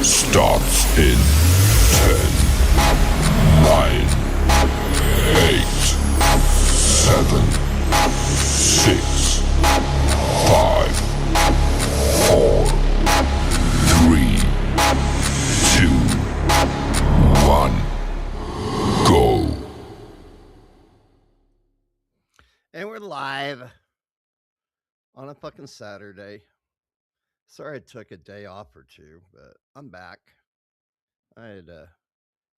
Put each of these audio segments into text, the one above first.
starts in 10, 9, 8, 7, 6, 5, 4, 3, 2, 1, go. And we're live on a fucking Saturday. Sorry I took a day off or two, but I'm back. I had to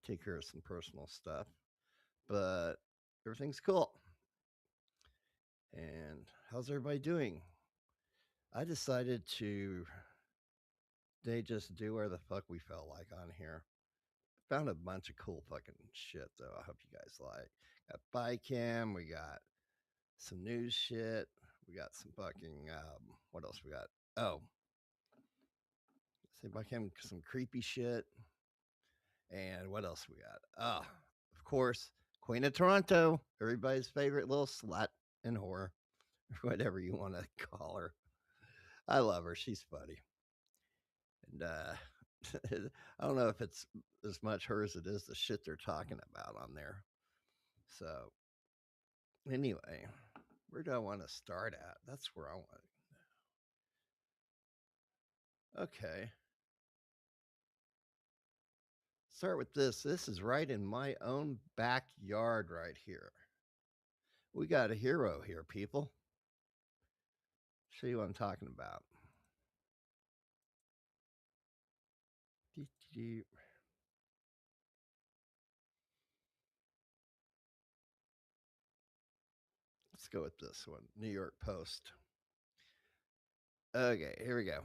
take care of some personal stuff, but everything's cool. And how's everybody doing? I decided to they just do where the fuck we felt like on here. Found a bunch of cool fucking shit though. I hope you guys like. Got bike cam, we got some news shit, we got some fucking what else we got? Oh, see if I can some creepy shit. And what else we got? Of course, Queen of Toronto, everybody's favorite little slut and whore, whatever you want to call her. I love her. She's funny. And I don't know if it's as much her as it is the shit they're talking about on there. So, anyway, where do I want to start at? That's where I want. Okay. Start with this. This is right in my own backyard right here. We got a hero here, people. Show you what I'm talking about. Let's go with this one. New York Post. Okay, here we go.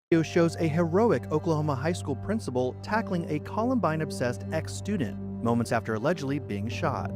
Video shows a heroic Oklahoma high school principal tackling a Columbine-obsessed ex-student moments after allegedly being shot.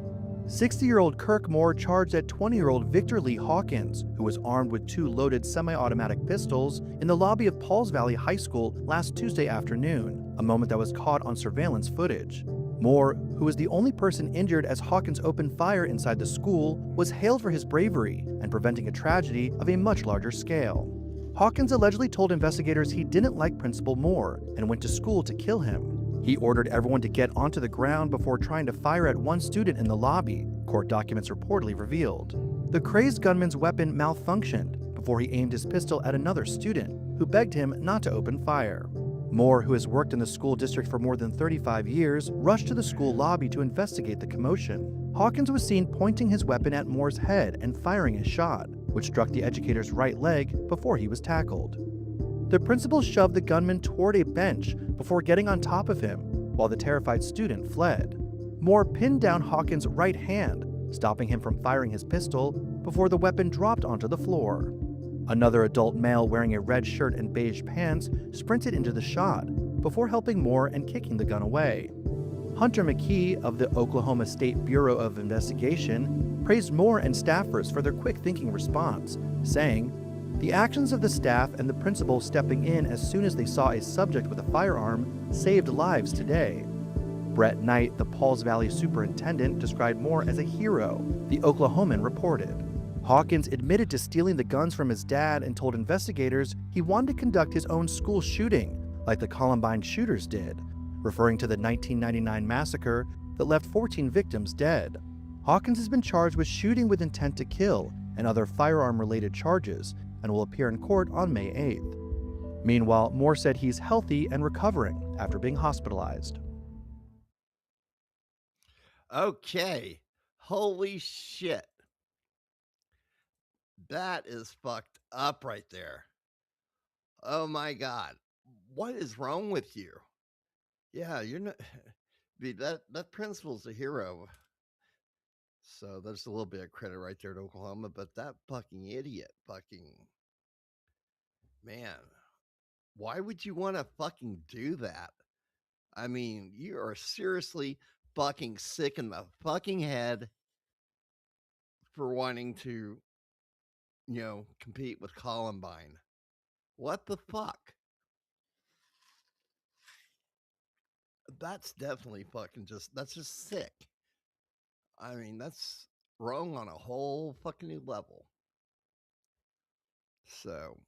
60-year-old Kirk Moore charged at 20-year-old Victor Lee Hawkins, who was armed with 2 loaded semi-automatic pistols, in the lobby of Pauls Valley High School last Tuesday afternoon, a moment that was caught on surveillance footage. Moore, who was the only person injured as Hawkins opened fire inside the school, was hailed for his bravery and preventing a tragedy of a much larger scale. Hawkins allegedly told investigators he didn't like Principal Moore and went to school to kill him. He ordered everyone to get onto the ground before trying to fire at one student in the lobby, court documents reportedly revealed. The crazed gunman's weapon malfunctioned before he aimed his pistol at another student, who begged him not to open fire. Moore, who has worked in the school district for more than 35 years, rushed to the school lobby to investigate the commotion. Hawkins was seen pointing his weapon at Moore's head and firing a shot, which struck the educator's right leg before he was tackled. The principal shoved the gunman toward a bench before getting on top of him, while the terrified student fled. Moore pinned down Hawkins' right hand, stopping him from firing his pistol before the weapon dropped onto the floor. Another adult male wearing a red shirt and beige pants sprinted into the shot before helping Moore and kicking the gun away. Hunter McKee of the Oklahoma State Bureau of Investigation praised Moore and staffers for their quick-thinking response, saying, "The actions of the staff and the principal stepping in as soon as they saw a subject with a firearm saved lives today." Brett Knight, the Pauls Valley superintendent, described Moore as a hero, the Oklahoman reported. Hawkins admitted to stealing the guns from his dad and told investigators he wanted to conduct his own school shooting, like the Columbine shooters did, referring to the 1999 massacre that left 14 victims dead. Hawkins has been charged with shooting with intent to kill and other firearm-related charges and will appear in court on May 8th. Meanwhile, Moore said he's healthy and recovering after being hospitalized. Okay. Holy shit. That is fucked up right there. Oh my God. What is wrong with you? Yeah, you're not. That principal's a hero. So there's a little bit of credit right there to Oklahoma, but that fucking idiot, man, why would you want to fucking do that? I mean, you are seriously fucking sick in the fucking head for wanting to, compete with Columbine. What the fuck? That's definitely that's just sick. I mean, that's wrong on a whole fucking new level. So,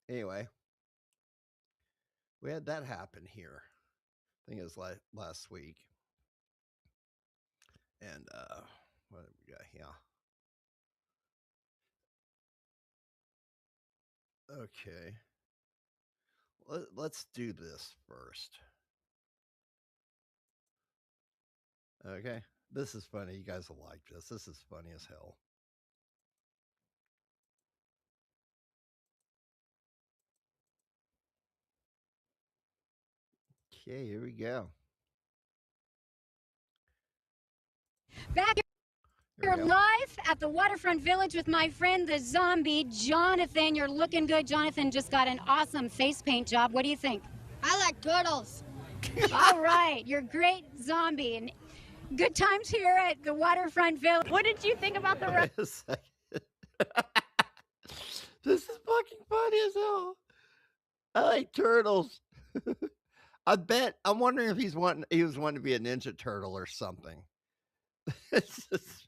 anyway, We had that happen here. I think it was last week. And what have we got here? Okay. Let's do this first. Okay. This is funny. You guys will like this. This is funny as hell. Okay, here we go. Back here live at the Waterfront Village with my friend, the zombie, Jonathan. You're looking good. Jonathan just got an awesome face paint job. What do you think? I like turtles. All right, you're great, zombie. And good times here at the Waterfront Village. What did you think about the ride? Wait a second. This is fucking funny as hell. I like turtles. I'm wondering if he was wanting to be a Ninja Turtle or something. It's just,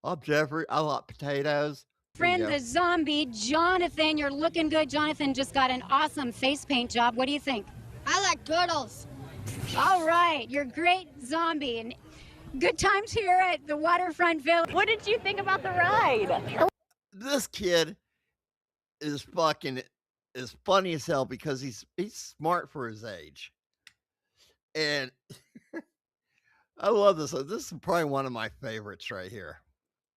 I'm Jeffrey. I like potatoes. Friend, the zombie, Jonathan. You're looking good. Jonathan just got an awesome face paint job. What do you think? I like turtles. All right, you're great, zombie. And good times here at the Waterfront Village. What did you think about the ride? This kid is funny as hell because he's smart for his age. And I love this. This is probably one of my favorites right here.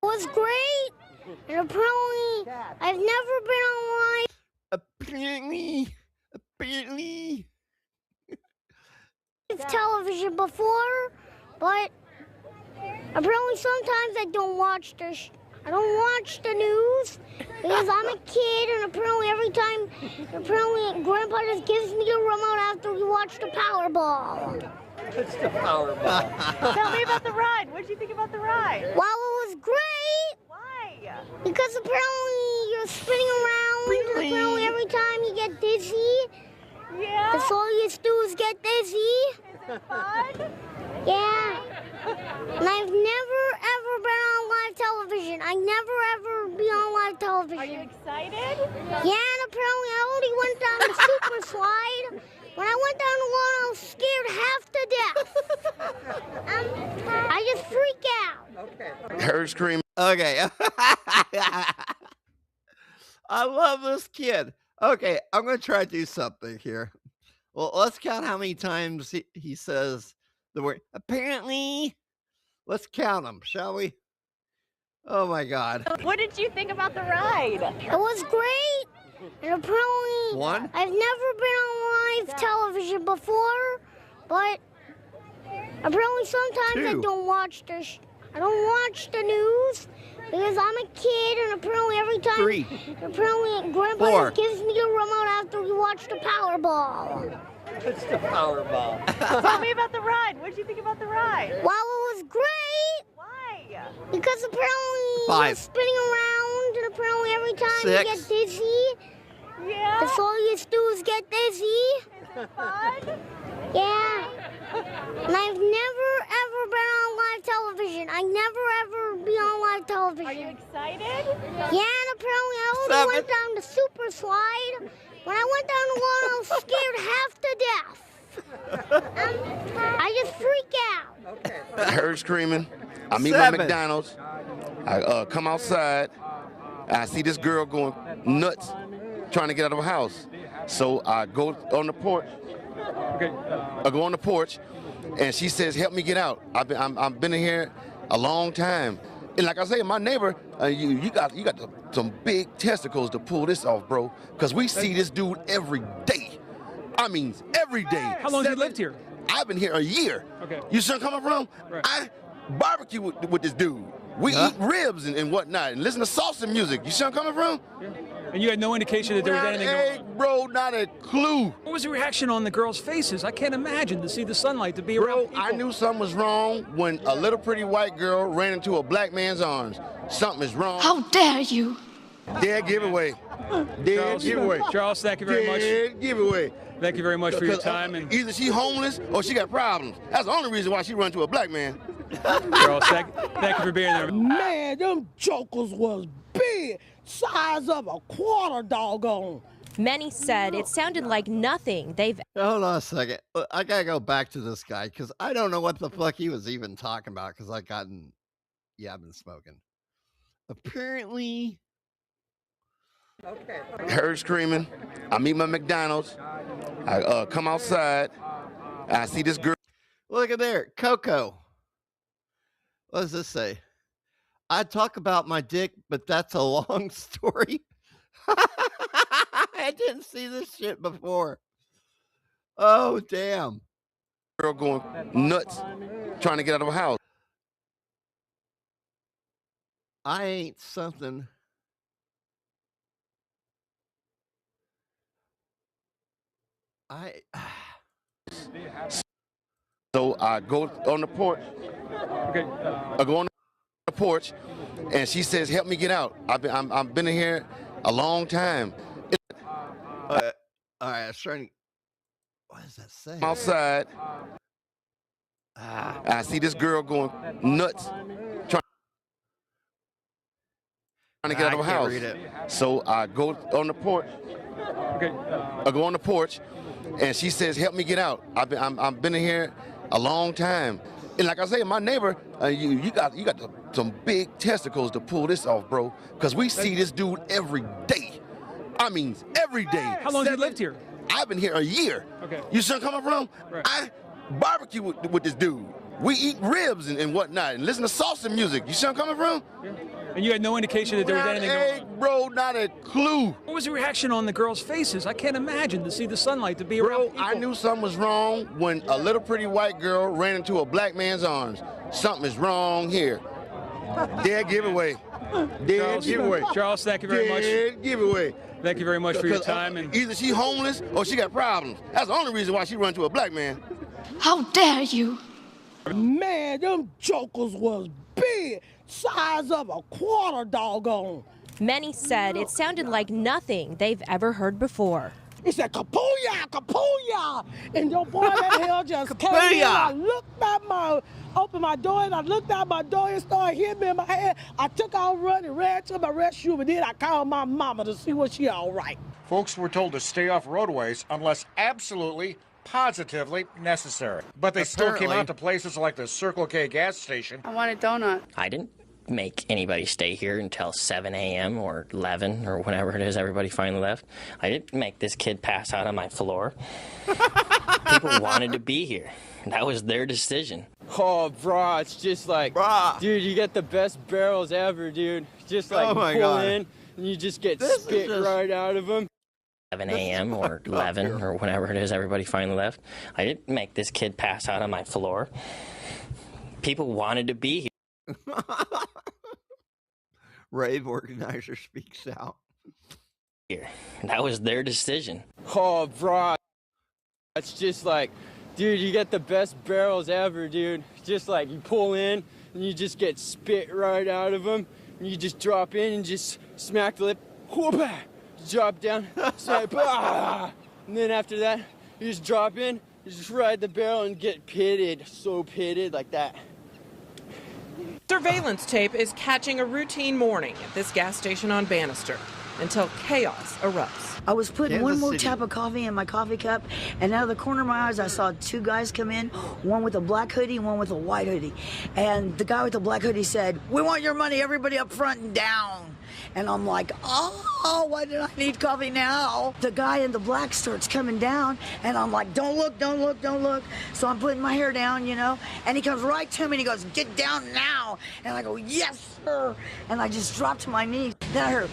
It was great. And apparently, I've never been online. Apparently. It's television before, but apparently sometimes I don't watch I don't watch the news because I'm a kid, and apparently Grandpa just gives me a remote after we watch the Powerball. It's the Powerball. Tell me about the ride. What did you think about the ride? Well, it was great. Why? Because apparently you're spinning around, and apparently every time you get dizzy, Yeah. that's all you do is get dizzy. Is it fun? Yeah. And I've never ever been on live television. I never ever be on live television. Are you excited? Yeah, and apparently I already went down the super slide. When I went down the one, I was scared half to death. I just freak out. Okay. Her scream. Okay. I love this kid. Okay, I'm going to try to do something here. Well, let's count how many times he says the word apparently. Let's count them, shall we? Oh my God. What did you think about the ride? It was great. And apparently, One? I've never been on live television before, but apparently sometimes I Two. don't watch I don't watch the news because I'm a kid, and apparently every time Three. apparently Grandpa Four. just gives me a remote after we watch the Powerball. It's the Powerball. Tell me about the ride. What did you think about the ride? Well, it was great Why? because apparently Five. you're spinning around, and apparently every time you Six. get dizzy, Yeah. that's all you do is get dizzy. Is it fun? Yeah. And I've never ever been on live television. I never ever be on live television. Are you excited? Yeah, and apparently I already Seven. went down the super slide. When I went down the one, I was scared half to death. I just freak out. Her screaming. I meet Seven. my McDonald's. I come outside. I see this girl going nuts, trying to get out of her house. So I go on the porch. I go on the porch, and she says, "Help me get out. I've been in here a long time." And like I say, my neighbor, you got some big testicles to pull this off, bro. Because we see this dude every day. I mean, every day. How long have you lived here? I've been here a year. Okay. You see where I'm coming from? Right. I barbecue with this dude. We eat ribs and whatnot and listen to salsa music. You see where I'm coming from? And you had no indication that there was Not anything a, going on? bro, not a clue. What was the reaction on the girls' faces? I can't imagine to see the sunlight, to be around Bro, people. I knew something was wrong when a little pretty white girl ran into a black man's arms. Something is wrong. How dare you! Dead giveaway. Dead Charles, giveaway. Charles, thank you very much. Dead giveaway. Thank you very much for your 'Cause, time. And either she homeless or she got problems. That's the only reason why she run to a black man. Charles, thank you for being there. Man, them jokers was big, size of a quarter doggone. Many said it sounded like nothing they've Hold on a second. I gotta go back to this guy because I don't know what the fuck he was even talking about because I've been smoking. Apparently, Heard screaming. I'm eating my McDonald's. I come outside. I see this girl. look at there, Coco. What does this say? I talk about my dick, but that's a long story. I didn't see this shit before. Oh, damn. Girl going nuts, trying to get out of her house. I ain't something. So I go on the porch. I go on the porch, and she says, "Help me get out. I've been in here a long time." All right, I was trying to. What does that say? I'm outside. I see this girl going nuts, trying to get out of her house. Read it. So I go on the porch. I go on the porch, and she says, "Help me get out. I've been in here a long time." And like I say, my neighbor, you got some big testicles to pull this off, bro. Because we see this dude every day. I mean, every day. How long have you lived here? I've been here a year. Okay. You see where I'm coming from? Right. I barbecue with this dude. We eat ribs and whatnot and listen to salsa music. You see where I'm coming from? Yeah. And you had no indication that there was Not anything a, going on? bro, not a clue. What was the reaction on the girls' faces? I can't imagine to see the sunlight, to be around Bro, people. I knew something was wrong when a little pretty white girl ran into a black man's arms. Something is wrong here. Dead giveaway. Dead giveaway. Charles, thank you very much. Dead giveaway. Thank you very much for your time. And Either she homeless or she got problems. That's the only reason why she run to a black man. How dare you? Man, them jokers was big, size of a quarter doggone. Many said it sounded like nothing they've ever heard before. He said, "Kapooyah, kapooyah," and your boy that hell just came in. I looked at opened my door, and I looked out my door and started hitting me in my head. I took out running, ran to my rescue, and then I called my mama to see was she all right. Folks were told to stay off roadways unless absolutely, positively necessary. But they still came out to places like the Circle K gas station. I want a donut. I didn't make anybody stay here until 7 a.m. or 11 or whenever it is everybody finally left. I didn't make this kid pass out on my floor. People wanted to be here. That was their decision. Oh, brah, it's just like, dude, you get the best barrels ever, dude. Just like Oh my pull God. in and you just get spit right out of them. 7 a.m. or 11 or whenever it is everybody finally left. I didn't make this kid pass out on my floor. People wanted to be here. Rave organizer speaks out. Here. That was their decision. Oh, brah, it's just like, dude, you get the best barrels ever, dude. Just like you pull in and you just get spit right out of them. And you just drop in and just smack the lip. Whoop-ah, drop down, smack, bah! And then after that, you just drop in, you just ride the barrel and get pitted, so pitted like that. Surveillance tape is catching a routine morning at this gas station on Bannister until chaos erupts. I was putting one more tap of coffee in my coffee cup, and out of the corner of my eyes, I saw two guys come in, one with a black hoodie and one with a white hoodie. And the guy with the black hoodie said, "We want your money, everybody up front and down." And I'm like, oh, why did I need coffee now? The guy in the black starts coming down, and I'm like, don't look, don't look, don't look. So I'm putting my hair down, you know, and he comes right to me and he goes, "Get down now." And I go, "Yes, sir." And I just dropped to my knees. Then I heard,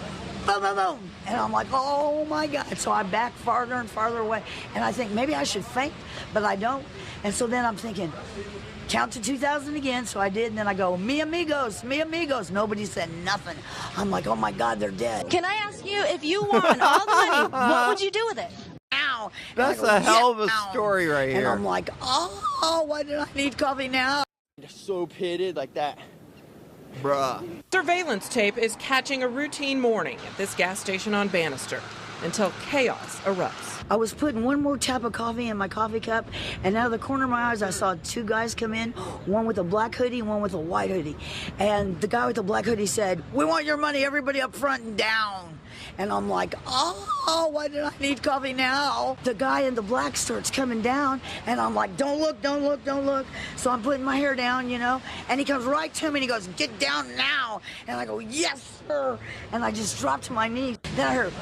boom, boom, boom. And I'm like, oh my God. So I back farther and farther away. And I think maybe I should faint, but I don't. And so then I'm thinking, count to 2,000 again. So I did. And then I go, "Mi amigos, mi amigos." Nobody said nothing. I'm like, oh my God, they're dead. Can I ask you, if you won all the money, what would you do with it? Ow. That's And I a go, hell of a "Yeah, ow." story right And here. I'm like, oh, why did I need coffee now? So pitted like that. Bruh. Surveillance tape is catching a routine morning at this gas station on Bannister until chaos erupts. I was putting one more tap of coffee in my coffee cup, and out of the corner of my eyes, I saw two guys come in, one with a black hoodie and one with a white hoodie. And the guy with the black hoodie said, "We want your money, everybody up front and down." And I'm like, oh, why did I need coffee now? The guy in the black starts coming down, and I'm like, don't look, don't look, don't look. So I'm putting my hair down, you know, and he comes right to me and he goes, get down now. And I go, yes, sir. And I just dropped to my knees. Then I heard,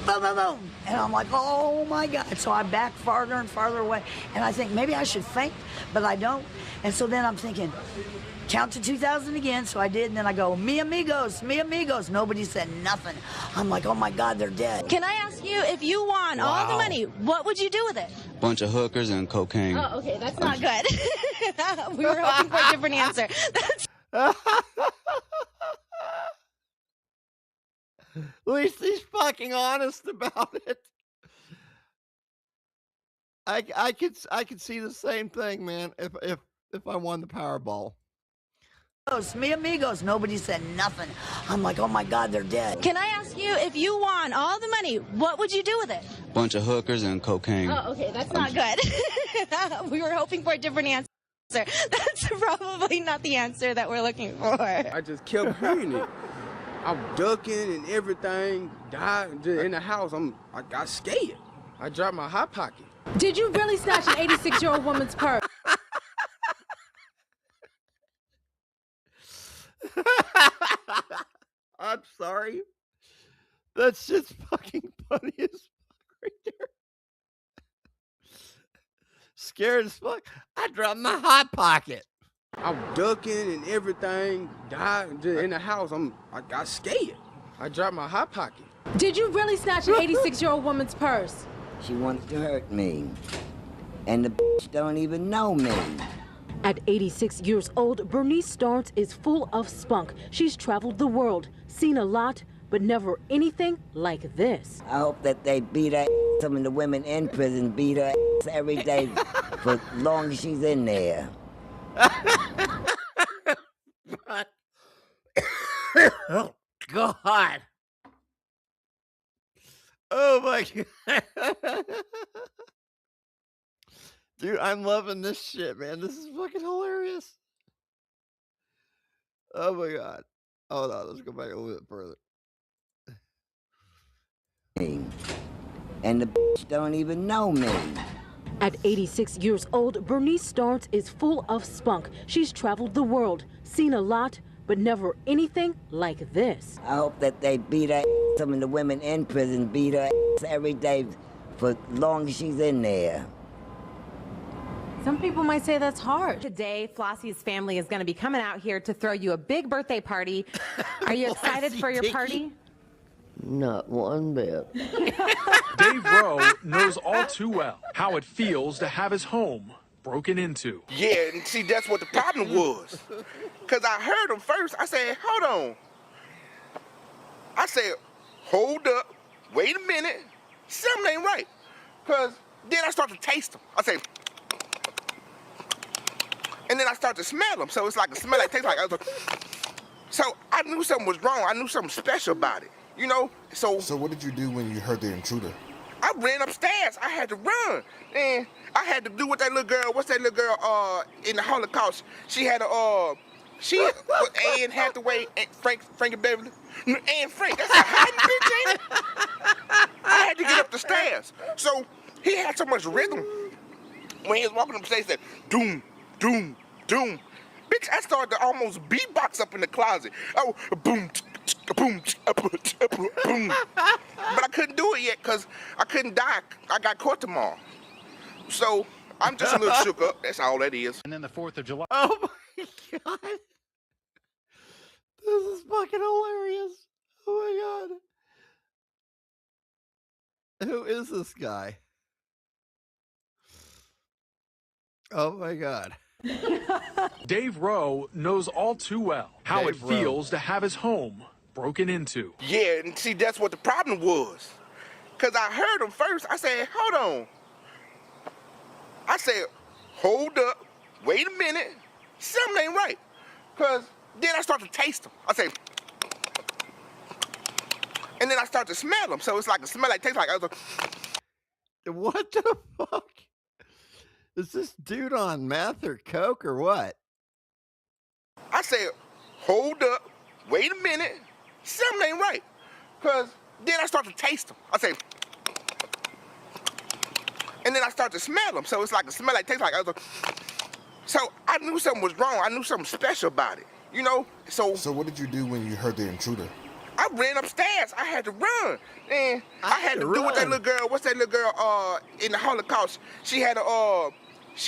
boom, boom, boom. And I'm like, oh my God. So I back farther and farther away. And I think maybe I should faint, but I don't. And so then I'm thinking, count to 2,000 again. So I did. And then I go, mi amigos, mi amigos. Nobody said nothing. I'm like, oh my God, they're dead. Can I ask you, if you won all the money, what would you do with it? Bunch of hookers and cocaine. Oh, okay, that's not good. We were hoping for a different answer. At least he's fucking honest about it. I could see the same thing, man. If I won the Powerball. Mi amigos. Nobody said nothing. I'm like, oh my God, they're dead. Can I ask you, if you won all the money, what would you do with it? Bunch of hookers and cocaine. Oh, okay, that's not good. We were hoping for a different answer. That's probably not the answer that we're looking for. I just kept hearing it. I'm ducking and everything. Died in the house. I got scared. I dropped my hot pocket. Did you really snatch an 86-year-old woman's purse? I'm sorry. That's just fucking funny as fuck right there. Scared as fuck. I dropped my hot pocket. I'm ducking and everything. Died in the house. I got scared. I dropped my hot pocket. Did you really snatch an 86-year-old woman's purse? She wants to hurt me. And the bitch don't even know me. At 86 years old, Bernice Starnes is full of spunk. She's traveled the world, seen a lot, but never anything like this. I hope that they beat her. Some of the women in prison beat her every day for as long as she's in there. Oh, God. Oh, my God. Dude, I'm loving this shit, man. This is fucking hilarious. Oh, my God. Hold on. Let's go back a little bit further. And the bitch don't even know me. At 86 years old, Bernice Starnes is full of spunk. She's traveled the world, seen a lot, but never anything like this. I hope that they beat her. Some of the women in prison beat her every day for as long as she's in there. Some people might say that's hard. Today, Flossie's family is going to be coming out here to throw you a big birthday party. Are you excited for your party? Not one bit. Dave Rowe knows all too well how it feels to have his home broken into. Yeah, and see, that's what the problem was. Because I heard him first. I said, hold on. I said, hold up. Wait a minute. Something ain't right. Because then I start to taste them. I say, and then I start to smell them. So it's like a smell that tastes like. So I knew something was wrong. I knew something special about it. You know? So what did you do when you heard the intruder? I ran upstairs. I had to run. And I had to do what that little girl, what's that little girl in the Holocaust? She had Anne Hathaway, Frankie Beverly. Anne Frank, that's a hiding bitch, ain't it? I had to get up the stairs. So he had so much rhythm. When he was walking upstairs, he said, doom, doom, doom. Bitch, I started to almost beatbox up in the closet. Oh, boom, boom, boom. But I couldn't do it yet because I couldn't die. I got court tomorrow. So I'm just a little shook up. That's all that is. And then the 4th of July. Oh my God. This is fucking hilarious. Oh my God. Who is this guy? Oh my God. Dave Rowe knows all too well how it feels to have his home broken into. Yeah, and see, that's what the problem was. Because I heard him first. I said, hold on. I said, hold up. Wait a minute. Something ain't right. Because then I start to taste them. I say, and then I start to smell them. So it's like a smell that tastes like. I was like, what the fuck? Is this dude on meth or coke or what? I said, hold up. Wait a minute. Something ain't right. Because Then I start to taste them. I say, and then I start to smell them. So it's like a smell like, tastes like other. So I knew something was wrong. I knew something special about it, you know? So what did you do when you heard the intruder? I ran upstairs. I had to run. And I had to do with that little girl. What's that little girl in the Holocaust? She had a,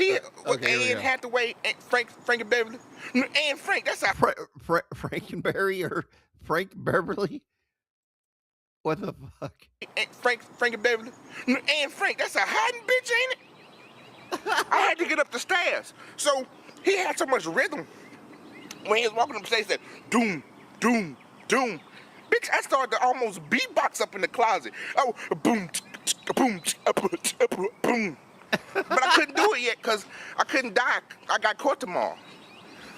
Anne Hathaway, Frank and Beverly. Anne Frank, that's how. Frankenberry or Frank Beverly? What the fuck? Frank and Beverly. Anne Frank, that's a hiding bitch, ain't it? I had to get up the stairs. So he had so much rhythm. When he was walking up the stairs, he said, doom, doom, doom. Bitch, I started to almost beatbox up in the closet. Oh, boom, boom, boom. But I couldn't do it yet because I couldn't die. I got caught tomorrow.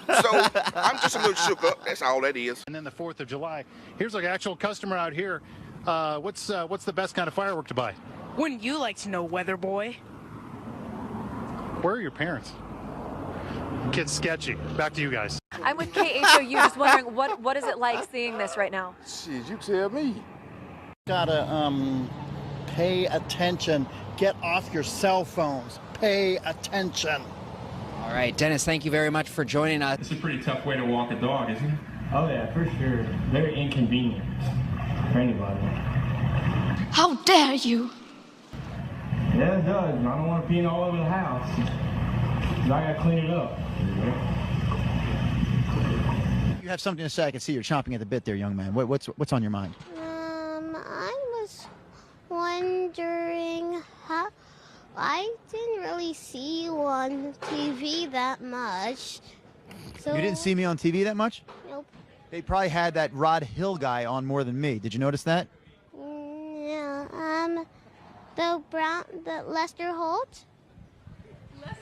So I'm just a little shook up. That's all that is. And then the 4th of July. Here's an actual customer out here. What's the best kind of firework to buy? Wouldn't you like to know, weather boy? Where are your parents? Kid's sketchy. Back to you guys. I'm with KHOU, just wondering what is it like seeing this right now? Shit, you tell me. Gotta pay attention. Get off your cell phones. Pay attention. All right, Dennis, thank you very much for joining us. It's a pretty tough way to walk a dog, isn't it? Oh yeah, for sure. Very inconvenient for anybody. How dare you? Yeah, it does. I don't want to pee all over the house. I gotta clean it up. You have something to say. I can see you're chomping at the bit there, young man. What's on your mind? I was wondering how. I didn't really see you on TV that much. So You didn't see me on TV that much? Nope. They probably had that Rod Hill guy on more than me. Did you notice that? Yeah. The Lester Holt.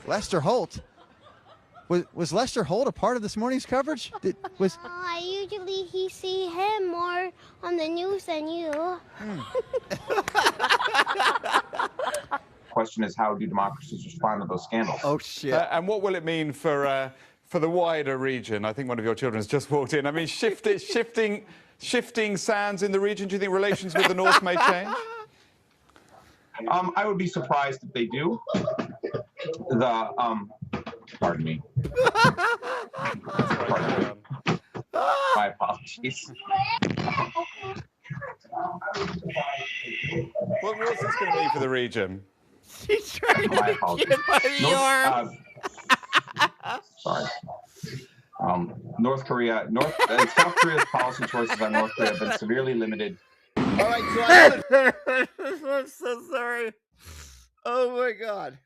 Lester Holt? Was Lester Holt a part of this morning's coverage? I usually see him more on the news than you. Question is, how do democracies respond to those scandals? Oh shit! And what will it mean for the wider region? I think one of your children has just walked in. I mean, shifting sands in the region. Do you think relations with the North may change? I would be surprised if they do. Pardon me. My apologies. What's this going to mean for the region? She's trying to get by the arm. Sorry. South Korea's policy choices on North Korea have been severely limited. All right, so I'm so sorry. Oh my god.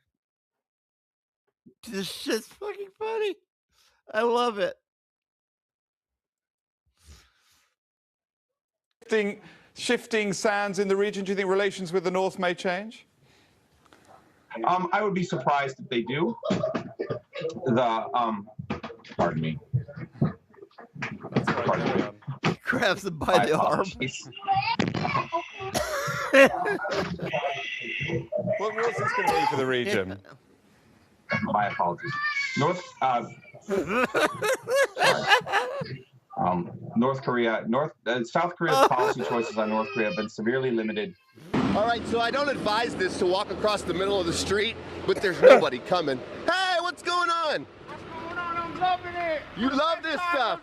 This shit's fucking funny. I love it. Shifting sands in the region. Do you think relations with the North may change? I would be surprised if they do. Pardon me. He grabs him by the arm. What's this going to mean for the region? My apologies. South Korea's policy choices on North Korea have been severely limited. All right, so I don't advise this to walk across the middle of the street, but there's nobody coming. Hey, what's going on? I'm loving it. You love this stuff?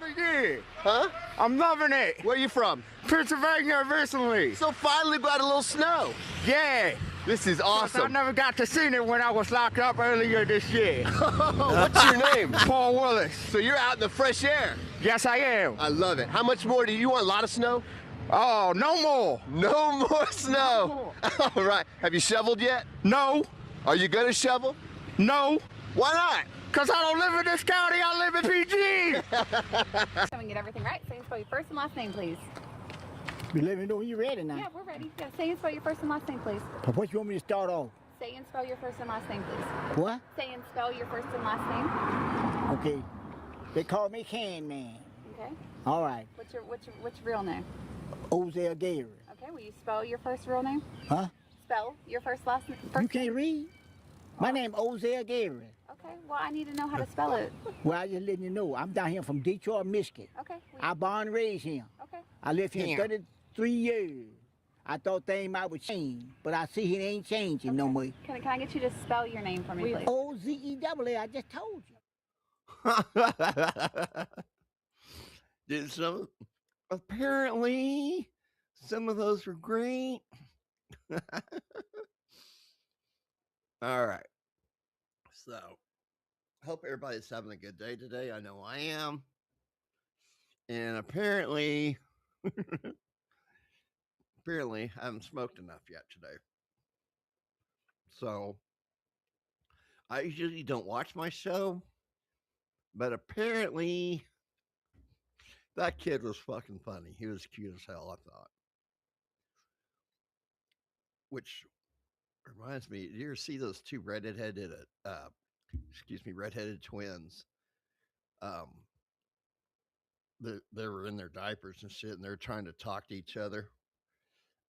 Huh? I'm loving it. Where you from? Pennsylvania originally. So finally got a little snow. Yeah. This is awesome. I never got to see it when I was locked up earlier this year. What's your name? Paul Willis. So you're out in the fresh air? Yes, I am. I love it. How much more do you want? A lot of snow? Oh, no more. No more snow. All right. Have you shoveled yet? No. Are you going to shovel? No. Why not? Because I don't live in this county. I live in PG. So we get everything right. Say and spell your first and last name, please. You let me know when you're ready now. Yeah, we're ready. Yeah, say and spell your first and last name, please. What you want me to start off? Say and spell your first and last name, please. What? Say and spell your first and last name. Okay. They call me Can Man. Okay. All right. What's your real name? Ozell Gary. Okay. Will you spell your first real name? Huh? Spell your first last name. You can't read? My name Ozell Gary. Okay. Well, I need to know how to spell it. Well, I just letting you know. I'm down here from Detroit, Michigan. Okay. I born and raised here. Okay. I lived here 33 years. I thought things might would change, but I see he ain't changing no more. Can I get you to spell your name for me, please? O-Z-E-double-A, I just told you. Dude, apparently some of those were great. All right. So, hope everybody's having a good day today. I know I am. And apparently, I haven't smoked enough yet today. So, I usually don't watch my show, but apparently that kid was fucking funny. He was cute as hell, I thought. Which reminds me, you ever see those two redheaded twins? They were in their diapers and shit, and they're trying to talk to each other.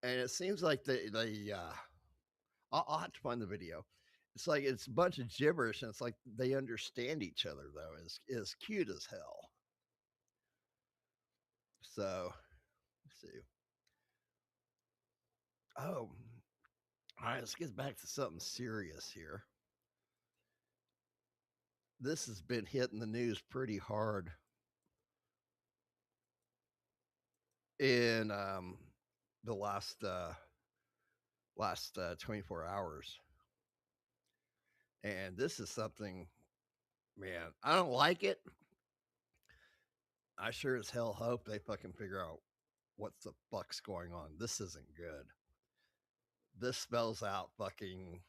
And it seems like I'll have to find the video. It's like it's a bunch of gibberish, and it's like they understand each other though. It's cute as hell. So let's see. Oh, all right. Let's get back to something serious here. This has been hitting the news pretty hard in the last 24 hours. And this is something, man, I don't like it. I sure as hell hope they fucking figure out what the fuck's going on. This isn't good. This spells out fucking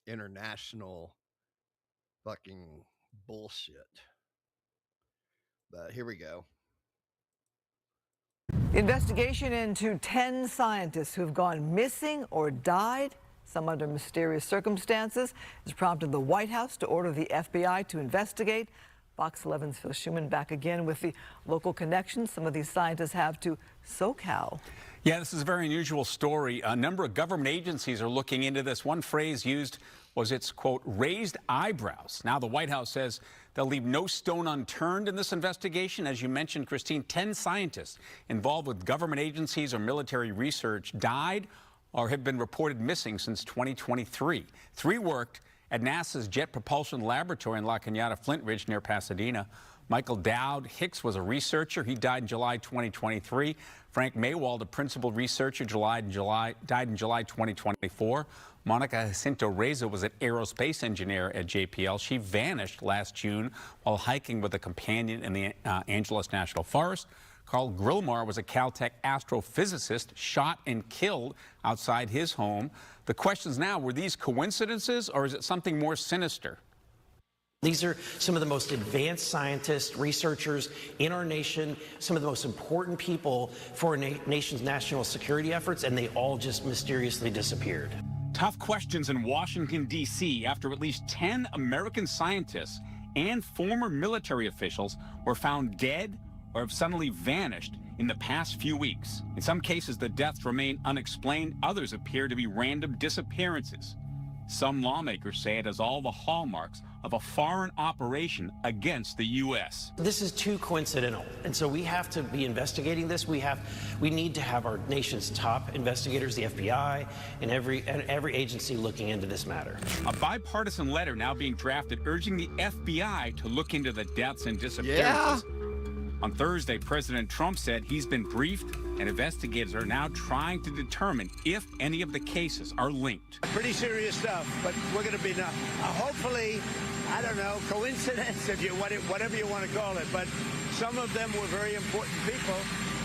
international fucking bullshit. But here we go. The investigation into 10 scientists who've gone missing or died, some under mysterious circumstances, has prompted the White House to order the FBI to investigate. Fox 11's Phil Schuman back again with the local connections some of these scientists have to SoCal. Yeah, this is a very unusual story. A number of government agencies are looking into this. One phrase used was its, quote, raised eyebrows. Now the White House says they'll leave no stone unturned in this investigation. As you mentioned, Christine, 10 scientists involved with government agencies or military research died or have been reported missing since 2023. 3 worked at NASA's Jet Propulsion Laboratory in La Cañada, Flint Ridge near Pasadena. Michael Dowd Hicks was a researcher. He died in July 2023. Frank Maywald, a principal researcher, died in July 2024. Monica Jacinto Reza was an aerospace engineer at JPL. She vanished last June while hiking with a companion in the Angeles National Forest. Carl Grillmar was a Caltech astrophysicist, shot and killed outside his home. The questions now, were these coincidences or is it something more sinister? These are some of the most advanced scientists, researchers in our nation, some of the most important people for our nation's national security efforts, and they all just mysteriously disappeared. Tough questions in Washington, D.C. after at least 10 American scientists and former military officials were found dead or have suddenly vanished in the past few weeks. In some cases, the deaths remain unexplained. Others appear to be random disappearances. Some lawmakers say it has all the hallmarks of a foreign operation against the U.S. This is too coincidental, and so we have to be investigating this. We need to have our nation's top investigators, the FBI, and every agency looking into this matter. A bipartisan letter now being drafted urging the FBI to look into the deaths and disappearances. Yeah. On Thursday, President Trump said he's been briefed and investigators are now trying to determine if any of the cases are linked. Pretty serious stuff, but we're going to be hopefully, I don't know, coincidence, whatever you want to call it, but some of them were very important people,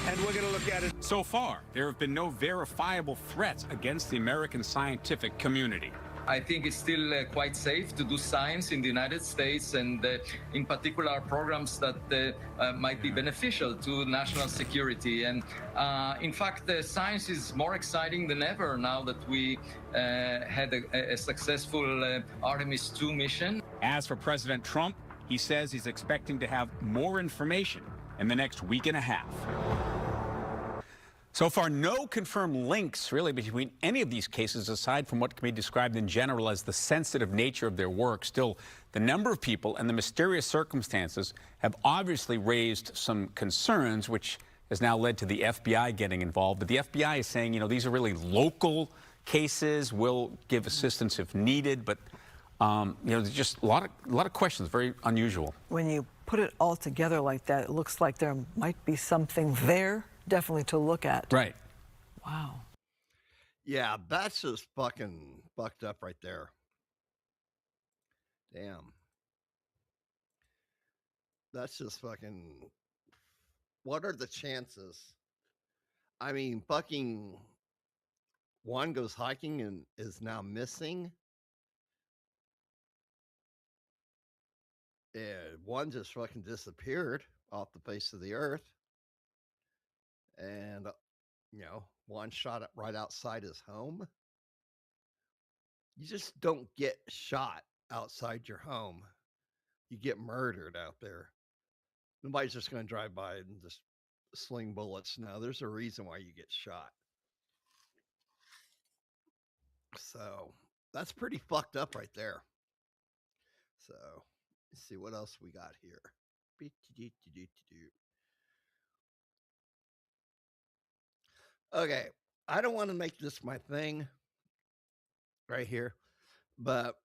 and we're going to look at it. So far, there have been no verifiable threats against the American scientific community. I think it's still quite safe to do science in the United States, and in particular programs that might be beneficial to national security. And in fact, science is more exciting than ever now that we had a successful Artemis 2 mission. As for President Trump, he says he's expecting to have more information in the next week and a half. So far, no confirmed links really between any of these cases aside from what can be described in general as the sensitive nature of their work. Still, the number of people and the mysterious circumstances have obviously raised some concerns, which has now led to the FBI getting involved. But the FBI is saying, you know, these are really local cases. We'll give assistance if needed. But, you know, there's just a lot of questions, very unusual. When you put it all together like that, it looks like there might be something there, definitely to look at. Right. Wow. Yeah, that's just fucking fucked up right there. Damn. That's just fucking... What are the chances? I mean, fucking... One goes hiking and is now missing. And one just fucking disappeared off the face of the earth. And, you know, one shot it right outside his home. You just don't get shot outside your home. You get murdered out there. Nobody's just going to drive by and just sling bullets. No, there's a reason why you get shot. So that's pretty fucked up right there. So let's see what else we got here. Okay, I don't want to make this my thing right here, but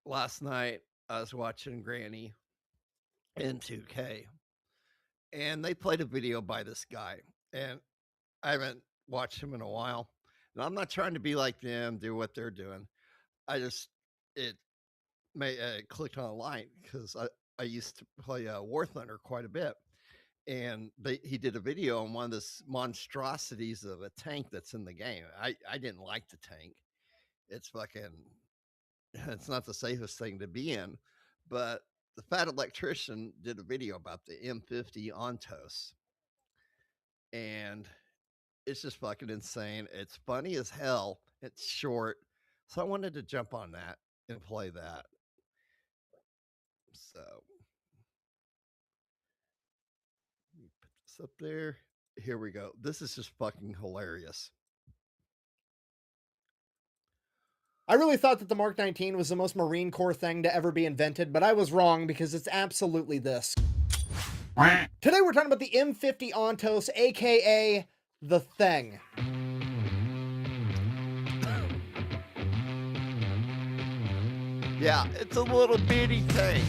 last night I was watching Granny in 2K, and they played a video by this guy, and I haven't watched him in a while. And I'm not trying to be like them, do what they're doing. I just clicked on a line because I used to play War Thunder quite a bit, and he did a video on one of the monstrosities of a tank that's in the game. I didn't like the tank. It's not the safest thing to be in, but the fat electrician did a video about the M50 Ontos, and it's just fucking insane. It's funny as hell. It's short. So I wanted to jump on that and play that. So let me put this up there. Here we go. This is just fucking hilarious. I really thought that the Mark 19 was the most Marine Corps thing to ever be invented, but I was wrong because it's absolutely this. Today we're talking about the M50 Ontos, aka the Thing. Yeah, it's a little bitty tank.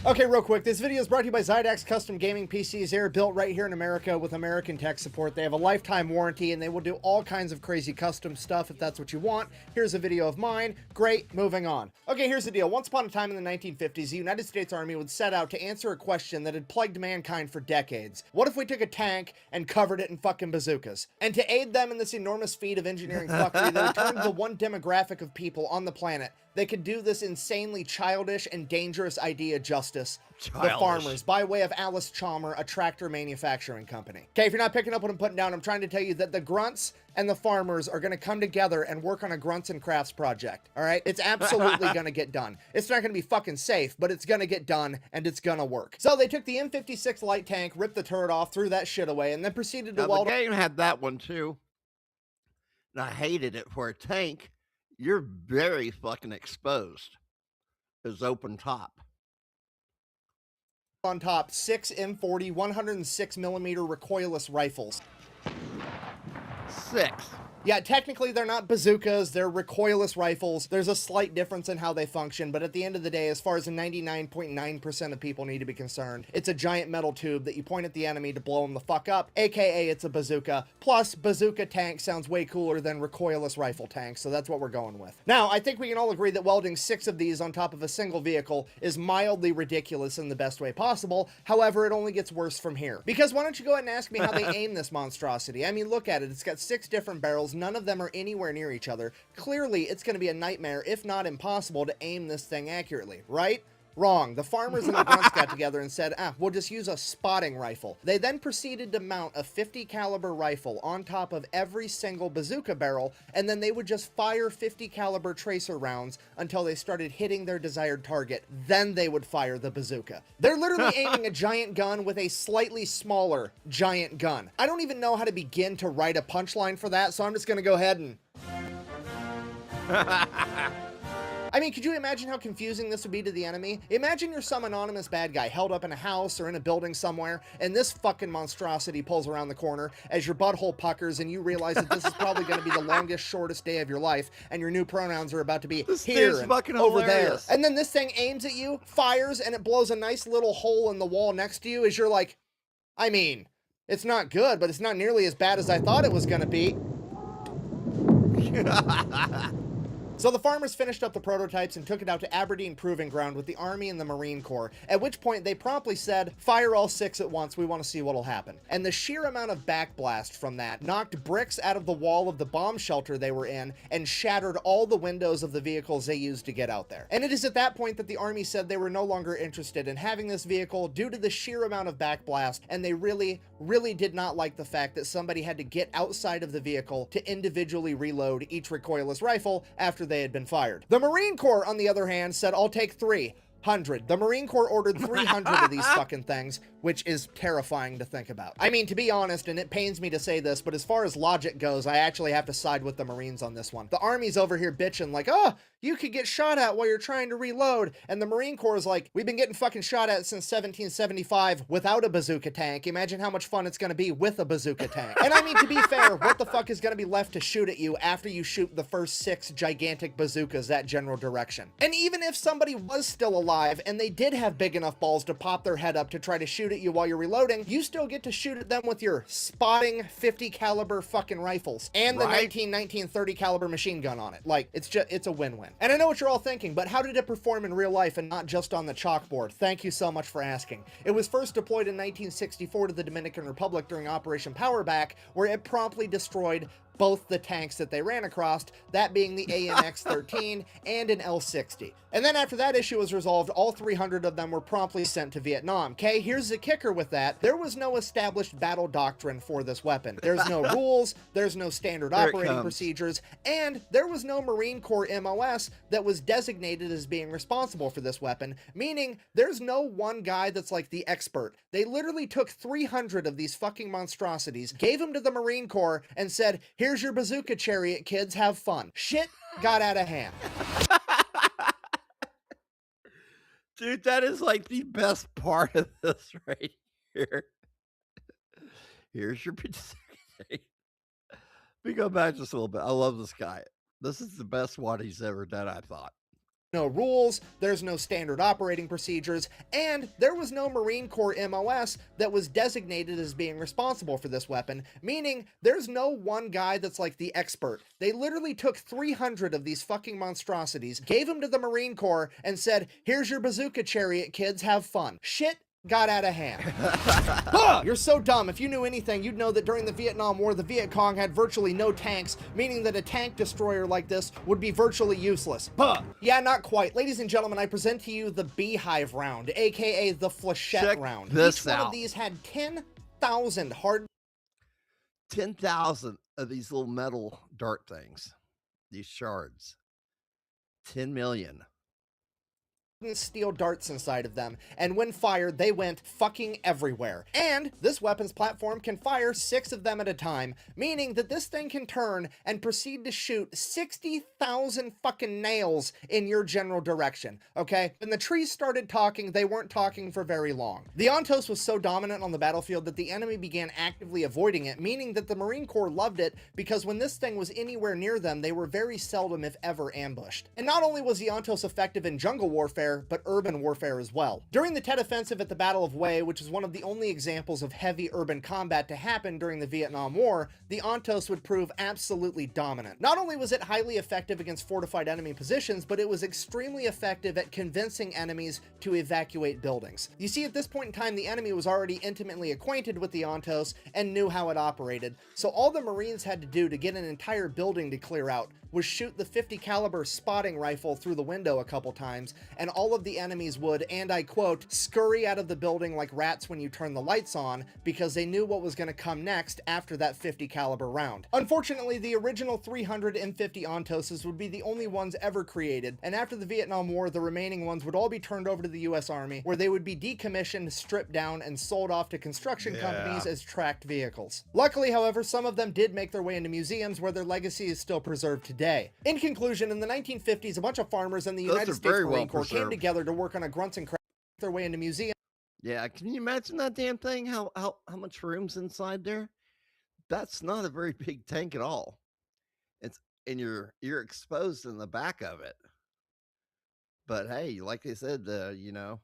Okay, real quick, this video is brought to you by Zydax Custom Gaming PCs. They're built right here in America with American tech support. They have a lifetime warranty, and they will do all kinds of crazy custom stuff if that's what you want. Here's a video of mine. Great, moving on. Okay, here's the deal. Once upon a time in the 1950s, the United States Army would set out to answer a question that had plagued mankind for decades. What if we took a tank and covered it in fucking bazookas? And to aid them in this enormous feat of engineering fuckery, they would turn to the one demographic of people on the planet that could do this insanely childish and dangerous idea justice. The farmers, by way of Alice Chalmer, a tractor manufacturing company. Okay, if you're not picking up what I'm putting down, I'm trying to tell you that the grunts and the farmers are going to come together and work on a grunts and crafts project, all right? It's absolutely going to get done. It's not going to be fucking safe, but it's going to get done, and it's going to work. So they took the M56 light tank, ripped the turret off, threw that shit away, and then proceeded to weld... The game had that one, too. And I hated it. For a tank, you're very fucking exposed. It's open top. On top, 6 M40 106mm recoilless rifles. 6. Yeah, technically they're not bazookas, they're recoilless rifles. There's a slight difference in how they function, but at the end of the day, as far as 99.9% of people need to be concerned, it's a giant metal tube that you point at the enemy to blow them the fuck up, aka it's a bazooka. Plus, bazooka tank sounds way cooler than recoilless rifle tank, so that's what we're going with. Now, I think we can all agree that welding 6 of these on top of a single vehicle is mildly ridiculous in the best way possible. However, it only gets worse from here. Because why don't you go ahead and ask me how they aim this monstrosity? I mean, look at it. It's got 6 different barrels. None of them are anywhere near each other. Clearly, it's going to be a nightmare, if not impossible, to aim this thing accurately, right? Wrong. The farmers and the grunts got together and said, we'll just use a spotting rifle. They then proceeded to mount a 50 caliber rifle on top of every single bazooka barrel, and then they would just fire 50 caliber tracer rounds until they started hitting their desired target. Then they would fire the bazooka. They're literally aiming a giant gun with a slightly smaller giant gun. I don't even know how to begin to write a punchline for that, so I'm just gonna go ahead and... I mean, could you imagine how confusing this would be to the enemy? Imagine you're some anonymous bad guy held up in a house or in a building somewhere, and this fucking monstrosity pulls around the corner as your butthole puckers and you realize that this is probably going to be the longest, shortest day of your life, and your new pronouns are about to be here and fucking over hilarious. there. And then this thing aims at you, fires, and it blows a nice little hole in the wall next to you as you're like, I mean, it's not good, but it's not nearly as bad as I thought it was going to be. So the farmers finished up the prototypes and took it out to Aberdeen Proving Ground with the Army and the Marine Corps, at which point they promptly said, fire all 6 at once, we want to see what'll happen. And the sheer amount of backblast from that knocked bricks out of the wall of the bomb shelter they were in and shattered all the windows of the vehicles they used to get out there. And it is at that point that the Army said they were no longer interested in having this vehicle due to the sheer amount of backblast, and they really did not like the fact that somebody had to get outside of the vehicle to individually reload each recoilless rifle after they had been fired. The Marine Corps, on the other hand, said, I'll take 300. The Marine Corps ordered 300 of these fucking things, which is terrifying to think about. I mean, to be honest, and it pains me to say this, but as far as logic goes, I actually have to side with the Marines on this one. The Army's over here bitching like, oh, you could get shot at while you're trying to reload. And the Marine Corps is like, we've been getting fucking shot at since 1775 without a bazooka tank. Imagine how much fun it's gonna be with a bazooka tank. And I mean, to be fair, what the fuck is gonna be left to shoot at you after you shoot the first 6 gigantic bazookas that general direction? And even if somebody was still alive and they did have big enough balls to pop their head up to try to shoot at you while you're reloading, you still get to shoot at them with your spotting 50 caliber fucking rifles and the 1930 caliber machine gun on it. Like, it's a win-win. And I know what you're all thinking, but how did it perform in real life and not just on the chalkboard? Thank you so much for asking. It was first deployed in 1964 to the Dominican Republic during Operation Powerback, where it promptly destroyed both the tanks that they ran across, that being the AMX-13 and an L-60. And then after that issue was resolved, all 300 of them were promptly sent to Vietnam. Okay, here's the kicker with that. There was no established battle doctrine for this weapon. There's no rules, there's no standard operating procedures, and there was no Marine Corps MOS that was designated as being responsible for this weapon, meaning there's no one guy that's like the expert. They literally took 300 of these fucking monstrosities, gave them to the Marine Corps, and said, here's your bazooka chariot, kids, have fun. Shit got out of hand. Dude, that is like the best part of this right here. Here's your bazooka. Let me go back just a little bit. I love this guy. This is the best one he's ever done, I thought. No rules, there's no standard operating procedures, and there was no Marine Corps MOS that was designated as being responsible for this weapon, meaning there's no one guy that's like the expert. They literally took 300 of these fucking monstrosities, gave them to the Marine Corps, and said, here's your bazooka chariot, kids, have fun. Shit got out of hand. You're so dumb. If you knew anything, you'd know that during the Vietnam War, the Viet Cong had virtually no tanks, meaning that a tank destroyer like this would be virtually useless. Yeah, not quite. Ladies and gentlemen, I present to you the Beehive round, aka the Flechette round. Each one of these had 10,000 hard... 10,000 of these little metal dart things. These shards. 10 million. Steel darts inside of them, and when fired, they went fucking everywhere. And this weapons platform can fire 6 of them at a time, meaning that this thing can turn and proceed to shoot 60,000 fucking nails in your general direction, okay? When the trees started talking, they weren't talking for very long. The Ontos was so dominant on the battlefield that the enemy began actively avoiding it, meaning that the Marine Corps loved it because when this thing was anywhere near them, they were very seldom, if ever, ambushed. And not only was the Ontos effective in jungle warfare, but urban warfare as well. During the Tet Offensive at the Battle of Hue, which is one of the only examples of heavy urban combat to happen during the Vietnam War, the Ontos would prove absolutely dominant. Not only was it highly effective against fortified enemy positions, but it was extremely effective at convincing enemies to evacuate buildings. You see, at this point in time, the enemy was already intimately acquainted with the Ontos and knew how it operated, so all the Marines had to do to get an entire building to clear out was shoot the 50 caliber spotting rifle through the window a couple times, and all of the enemies would, and I quote, scurry out of the building like rats when you turn the lights on, because they knew what was going to come next after that 50 caliber round. Unfortunately, the original 350 Ontoses would be the only ones ever created, and after the Vietnam War, the remaining ones would all be turned over to the US Army, where they would be decommissioned, stripped down, and sold off to construction companies as tracked vehicles. Luckily, however, some of them did make their way into museums where their legacy is still preserved today. In conclusion, in the 1950s, a bunch of farmers and the United States Marine Corps came together to work on a grunts and crafts, their way into museums. Yeah, can you imagine that damn thing? How much room's inside there? That's not a very big tank at all. It's and you're exposed in the back of it. But hey, like I said, you know,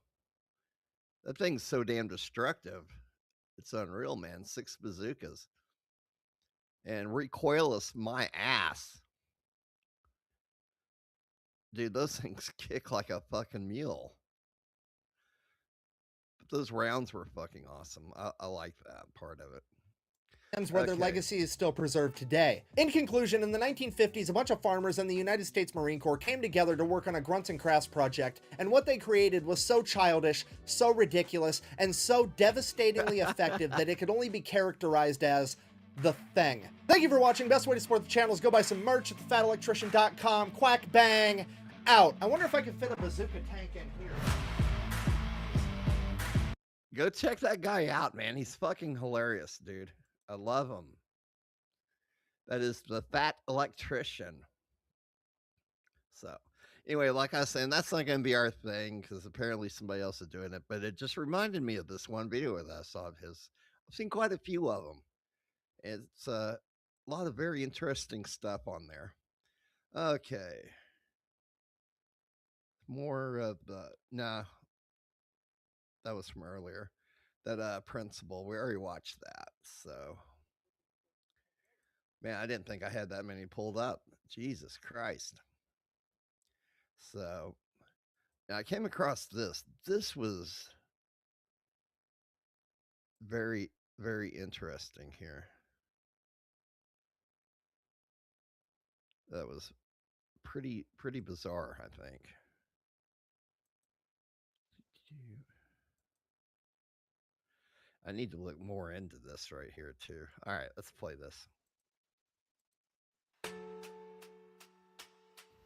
that thing's so damn destructive. It's unreal, man. 6 bazookas. And recoilless my ass. Dude, those things kick like a fucking mule. But those rounds were fucking awesome. I like that part of it. Where their legacy is still preserved today. In conclusion, in the 1950s, a bunch of farmers and the United States Marine Corps came together to work on a grunts and crafts project, and what they created was so childish, so ridiculous, and so devastatingly effective that it could only be characterized as the thing. Thank you for watching. Best way to support the channel is go buy some merch at thefatelectrician.com. Quack bang out. I wonder if I can fit a bazooka tank in here. Go check that guy out, man. He's fucking hilarious, dude. I love him. That is the Fat Electrician. So, anyway, like I was saying, that's not going to be our thing because apparently somebody else is doing it. But it just reminded me of this one video that I saw of his. I've seen quite a few of them. It's a lot of very interesting stuff on there. Okay. More of the... Nah. That was from earlier. That principle, we already watched that. So, man, I didn't think I had that many pulled up. Jesus Christ. So, I came across this. This was very, very interesting here. That was pretty bizarre, I think. I need to look more into this right here, too. All right, let's play this.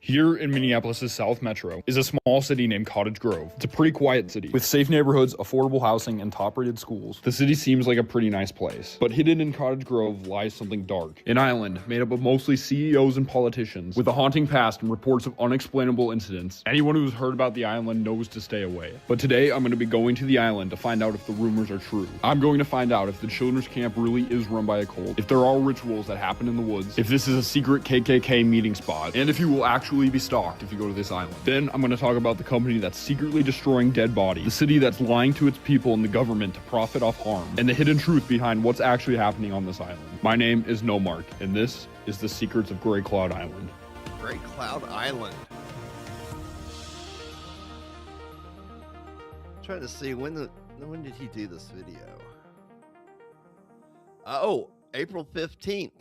Here in Minneapolis' South Metro is a small city named Cottage Grove. It's a pretty quiet city with safe neighborhoods, affordable housing, and top-rated schools. The city seems like a pretty nice place. But hidden in Cottage Grove lies something dark. An island made up of mostly CEOs and politicians with a haunting past and reports of unexplainable incidents. Anyone who's heard about the island knows to stay away. But today I'm going to be going to the island to find out if the rumors are true. I'm going to find out if the children's camp really is run by a cult, if there are rituals that happen in the woods, if this is a secret KKK meeting spot, and if you will actually be stalked if you go to this island. Then I'm going to talk about the company that's secretly destroying dead bodies, the city that's lying to its people and the government to profit off harm, and the hidden truth behind what's actually happening on this island. My name is No Mark, and this is The Secrets of Gray Cloud Island. Gray Cloud Island. I'm trying to see when did he do this video? Oh, April 15th.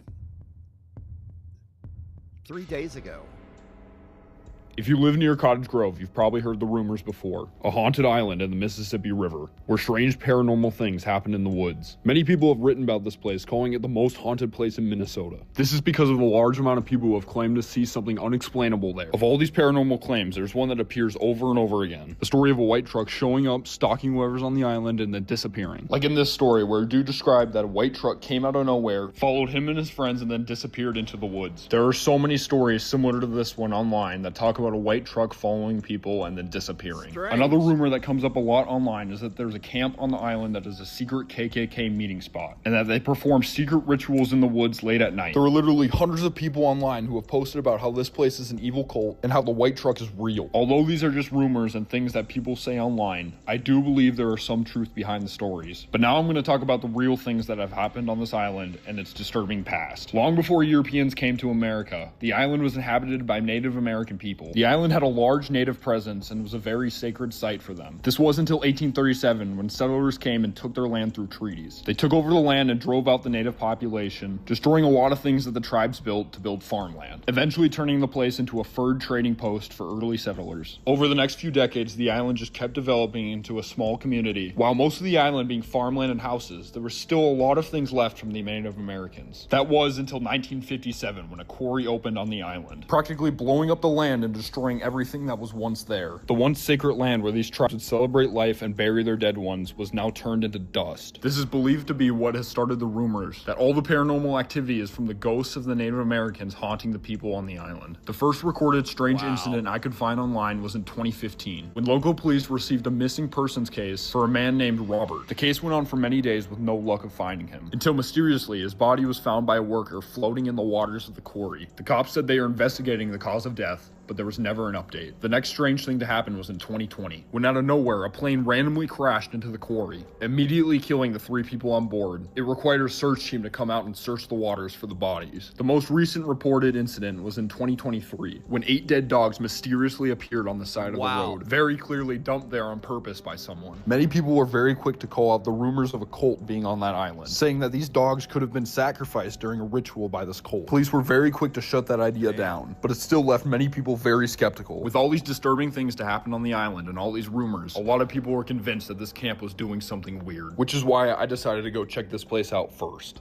3 days ago. If you live near Cottage Grove, you've probably heard the rumors before. A haunted island in the Mississippi River, where strange paranormal things happen in the woods. Many people have written about this place, calling it the most haunted place in Minnesota. This is because of the large amount of people who have claimed to see something unexplainable there. Of all these paranormal claims, there's one that appears over and over again. The story of a white truck showing up, stalking whoever's on the island, and then disappearing. Like in this story, where a dude described that a white truck came out of nowhere, followed him and his friends, and then disappeared into the woods. There are so many stories similar to this one online that talk about a white truck following people and then disappearing. Strange. Another rumor that comes up a lot online is that there's a camp on the island that is a secret KKK meeting spot, and that they perform secret rituals in the woods late at night. There are literally hundreds of people online who have posted about how this place is an evil cult and how the white truck is real. Although these are just rumors and things that people say online, I do believe there are some truth behind the stories. But now I'm going to talk about the real things that have happened on this island and its disturbing past. Long before Europeans came to America, the island was inhabited by Native American people. people. The island had a large native presence and was a very sacred site for them. This was until 1837 when settlers came and took their land through treaties. They took over the land and drove out the native population, destroying a lot of things that the tribes built to build farmland, eventually turning the place into a fur trading post for early settlers. Over the next few decades, the island just kept developing into a small community. While most of the island being farmland and houses, there was still a lot of things left from the Native Americans. That was until 1957 when a quarry opened on the island, practically blowing up the land and destroying everything that was once there. The once sacred land where these tribes would celebrate life and bury their dead ones was now turned into dust. This is believed to be what has started the rumors that all the paranormal activity is from the ghosts of the Native Americans haunting the people on the island. The first recorded strange incident I could find online was in 2015, when local police received a missing persons case for a man named Robert. The case went on for many days with no luck of finding him, until mysteriously his body was found by a worker floating in the waters of the quarry. The cops said they are investigating the cause of death, but there was never an update. The next strange thing to happen was in 2020, when out of nowhere, a plane randomly crashed into the quarry, immediately killing the 3 people on board. It required a search team to come out and search the waters for the bodies. The most recent reported incident was in 2023, when 8 dead dogs mysteriously appeared on the side of the road, very clearly dumped there on purpose by someone. Many people were very quick to call out the rumors of a cult being on that island, saying that these dogs could have been sacrificed during a ritual by this cult. Police were very quick to shut that idea down, but it still left many people very skeptical. With all these disturbing things to happen on the island and all these rumors, a lot of people were convinced that this camp was doing something weird, which is why I decided to go check this place out first.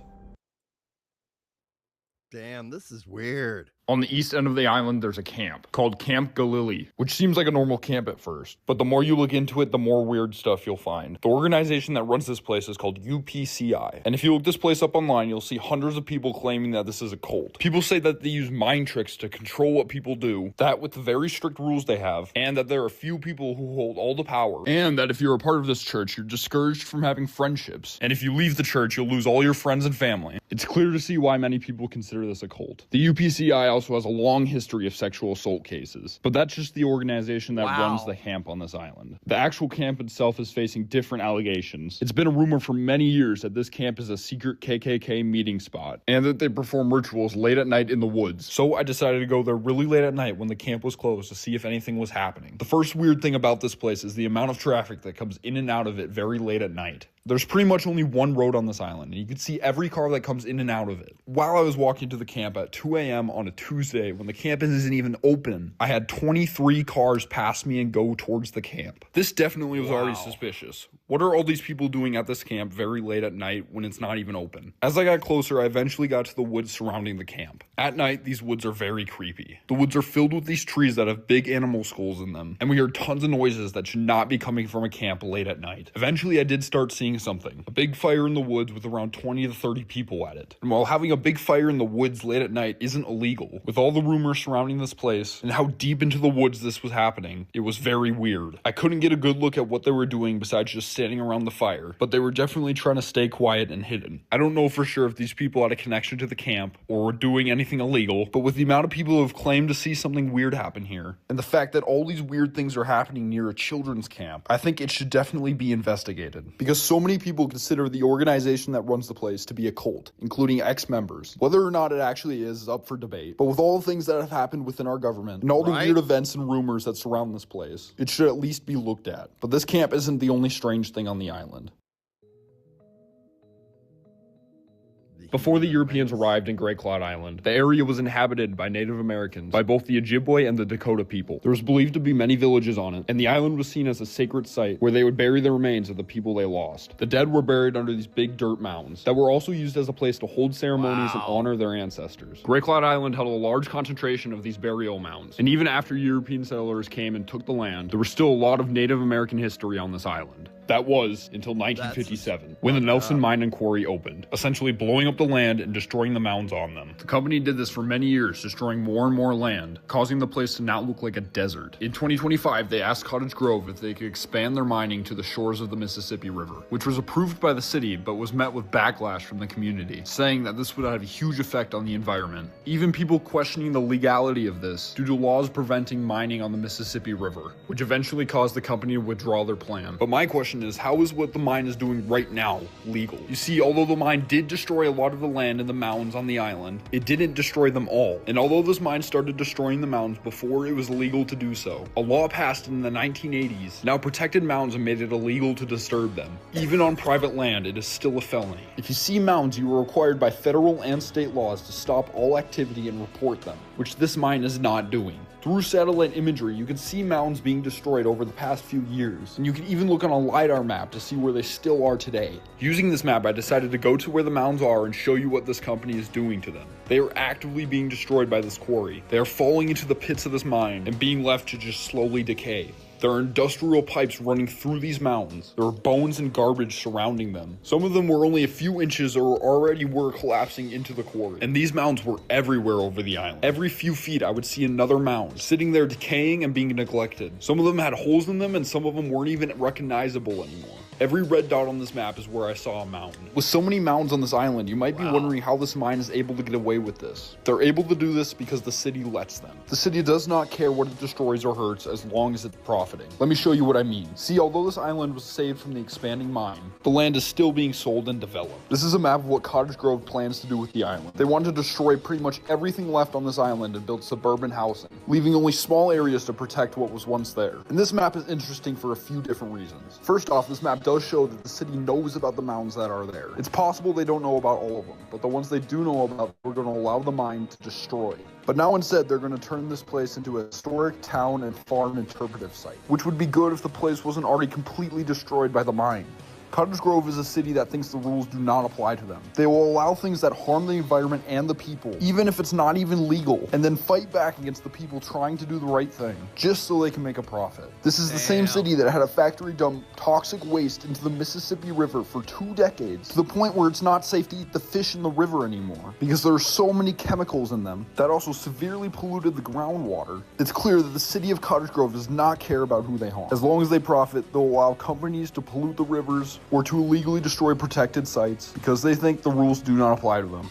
Damn, this is weird. On the east end of the island, there's a camp called Camp Galilee, which seems like a normal camp at first, but the more you look into it, the more weird stuff you'll find. The organization that runs this place is called UPCI, and if you look this place up online, you'll see hundreds of people claiming that this is a cult. People say that they use mind tricks to control what people do, that with the very strict rules they have, and that there are a few people who hold all the power, and that if you're a part of this church, you're discouraged from having friendships, and if you leave the church, you'll lose all your friends and family. It's clear to see why many people consider this a cult. The UPCI also has a long history of sexual assault cases, but that's just the organization that runs the camp on this island. The actual camp itself is facing different allegations. It's been a rumor for many years that this camp is a secret KKK meeting spot, and that they perform rituals late at night in the woods. So I decided to go there really late at night when the camp was closed to see if anything was happening. The first weird thing about this place is the amount of traffic that comes in and out of it very late at night. There's pretty much only one road on this island, and you can see every car that comes in and out of it. While I was walking to the camp at 2 a.m. on a Tuesday, when the camp isn't even open, I had 23 cars pass me and go towards the camp. This definitely was already suspicious. What are all these people doing at this camp very late at night when it's not even open? As I got closer, I eventually got to the woods surrounding the camp. At night, these woods are very creepy. The woods are filled with these trees that have big animal skulls in them, and we heard tons of noises that should not be coming from a camp late at night. Eventually, I did start seeing something. A big fire in the woods with around 20 to 30 people at it. And while having a big fire in the woods late at night isn't illegal, with all the rumors surrounding this place and how deep into the woods this was happening, it was very weird. I couldn't get a good look at what they were doing besides just standing around the fire, but they were definitely trying to stay quiet and hidden. I don't know for sure if these people had a connection to the camp or were doing anything illegal, but with the amount of people who have claimed to see something weird happen here, and the fact that all these weird things are happening near a children's camp, I think it should definitely be investigated. Because so many people consider the organization that runs the place to be a cult, including ex-members. Whether or not it actually is up for debate, but with all the things that have happened within our government, and all the weird events and rumors that surround this place, it should at least be looked at. But this camp isn't the only strange thing on the island. Before the Europeans arrived in Great Cloud Island, the area was inhabited by Native Americans, by both the Ojibwe and the Dakota people. There was believed to be many villages on it, and the island was seen as a sacred site where they would bury the remains of the people they lost. The dead were buried under these big dirt mounds that were also used as a place to hold ceremonies and honor their ancestors. Great Cloud Island held a large concentration of these burial mounds, and even after European settlers came and took the land, there was still a lot of Native American history on this island. That was until 1957, when the Nelson Mine and Quarry opened, essentially blowing up the land and destroying the mounds on them. The company did this for many years, destroying more and more land, causing the place to now look like a desert. In 2025, they asked Cottage Grove if they could expand their mining to the shores of the Mississippi River, which was approved by the city but was met with backlash from the community, saying that this would have a huge effect on the environment. Even people questioning the legality of this due to laws preventing mining on the Mississippi River, which eventually caused the company to withdraw their plan. But my question question is, how is what the mine is doing right now legal? You see, although the mine did destroy a lot of the land and the mounds on the island, it didn't destroy them all. And although this mine started destroying the mounds before it was legal to do so, a law passed in the 1980s now protected mounds and made it illegal to disturb them. Even on private land, it is still a felony. If you see mounds, you are required by federal and state laws to stop all activity and report them, which this mine is not doing. Through satellite imagery, you can see mounds being destroyed over the past few years, and you can even look on a LiDAR map to see where they still are today. Using this map, I decided to go to where the mounds are and show you what this company is doing to them. They are actively being destroyed by this quarry. They are falling into the pits of this mine and being left to just slowly decay. There are industrial pipes running through these mountains. There are bones and garbage surrounding them. Some of them were only a few inches or already were collapsing into the quarry. And these mounds were everywhere over the island. Every few feet I would see another mound, sitting there decaying and being neglected. Some of them had holes in them and some of them weren't even recognizable anymore. Every red dot on this map is where I saw a mountain. With so many mounds on this island, you might be wondering how this mine is able to get away with this. They're able to do this because the city lets them. The city does not care what it destroys or hurts as long as it's profiting. Let me show you what I mean. See, although this island was saved from the expanding mine, the land is still being sold and developed. This is a map of what Cottage Grove plans to do with the island. They want to destroy pretty much everything left on this island and build suburban housing, leaving only small areas to protect what was once there. And this map is interesting for a few different reasons. First off, this map does show that the city knows about the mounds that are there. It's possible they don't know about all of them, but the ones they do know about, we're going to allow the mine to destroy. But now instead, they're going to turn this place into a historic town and farm interpretive site, which would be good if the place wasn't already completely destroyed by the mine. Cottage Grove is a city that thinks the rules do not apply to them. They will allow things that harm the environment and the people, even if it's not even legal, and then fight back against the people trying to do the right thing, just so they can make a profit. This is the same city that had a factory dump toxic waste into the Mississippi River for 2 decades, to the point where it's not safe to eat the fish in the river anymore, because there are so many chemicals in them that also severely polluted the groundwater. It's clear that the city of Cottage Grove does not care about who they harm. As long as they profit, they'll allow companies to pollute the rivers or to illegally destroy protected sites because they think the rules do not apply to them.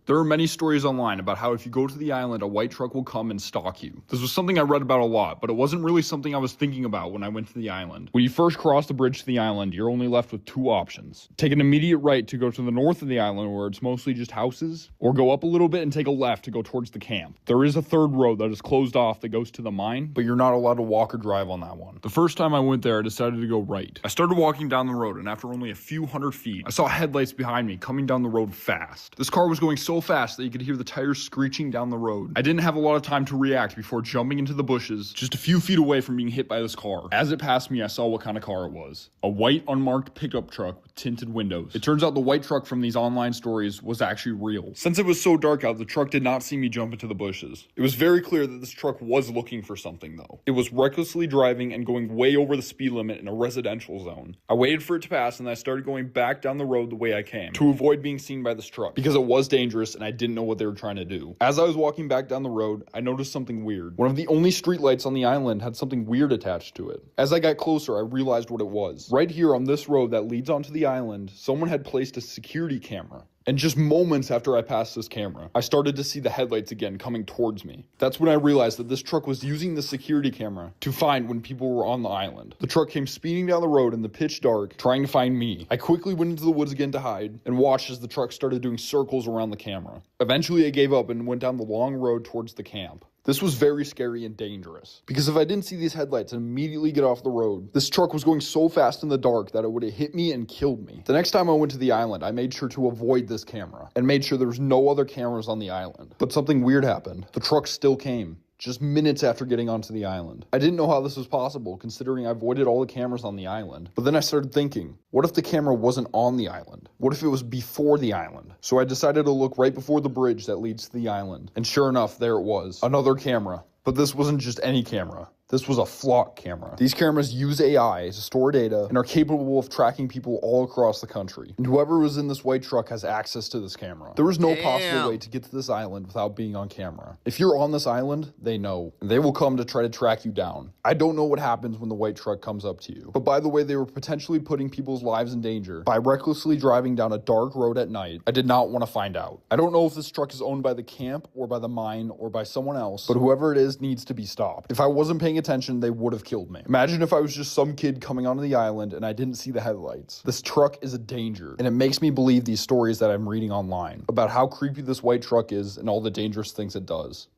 There are many stories online about how if you go to the island, a white truck will come and stalk you. This was something I read about a lot, but it wasn't really something I was thinking about when I went to the island. When you first cross the bridge to the island, you're only left with 2 options. Take an immediate right to go to the north of the island where it's mostly just houses, or go up a little bit and take a left to go towards the camp. There is a third road that is closed off that goes to the mine, but you're not allowed to walk or drive on that one. The first time I went there, I decided to go right. I started walking down the road, and after only a few hundred feet, I saw headlights behind me coming down the road fast. This car was going so fast that you could hear the tires screeching down the road. I didn't have a lot of time to react before jumping into the bushes just a few feet away from being hit by this car. As it passed me, I saw what kind of car it was. A white unmarked pickup truck with tinted windows. It turns out the white truck from these online stories was actually real. Since it was so dark out, the truck did not see me jump into the bushes. It was very clear that this truck was looking for something though. It was recklessly driving and going way over the speed limit in a residential zone. I waited for it to pass and I started going back down the road the way I came to avoid being seen by this truck because it was dangerous and I didn't know what they were trying to do. As I was walking back down the road, I noticed something weird. One of the only streetlights on the island had something weird attached to it. As I got closer, I realized what it was. Right here on this road that leads onto the island, someone had placed a security camera. And just moments after I passed this camera, I started to see the headlights again coming towards me. That's when I realized that this truck was using the security camera to find when people were on the island. The truck came speeding down the road in the pitch dark, trying to find me. I quickly went into the woods again to hide, and watched as the truck started doing circles around the camera. Eventually I gave up and went down the long road towards the camp. This was very scary and dangerous, because if I didn't see these headlights and immediately get off the road, this truck was going so fast in the dark that it would have hit me and killed me. The next time I went to the island, I made sure to avoid this camera, and made sure there was no other cameras on the island. But something weird happened. The truck still came. Just minutes after getting onto the island. I didn't know how this was possible, considering I avoided all the cameras on the island. But then I started thinking, what if the camera wasn't on the island? What if it was before the island? So I decided to look right before the bridge that leads to the island. And sure enough, there it was. Another camera. But this wasn't just any camera. This was a flock camera. These cameras use AI to store data and are capable of tracking people all across the country. And whoever was in this white truck has access to this camera. There is no possible way to get to this island without being on camera. If you're on this island, they know. And they will come to try to track you down. I don't know what happens when the white truck comes up to you. But by the way, they were potentially putting people's lives in danger by recklessly driving down a dark road at night. I did not want to find out. I don't know if this truck is owned by the camp or by the mine or by someone else, but whoever it is needs to be stopped. If I wasn't paying paying attention, they would have killed me. Imagine if I was just some kid coming onto the island and I didn't see the headlights. This truck is a danger, and it makes me believe these stories that I'm reading online about how creepy this white truck is and all the dangerous things it does.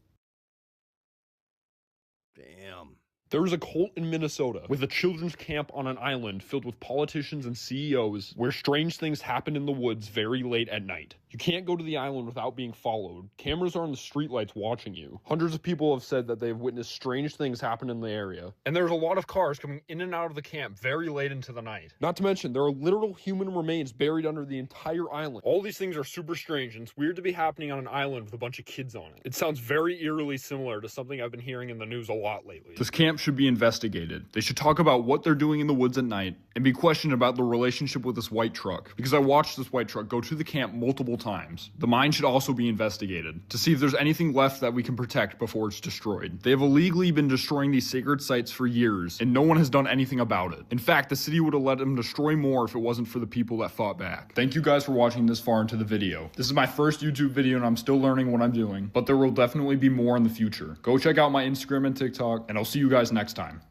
Damn. There was a cult in Minnesota with a children's camp on an island filled with politicians and CEOs where strange things happen in the woods very late at night. You can't go to the island without being followed. Cameras are on the streetlights watching you. Hundreds of people have said that they've witnessed strange things happen in the area. And there's a lot of cars coming in and out of the camp very late into the night. Not to mention, there are literal human remains buried under the entire island. All these things are super strange, and it's weird to be happening on an island with a bunch of kids on it. It sounds very eerily similar to something I've been hearing in the news a lot lately. This camp should be investigated. They should talk about what they're doing in the woods at night and be questioned about the relationship with this white truck. Because I watched this white truck go to the camp multiple times. The mine should also be investigated to see if there's anything left that we can protect before it's destroyed. They have illegally been destroying these sacred sites for years, and no one has done anything about it. In fact, the city would have let them destroy more if it wasn't for the people that fought back. Thank you guys for watching this far into the video. This is my first YouTube video and I'm still learning what I'm doing, but there will definitely be more in the future. Go check out my Instagram and TikTok, and I'll see you guys next time.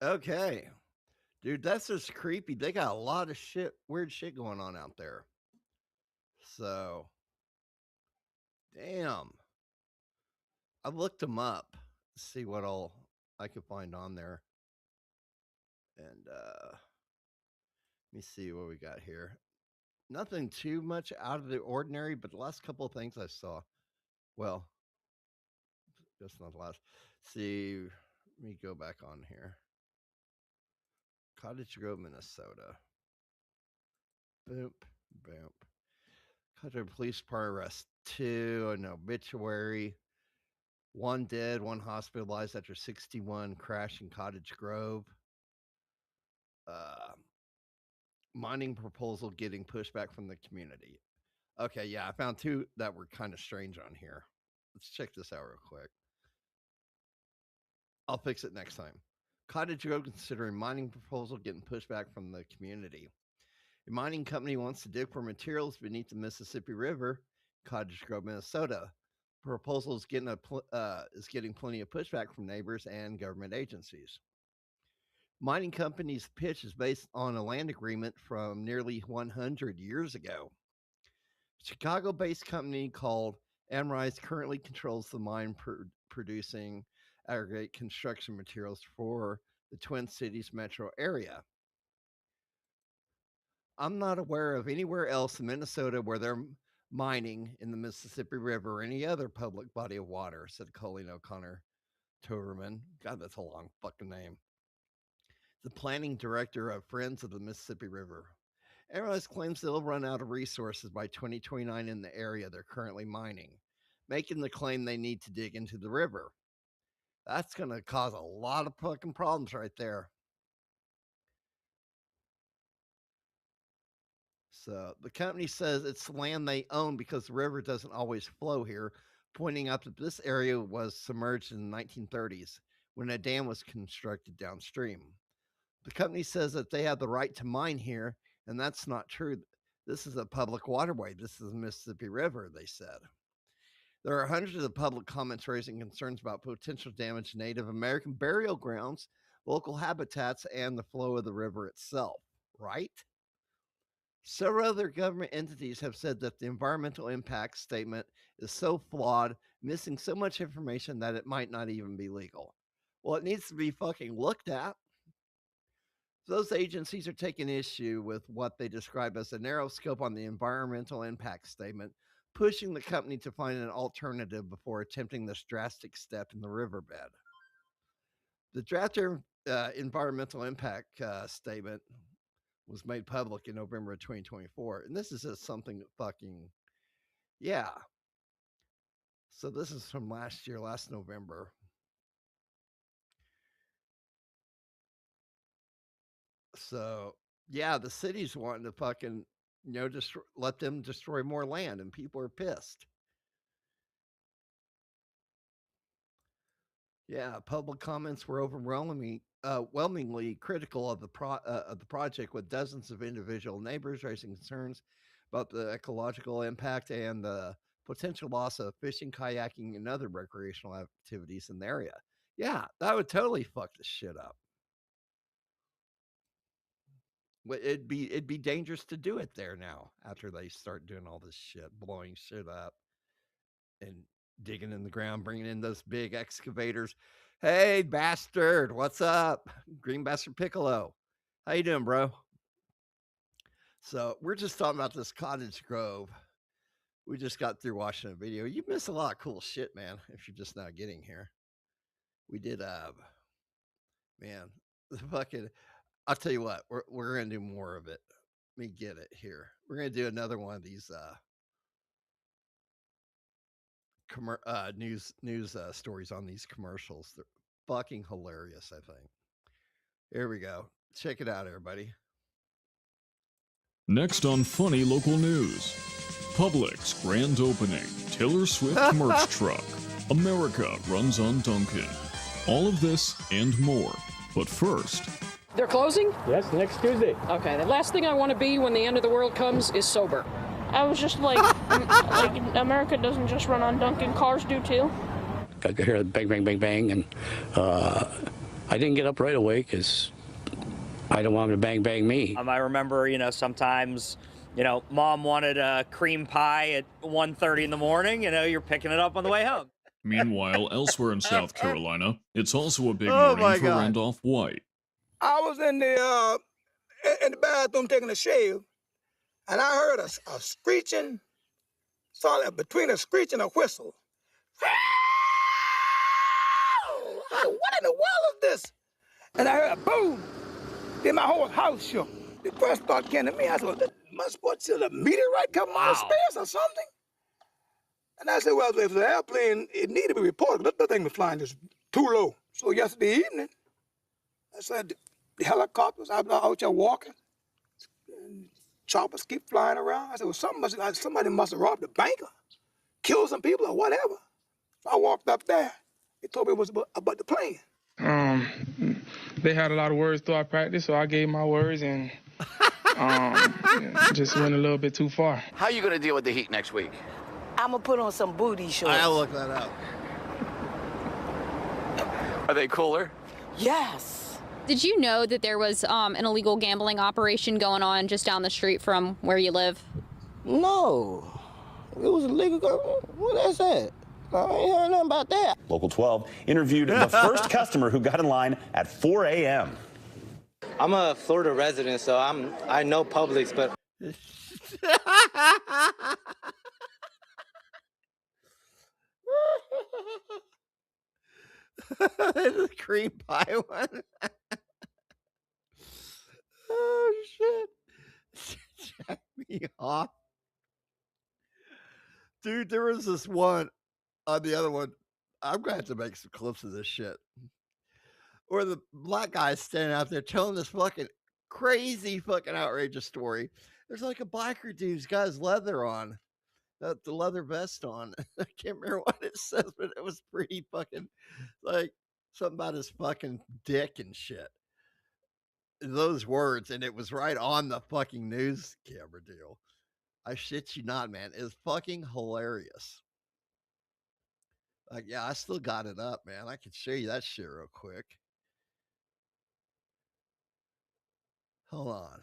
Okay. Dude, that's just creepy. They got a lot of shit, weird shit going on out there. So, damn. I looked them up to see what all I could find on there. And let me see what we got here. Nothing too much out of the ordinary, but the last couple of things I saw. Well, just not the last. See, let me go back on here. Cottage Grove, Minnesota. Boop, boop. Cottage Police Department arrest 2, an obituary. 1 dead, 1 hospitalized after 61 crash in Cottage Grove. Mining proposal getting pushback from the community. Okay, yeah, I found 2 that were kind of strange on here. Let's check this out real quick. I'll fix it next time. Cottage Grove considering mining proposal getting pushback from the community. A mining company wants to dig for materials beneath the Mississippi River, Cottage Grove, Minnesota. Proposal is getting plenty of pushback from neighbors and government agencies. Mining company's pitch is based on a land agreement from nearly 100 years ago. Chicago-based company called Amrise currently controls the mine producing aggregate construction materials for the Twin Cities metro area. I'm not aware of anywhere else in Minnesota where they're mining in the Mississippi River or any other public body of water, said Colleen O'Connor Toverman. God, that's a long fucking name. The planning director of Friends of the Mississippi River. Amrise claims they'll run out of resources by 2029 in the area they're currently mining, making the claim they need to dig into the river. That's going to cause a lot of fucking problems right there. So the company says it's land they own because the river doesn't always flow here, pointing out that this area was submerged in the 1930s when a dam was constructed downstream. The company says that they have the right to mine here, and that's not true. This is a public waterway. This is the Mississippi River, they said. There are hundreds of public comments raising concerns about potential damage to Native American burial grounds, local habitats, and the flow of the river itself, right? Several other government entities have said that the environmental impact statement is so flawed, missing so much information that it might not even be legal. Well, it needs to be fucking looked at. Those agencies are taking issue with what they describe as a narrow scope on the environmental impact statement, pushing the company to find an alternative before attempting this drastic step in the riverbed. The draft environmental impact statement was made public in November of 2024. And this is just something fucking, yeah. So this is from last November. So, yeah, the city's wanting to fucking, just let them destroy more land, and people are pissed. Yeah, public comments were overwhelmingly critical of the project, with dozens of individual neighbors raising concerns about the ecological impact and the potential loss of fishing, kayaking, and other recreational activities in the area. Yeah, that would totally fuck the shit up. It'd be dangerous to do it there now after they start doing all this shit, blowing shit up and digging in the ground, bringing in those big excavators. Hey, bastard, what's up? Green Bastard Piccolo. How you doing, bro? So we're just talking about this Cottage Grove. We just got through watching a video. You miss a lot of cool shit, man, if you're just not getting here. We did, man, the fucking, I'll tell you what, we're going to do more of it. Let me get it here. We're going to do another one of these news stories on these commercials. They're fucking hilarious, I think. Here we go. Check it out, everybody. Next on Funny Local News. Publix grand opening. Taylor Swift merch truck. America runs on Dunkin'. All of this and more. But first... They're closing? Yes, next Tuesday. Okay, the last thing I want to be when the end of the world comes is sober. I was just like America doesn't just run on Dunkin', cars do too. I could hear the bang, bang, bang, bang, and I didn't get up right away because I don't want them to bang, bang me. I remember, sometimes, Mom wanted a cream pie at 1:30 in the morning. You're picking it up on the way home. Meanwhile, elsewhere in South Carolina, it's also a big morning for Randolph White. I was in the bathroom taking a shave, and I heard a screeching, between a screech and a whistle. I said, what in the world is this? And I heard a boom. Then my whole house shook. The first thought came to me, I said, well, this must be a meteorite coming out of space or something. And I said, well, if it's an airplane, it needed to be reported. That thing was flying just too low. So yesterday evening, I said, the helicopters, I was out there walking. Choppers keep flying around. I said, well, somebody must have robbed a bank or killed some people or whatever. So I walked up there. They told me it was about the plane. They had a lot of words throughout practice, so I gave my words and just went a little bit too far. How are you going to deal with the heat next week? I'm going to put on some booty shorts. I'll look that up. Are they cooler? Yes. Did you know that there was an illegal gambling operation going on just down the street from where you live? No. It was illegal. What is that? I ain't heard nothing about that. Local 12 interviewed the first customer who got in line at 4 a.m. I'm a Florida resident, so I know Publix, but... The cream pie one. Oh, shit. Jack me off. Dude, there was this one on the other one. I'm going to have to make some clips of this shit. Where the black guy's standing out there telling this fucking crazy fucking outrageous story. There's like a biker dude who's got his leather on. The leather vest on. I can't remember what it says, but it was pretty fucking like something about his fucking dick and shit. Those words, and it was right on the fucking news camera deal. I shit you not, man. It's fucking hilarious. Like, yeah, I still got it up, man. I can show you that shit real quick. Hold on.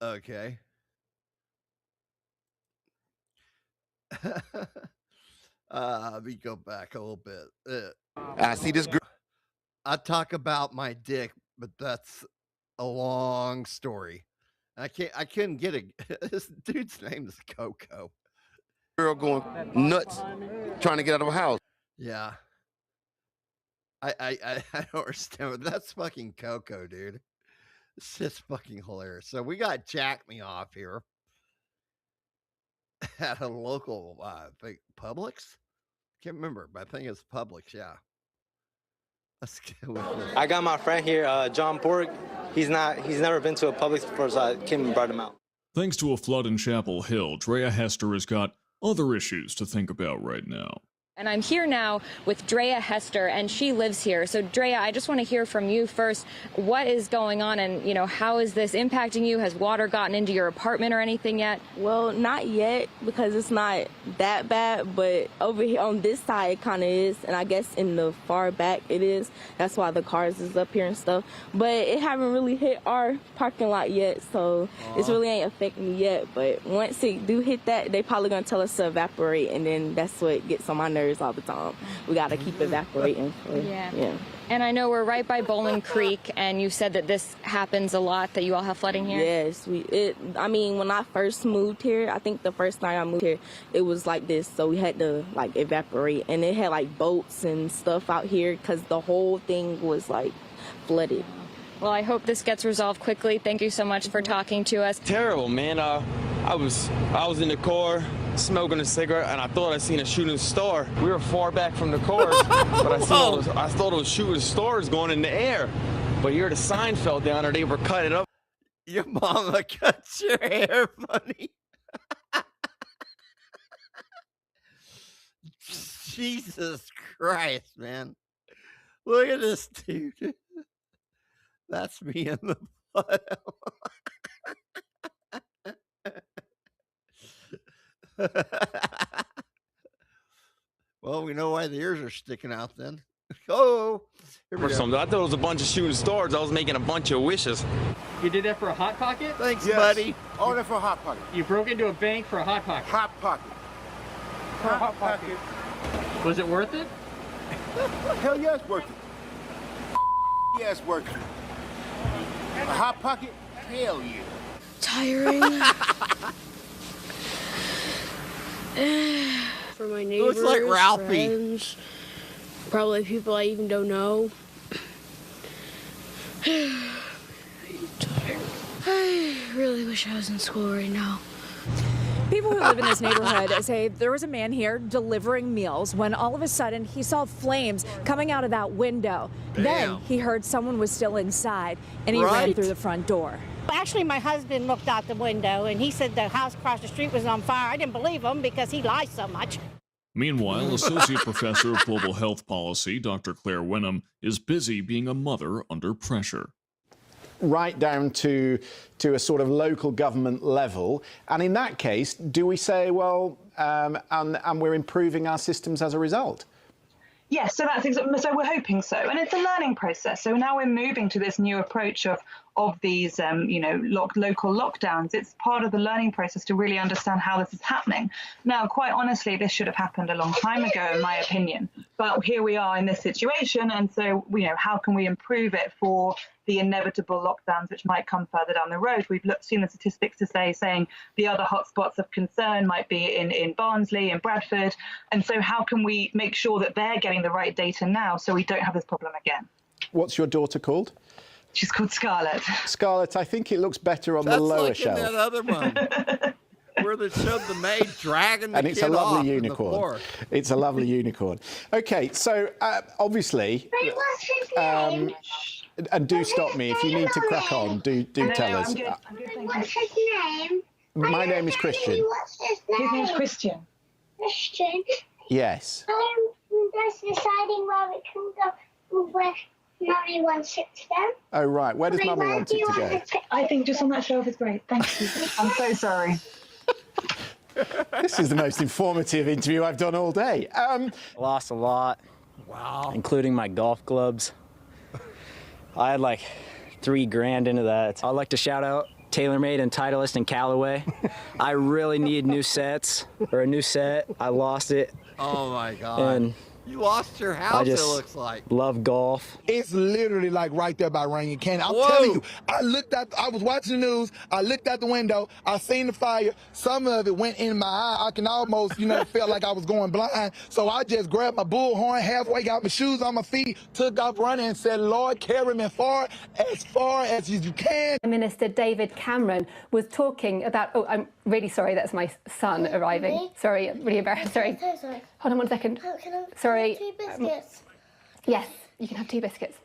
Okay. Let me go back a little bit. I see this girl. I talk about my dick, but that's a long story. I couldn't get it. This dude's name is Coco. Girl going nuts trying to get out of a house. Yeah. I don't understand, but that's fucking Coco, dude. It's just fucking hilarious. So we got Jack Me Off here at a local, I think, Publix? Can't remember, but I think it's Publix, yeah. Let's go with this. I got my friend here, John Borg. He's never been to a Publix before, so I came and brought him out. Thanks to a flood in Chapel Hill, Drea Hester has got other issues to think about right now. And I'm here now with Drea Hester, and she lives here. So, Drea, I just want to hear from you first. What is going on, and, you know, how is this impacting you? Has water gotten into your apartment or anything yet? Well, not yet, because it's not that bad, but over here on this side it kind of is, and I guess in the far back it is. That's why the cars is up here and stuff. But it haven't really hit our parking lot yet, so it really ain't affecting me yet. But once it do hit that, they probably gonna tell us to evaporate, and then that's what gets on my nerves all the time. We got to keep evaporating. Yeah. And I know we're right by Bowling Creek, and you said that this happens a lot, that you all have flooding here? Yes. I mean, when I first moved here, I think the first night I moved here, it was like this, so we had to, like, evaporate. And it had, like, boats and stuff out here because the whole thing was, like, flooded. Well, I hope this gets resolved quickly. Thank you so much for talking to us. Terrible, man. I was in the car smoking a cigarette, and I thought I seen a shooting star. We were far back from the cars, but I thought it was shooting stars going in the air. But here the sign fell down, or they were cutting up. Your mama cut your hair funny. Jesus Christ, man. Look at this dude. That's me in the photo. Well, we know why the ears are sticking out then. Oh, here we Or go. something. I thought it was a bunch of shooting stars. I was making a bunch of wishes. You did that for a Hot Pocket? Thanks, buddy. All that for a Hot Pocket. You broke into a bank for a Hot Pocket. Hot Pocket. For a Hot Pocket. Was it worth it? Hell yeah, it's worth it. Yeah, it's worth it. A Hot Pocket? Hell yeah. Tiring. For my neighbors, Looks like Ralphie. friends, probably people I even don't know. I'm tired. I really wish I was in school right now. People who live in this neighborhood say there was a man here delivering meals when all of a sudden he saw flames coming out of that window. Then he heard someone was still inside and he ran through the front door. Actually, my husband looked out the window and he said the house across the street was on fire. I didn't believe him because he lies so much. Meanwhile, Associate Professor of Global Health Policy, Dr. Claire Wenham, is busy being a mother under pressure. Right down to a sort of local government level. And in that case, do we say, well, and we're improving our systems as a result? Yes, so so we're hoping so, and it's a learning process. So now we're moving to this new approach of these, local lockdowns. It's part of the learning process to really understand how this is happening. Now, quite honestly, this should have happened a long time ago, in my opinion. But here we are in this situation, and so how can we improve it for the inevitable lockdowns which might come further down the road? We've seen the statistics saying the other hotspots of concern might be in Barnsley and Bradford, and so how can we make sure that they're getting the right data now so we don't have this problem again? What's your daughter called? She's called Scarlett. Scarlett, I think it looks better on the lower like shelf. That's like in that other one. Where they showed the maid dragging the and it's kid a lovely off unicorn. the floor. It's a lovely unicorn. Okay, so obviously, and do stop me if you need to crack on. Do tell us. I'm good, what's his name? My name is Christian. His name's Christian. Christian? Yes. That's deciding where it can go, where Mummy wants it to go. Oh, right. Where does Mummy want it to go? I think just on that shelf is great. Thank you. I'm so sorry. This is the most informative interview I've done all day. Lost a lot. Wow. Including my golf clubs. I had like $3,000 into that. I'd like to shout out TaylorMade and Titleist and Callaway. I really need new sets, or a new set. I lost it. Oh my God. And you lost your house, it looks like. Love golf. It's literally like right there by Rainier Canyon. I'm telling you, I was watching the news, I looked out the window, I seen the fire, some of it went in my eye. I can almost, feel like I was going blind. So I just grabbed my bullhorn, halfway got my shoes on my feet, took off running and said, Lord, carry me far as you can. Minister David Cameron was talking about, oh, I'm really sorry, that's my son arriving. Really? Sorry, I'm really embarrassed, sorry. So sorry. Hold on one second. Oh, can I Sorry. have 2 biscuits? Yes, you can have 2 biscuits.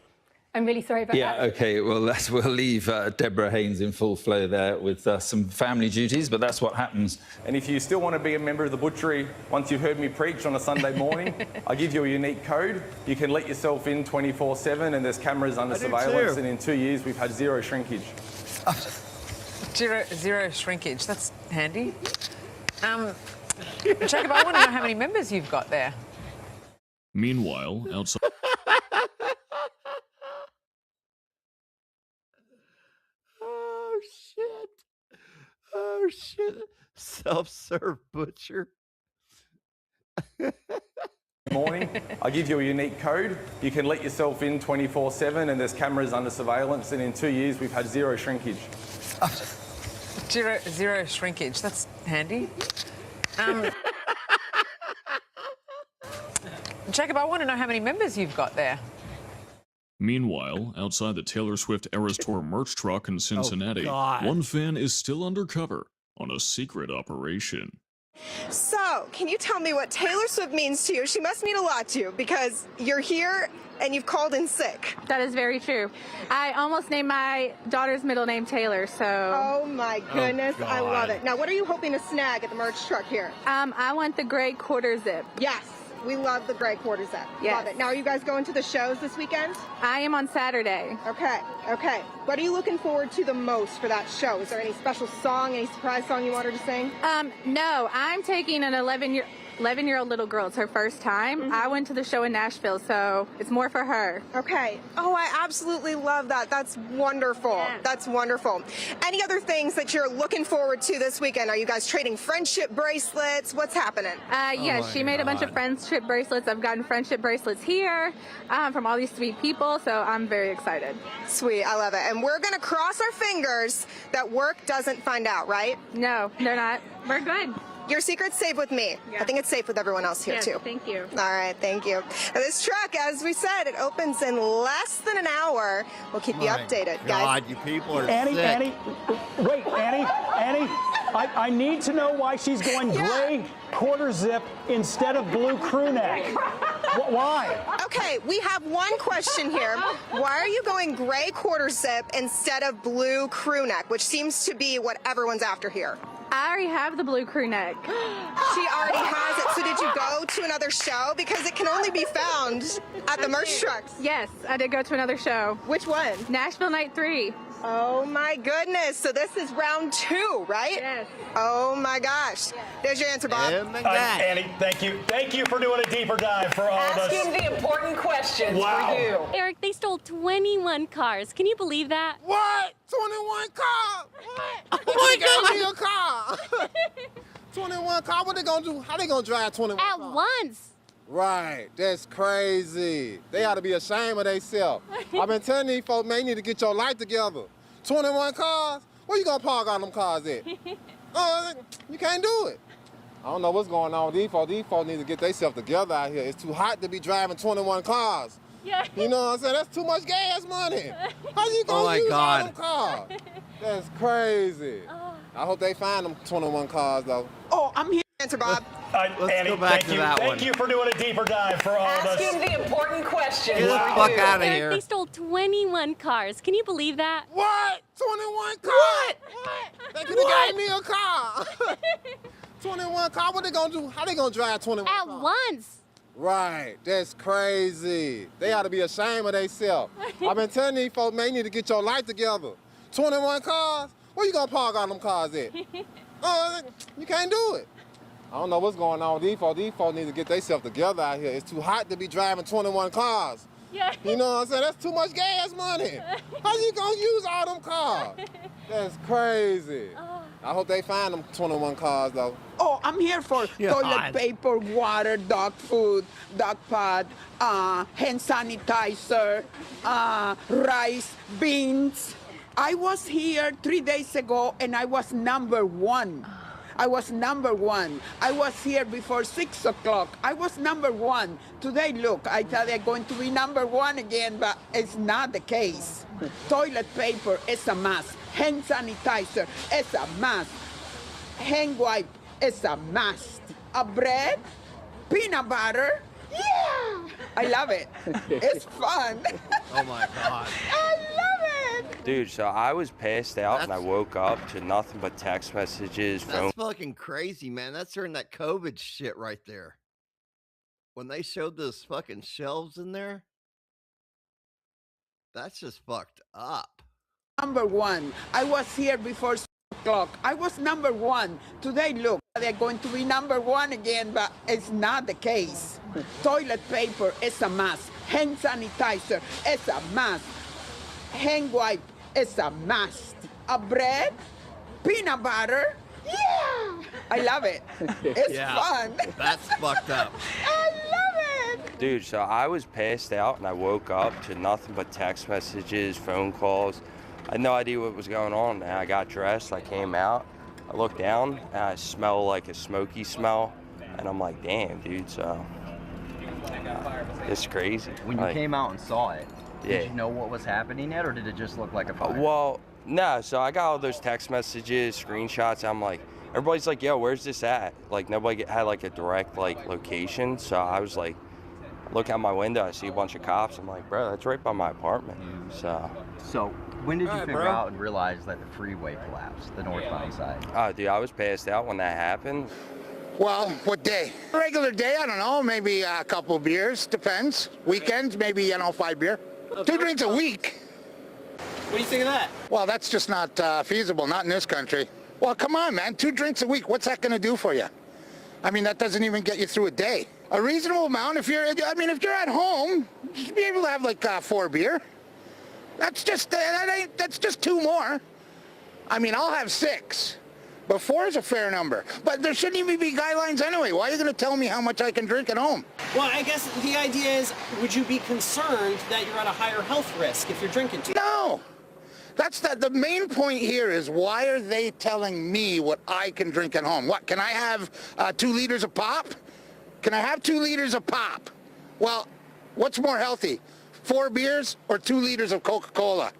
I'm really sorry about that. Yeah, okay, well, we'll leave Deborah Haynes in full flow there with some family duties, but that's what happens. And if you still want to be a member of the butchery, once you've heard me preach on a Sunday morning, I give you a unique code. You can let yourself in 24/7, and there's cameras under surveillance, and in 2 years, we've had zero shrinkage. Zero shrinkage, that's handy. Jacob, I want to know how many members you've got there. Meanwhile, outside... Oh, shit. Self-serve butcher. Morning, I give you a unique code. You can let yourself in 24/7, and there's cameras under surveillance, and in 2 years, we've had zero shrinkage. Zero shrinkage, that's handy. Jacob, I want to know how many members you've got there. Meanwhile, outside the Taylor Swift Eras Tour merch truck in Cincinnati, one fan is still undercover on a secret operation. So, can you tell me what Taylor Swift means to you? She must mean a lot to you because you're here and you've called in sick. That is very true. I almost named my daughter's middle name Taylor, so... Oh my goodness, I love it. Now, what are you hoping to snag at the merch truck here? I want the gray quarter zip. Yes. We love the gray quarter zip. Yes. Love it. Now, are you guys going to the shows this weekend? I am on Saturday. Okay. What are you looking forward to the most for that show? Is there any special song, any surprise song you want her to sing? No, I'm taking an 11-year-old little girl. It's her first time. I went to the show in Nashville, so it's more for her. Okay. Oh, I absolutely love that. That's wonderful. Yeah. That's wonderful. Any other things that you're looking forward to this weekend? Are you guys trading friendship bracelets? What's happening? Yes, she made a bunch of friendship bracelets. I've gotten friendship bracelets here from all these sweet people, so I'm very excited. Sweet. I love it. And we're going to cross our fingers that work doesn't find out, right? No, they're not. We're good. Your secret's safe with me. Yeah. I think it's safe with everyone else here, too. Thank you. All right, thank you. Now, this truck, as we said, it opens in less than an hour. We'll keep you updated, guys. God, you people are Annie, sick. Annie, wait, Annie, I need to know why she's going gray quarter zip instead of blue crew neck. Why? Okay, we have one question here. Why are you going gray quarter zip instead of blue crew neck, which seems to be what everyone's after here? I already have the blue crew neck. She already has it. So did you go to another show? Because it can only be found at the merch trucks. Yes, I did go to another show. Which one? Nashville Night 3. Oh my goodness. So this is round 2, right? Yes. Oh my gosh. There's your answer, Bob. Annie, thank you. Thank you for doing a deeper dive for all of us. Asking the important questions for you. Eric, they stole 21 cars. Can you believe that? What? 21 cars? What? They gave me a car. 21 cars? What they gonna do? How they gonna drive 21 At cars? once. Right. That's crazy. They ought to be ashamed of themselves. I've been telling these folks, man, you need to get your life together. 21 cars? Where you gonna park all them cars at? You can't do it. I don't know what's going on with these folks. These folks need to get themselves together out here. It's too hot to be driving 21 cars. Yeah. You know what I'm saying? That's too much gas money. How you gonna use all them cars? That's crazy. I hope they find them 21 cars, though. Oh, I'm here. Answer, Bob. Annie, go back to that one. Thank you for doing a deeper dive for all of us. Asking the important questions Get the for fuck you. out of Eric, here. they stole 21 cars. Can you believe that? What? 21 cars? What? They could have gave me a car. 21 cars? What they gonna do? How they gonna drive 21 At cars? once. Right. That's crazy. They ought to be ashamed of themselves. I've been telling these folks, man, you need to get your life together. 21 cars? Where you gonna park all them cars at? You can't do it. I don't know what's going on with these folks. These folks need to get themselves together out here. It's too hot to be driving 21 cars. Yeah. You know what I'm saying? That's too much gas money. How you gonna use all them cars? That's crazy. I hope they find them 21 cars, though. Oh, I'm here for toilet paper, water, dog food, dog pod, hand sanitizer, rice, beans. I was here 3 days ago and I was number 1. I was number 1. I was here before 6 o'clock. I was number 1. Today, look, I thought they're going to be number 1 again, but it's not the case. Toilet paper is a must. Hand sanitizer is a must. Hand wipe is a must. A bread, peanut butter, Yeah! I love it. It's fun. Oh my God. I love it. Dude, so I was passed out and I woke up to nothing but text messages, phone. That's fucking crazy, man. That's during that COVID shit right there. When they showed those fucking shelves in there, that's just fucked up. Number one. I was here before 6 o'clock. I was number one. Today, look, they're going to be number one again, but it's not the case. Toilet paper is a must. Hand sanitizer is a must. Hand wipe is a must. A bread, peanut butter, yeah! I love it. It's fun. That's fucked up. I love it. Dude, so I was passed out and I woke up to nothing but text messages, phone calls. I had no idea what was going on. And I got dressed, I came out, I looked down, and I smell like a smoky smell. And I'm like, damn, dude, so it's crazy. When you came out and saw it, Yeah. did you know what was happening yet, or did it just look like a fire? Well, no, so I got all those text messages, screenshots. I'm like, everybody's like, yo, where's this at? Like, nobody had like a direct like location. So I was like, look out my window, I see a bunch of cops. I'm like, bro, that's right by my apartment. So when did you figure out and realize that the freeway collapsed, the northbound side? Oh, dude, I was passed out when that happened. Well, what day? Regular day, I don't know, maybe a couple of beers, depends. Weekends, maybe, 5 beer. 2 drinks a week. What do you think of that? Well, that's just not feasible, not in this country. Well, come on, man, 2 drinks a week, what's that gonna do for you? I mean, that doesn't even get you through a day. A reasonable amount, if you're at home, you should be able to have like 4 beer. That's just, that's just 2 more. I mean, I'll have 6. But 4 is a fair number. But there shouldn't even be guidelines anyway. Why are you going to tell me how much I can drink at home? Well, I guess the idea is, would you be concerned that you're at a higher health risk if you're drinking too much? No. That's the main point here is, why are they telling me what I can drink at home? What, can I have 2 liters of pop? Can I have 2 liters of pop? Well, what's more healthy, 4 beers or 2 liters of Coca-Cola?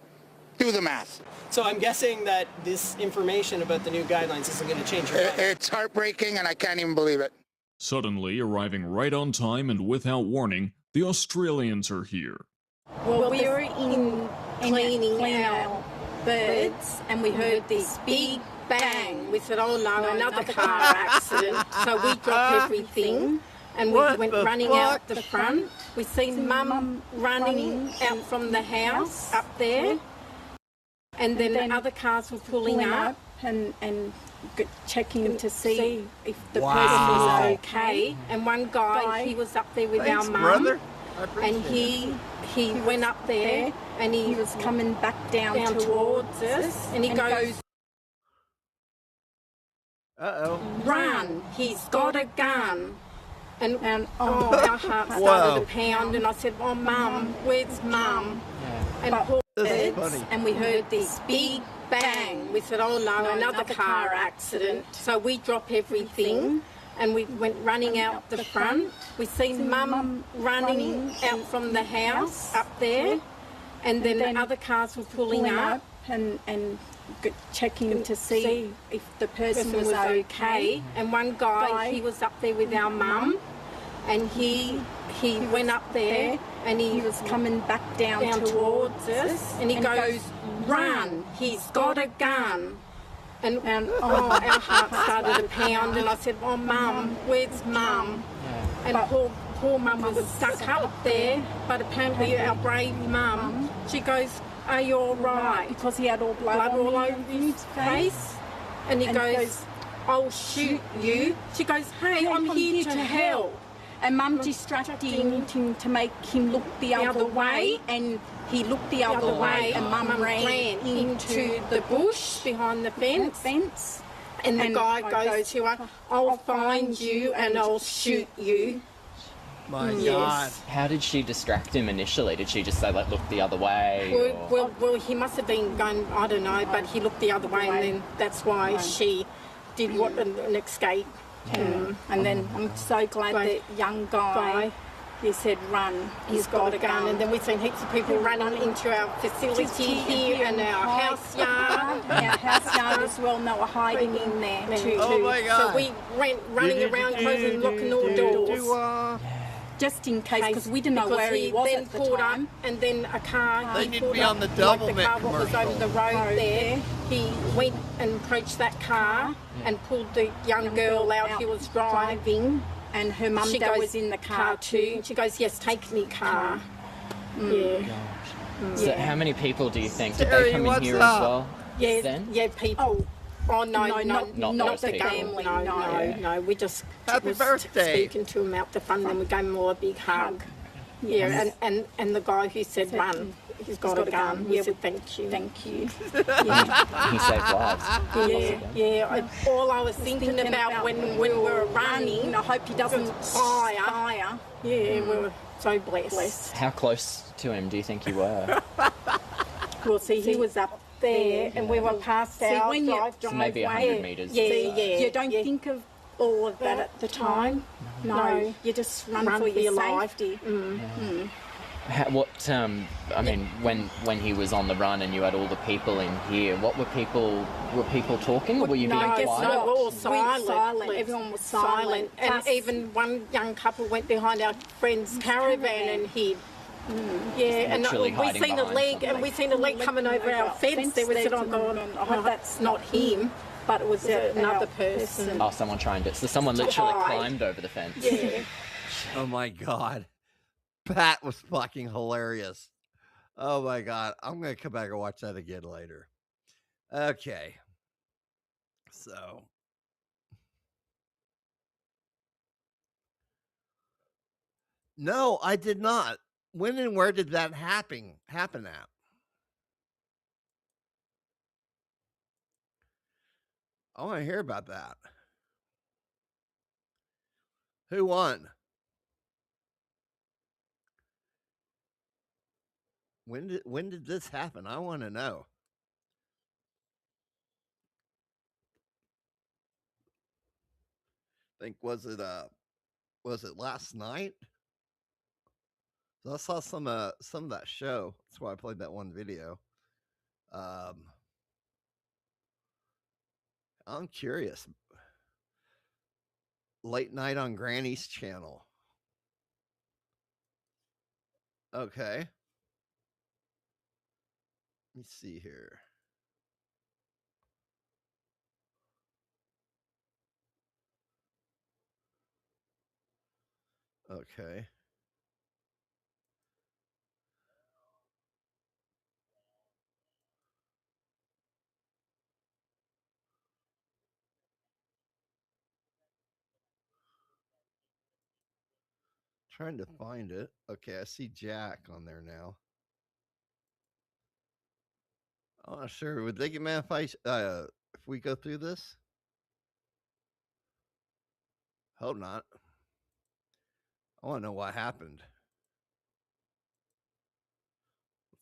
Do the math. So I'm guessing that this information about the new guidelines isn't going to change your mind. It's heartbreaking, and I can't even believe it. Suddenly arriving right on time and without warning, the Australians are here. Well, we were in cleaning our birds and we heard this big bang. We said, oh no, another car accident. So we dropped everything and we went running out the front. We seen Mum running out from the house up there. And then other cars were pulling up and checking to see if the person was okay. And one guy, he was up there with our mum. And he went up there and he was coming back down towards us. And he goes, uh-oh, run, he's got a gun. And oh, our heart started to pound. And I said, oh, Mum, where's Mum? And and we heard this big bang. We said, oh no, another car accident. So we dropped everything and we went running out the front. We seen Mum running out from the house up there. And then other cars were pulling up and checking to see if the person was okay. And one guy, he was up there with our mum. And he went up there and he was coming back down towards us. And he goes, run, he's got a gun. And oh, our heart started to pound. And I said, oh, Mum, where's Mum? And poor Mum was stuck up there. But apparently our brave Mum, she goes, are you all right? Because he had all blood all over his face. And he goes, I'll shoot you. She goes, hey, I'm here to help. And Mum distracted him to make him look the other way, and he looked the other way, and Mum ran into the bush behind the fence. And the guy goes to her, I'll find you and I'll shoot you. My God. How did she distract him initially? Did she just say, like, look the other way? Well, he must have been going, I don't know, but he looked the other way, and then that's why she did an escape. And then I'm so glad that young guy, he said run, he's got a gun. And then we've seen heaps of people running into our facility here and our house yard. Our house yard as well, and they were hiding in there too. Oh my God. So we went running around closing, locking all doors. just in case, because we didn't know where he was at the time. And then a car. They need to be on the Doublemint the car what was commercial. over the road there. He went and approached that car and pulled the young girl out. He was driving, and her mum and dad was in the car too. And she goes, "Yes, take me car." Yeah. So how many people do you think? Did they come in here as well? Yeah, then? yeah, people. Oh no, not not those the people. gambling. No, Yeah. no. We just Happy was birthday. speaking to him out the front, and then we gave him all a big hug. Yeah, and the guy who said run, he's got a gun. We said thank you. He saved lives. Yeah. All I was thinking about when we were running, I hope he doesn't fire. Yeah, we were so blessed. How close to him do you think you were? Well, see, he was up there, and we were passed out. when you- So maybe 100 metres. Yeah. You don't think of all of that at the time. No, you just run for your life. What I mean, when he was on the run and you had all the people in here, what were people talking, or were you being quiet? No, we're all silent. Everyone was silent, and even one young couple went behind our friend's caravan and hid. Yeah, and Literally we hiding seen a behind leg, something. and we seen a leg coming over our fence. There we said, "Oh God, I hope that's not him," but it was another person. Oh, someone trying to. So someone literally Hide. climbed over the fence. Yeah. Oh my God. That was fucking hilarious. Oh my God. I'm going to come back and watch that again later. Okay. So. No, I did not. When and where did that happen at? I want to hear about that. Who won? When did this happen? I want to know. Think was it last night? So I saw some of that show. That's why I played that one video. I'm curious. Late night on Granny's channel. Okay. Let me see here. Okay. Trying to find it. Okay, I see Jack on there now. I'm not sure. Would they get mad if we go through this? Hope not. I want to know what happened.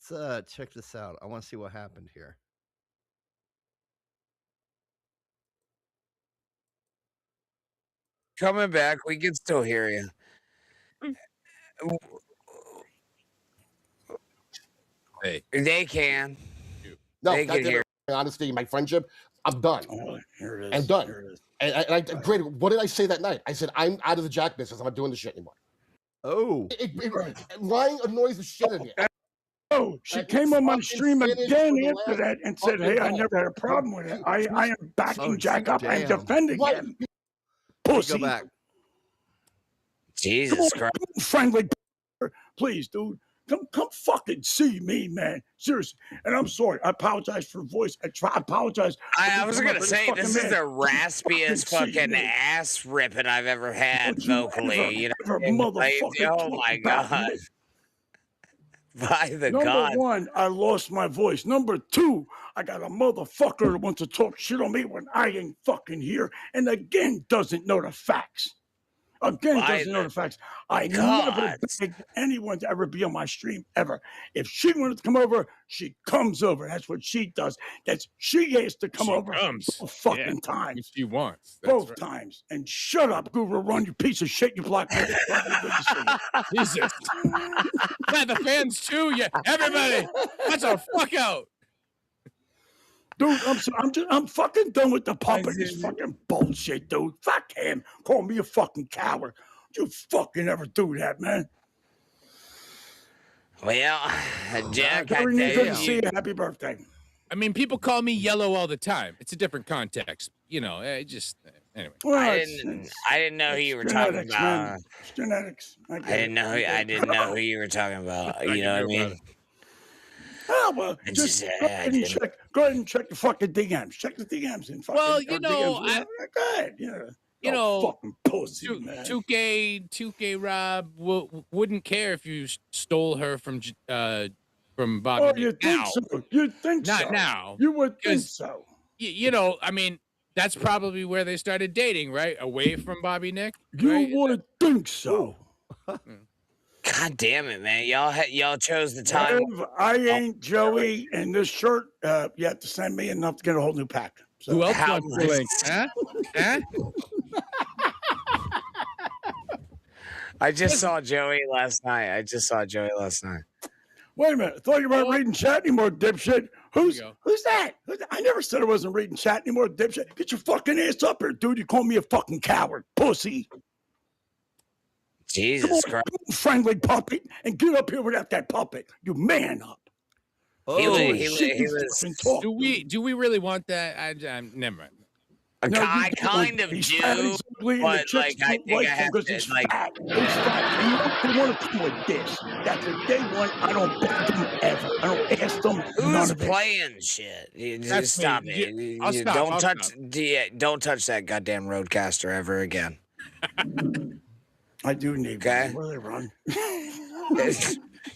Let's check this out. I want to see what happened here. Coming back, we can still hear you. Hey, they can. No, they that can did hear. my honesty, my friendship. I'm done. Here it is. I'm done. Here it is. And I granted, what did I say that night? I said I'm out of the Jack business. I'm not doing this shit anymore. Oh, lying annoys the shit out of me. Oh, she came on my stream again after that and said, "Hey, I never had a problem with it. I am backing Jack up. I'm defending him." Pussy. Go back. Jesus Christ. Friendly. Please, dude. Come fucking see me, man. Seriously. And I'm sorry. I apologize for the voice. I apologize. I was going to say, this is the raspiest fucking me. ass ripping I've ever had vocally. You know, motherfucker oh my God. By the Number God. one, I lost my voice. Number two, I got a motherfucker that wants to talk shit on me when I ain't fucking here, and again doesn't know the facts. Again, doesn't know the facts. I never begged anyone to ever be on my stream ever. If she wanted to come over, she comes over. That's what she does. She has to come over both fucking times. If she wants. Both times. And shut up, Guru Run, you piece of shit, you block me. Jesus. Man, the fans too. Yeah, everybody. That's a fuck out. Dude, I'm fucking done with the puppet. This fucking bullshit, dude. Fuck him. Call me a fucking coward. You fucking ever do that, man? Well, Jack, I Very good tell to see you. Happy birthday. I mean, people call me yellow all the time. It's a different context. You know, anyway. Well, I didn't know who you were talking genetics, about. man. It's genetics. I didn't know who you were talking about. You know what I mean? Oh, well, just go ahead and check the fucking DMs. Check the DMs and fucking. Well, you know, go ahead. Yeah. You know, fucking pussy, man. 2K Rob wouldn't care if you stole her from Bobby. Oh, you think so? You think so? Not now. You would think so. You know, I mean, that's probably where they started dating, right? Away from Bobby Nick. You right? would think so. God damn it, man! Y'all chose the time. If I ain't Joey, and this shirt, you have to send me enough to get a whole new pack. So. Who else wants the link? Huh? I just saw Joey last night. Wait a minute. I thought you weren't reading chat anymore, dipshit. Who's that? I never said I wasn't reading chat anymore, dipshit. Get your fucking ass up here, dude. You call me a fucking coward, pussy. Jesus Christ. Friendly puppet, and get up here without that puppet. You man up. He was. Do we really want that? I'm never mind. I kind of do, but like I think I have to like. They want to come with this. That's what they want. I don't beg them ever. I don't ask them. Who's playing shit? Just stop it. Don't touch that goddamn roadcaster ever again. I do need one. Where they run?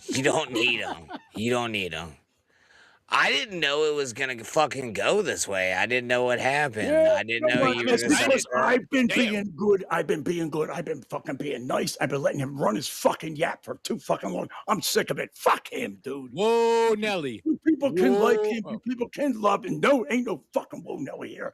You don't need them. I didn't know it was gonna fucking go this way. I didn't know what happened. I didn't know you were gonna I've been being good. I've been fucking being nice. I've been letting him run his fucking yap for too fucking long. I'm sick of it. Fuck him, dude. Whoa, Nelly. You people can like him. You people can love him. No, ain't no fucking whoa Nelly here.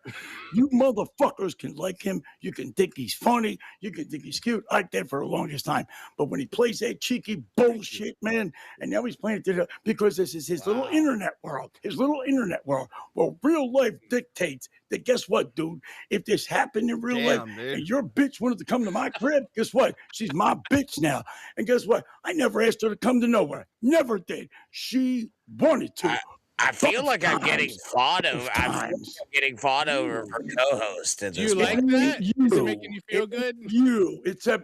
You motherfuckers can like him. You can think he's funny. You can think he's cute. I did for the longest time. But when he plays that cheeky bullshit, man, and now he's playing it because this is his little internet world. His little internet world. Well, real life dictates that, guess what, dude? If this happened in real life and your bitch wanted to come to my crib, guess what? She's my bitch now. And guess what? I never asked her to come to nowhere. Never did. She wanted to. I feel like I'm getting fought over. I'm getting fought over for co-host. Do you like that? Is it making you feel good?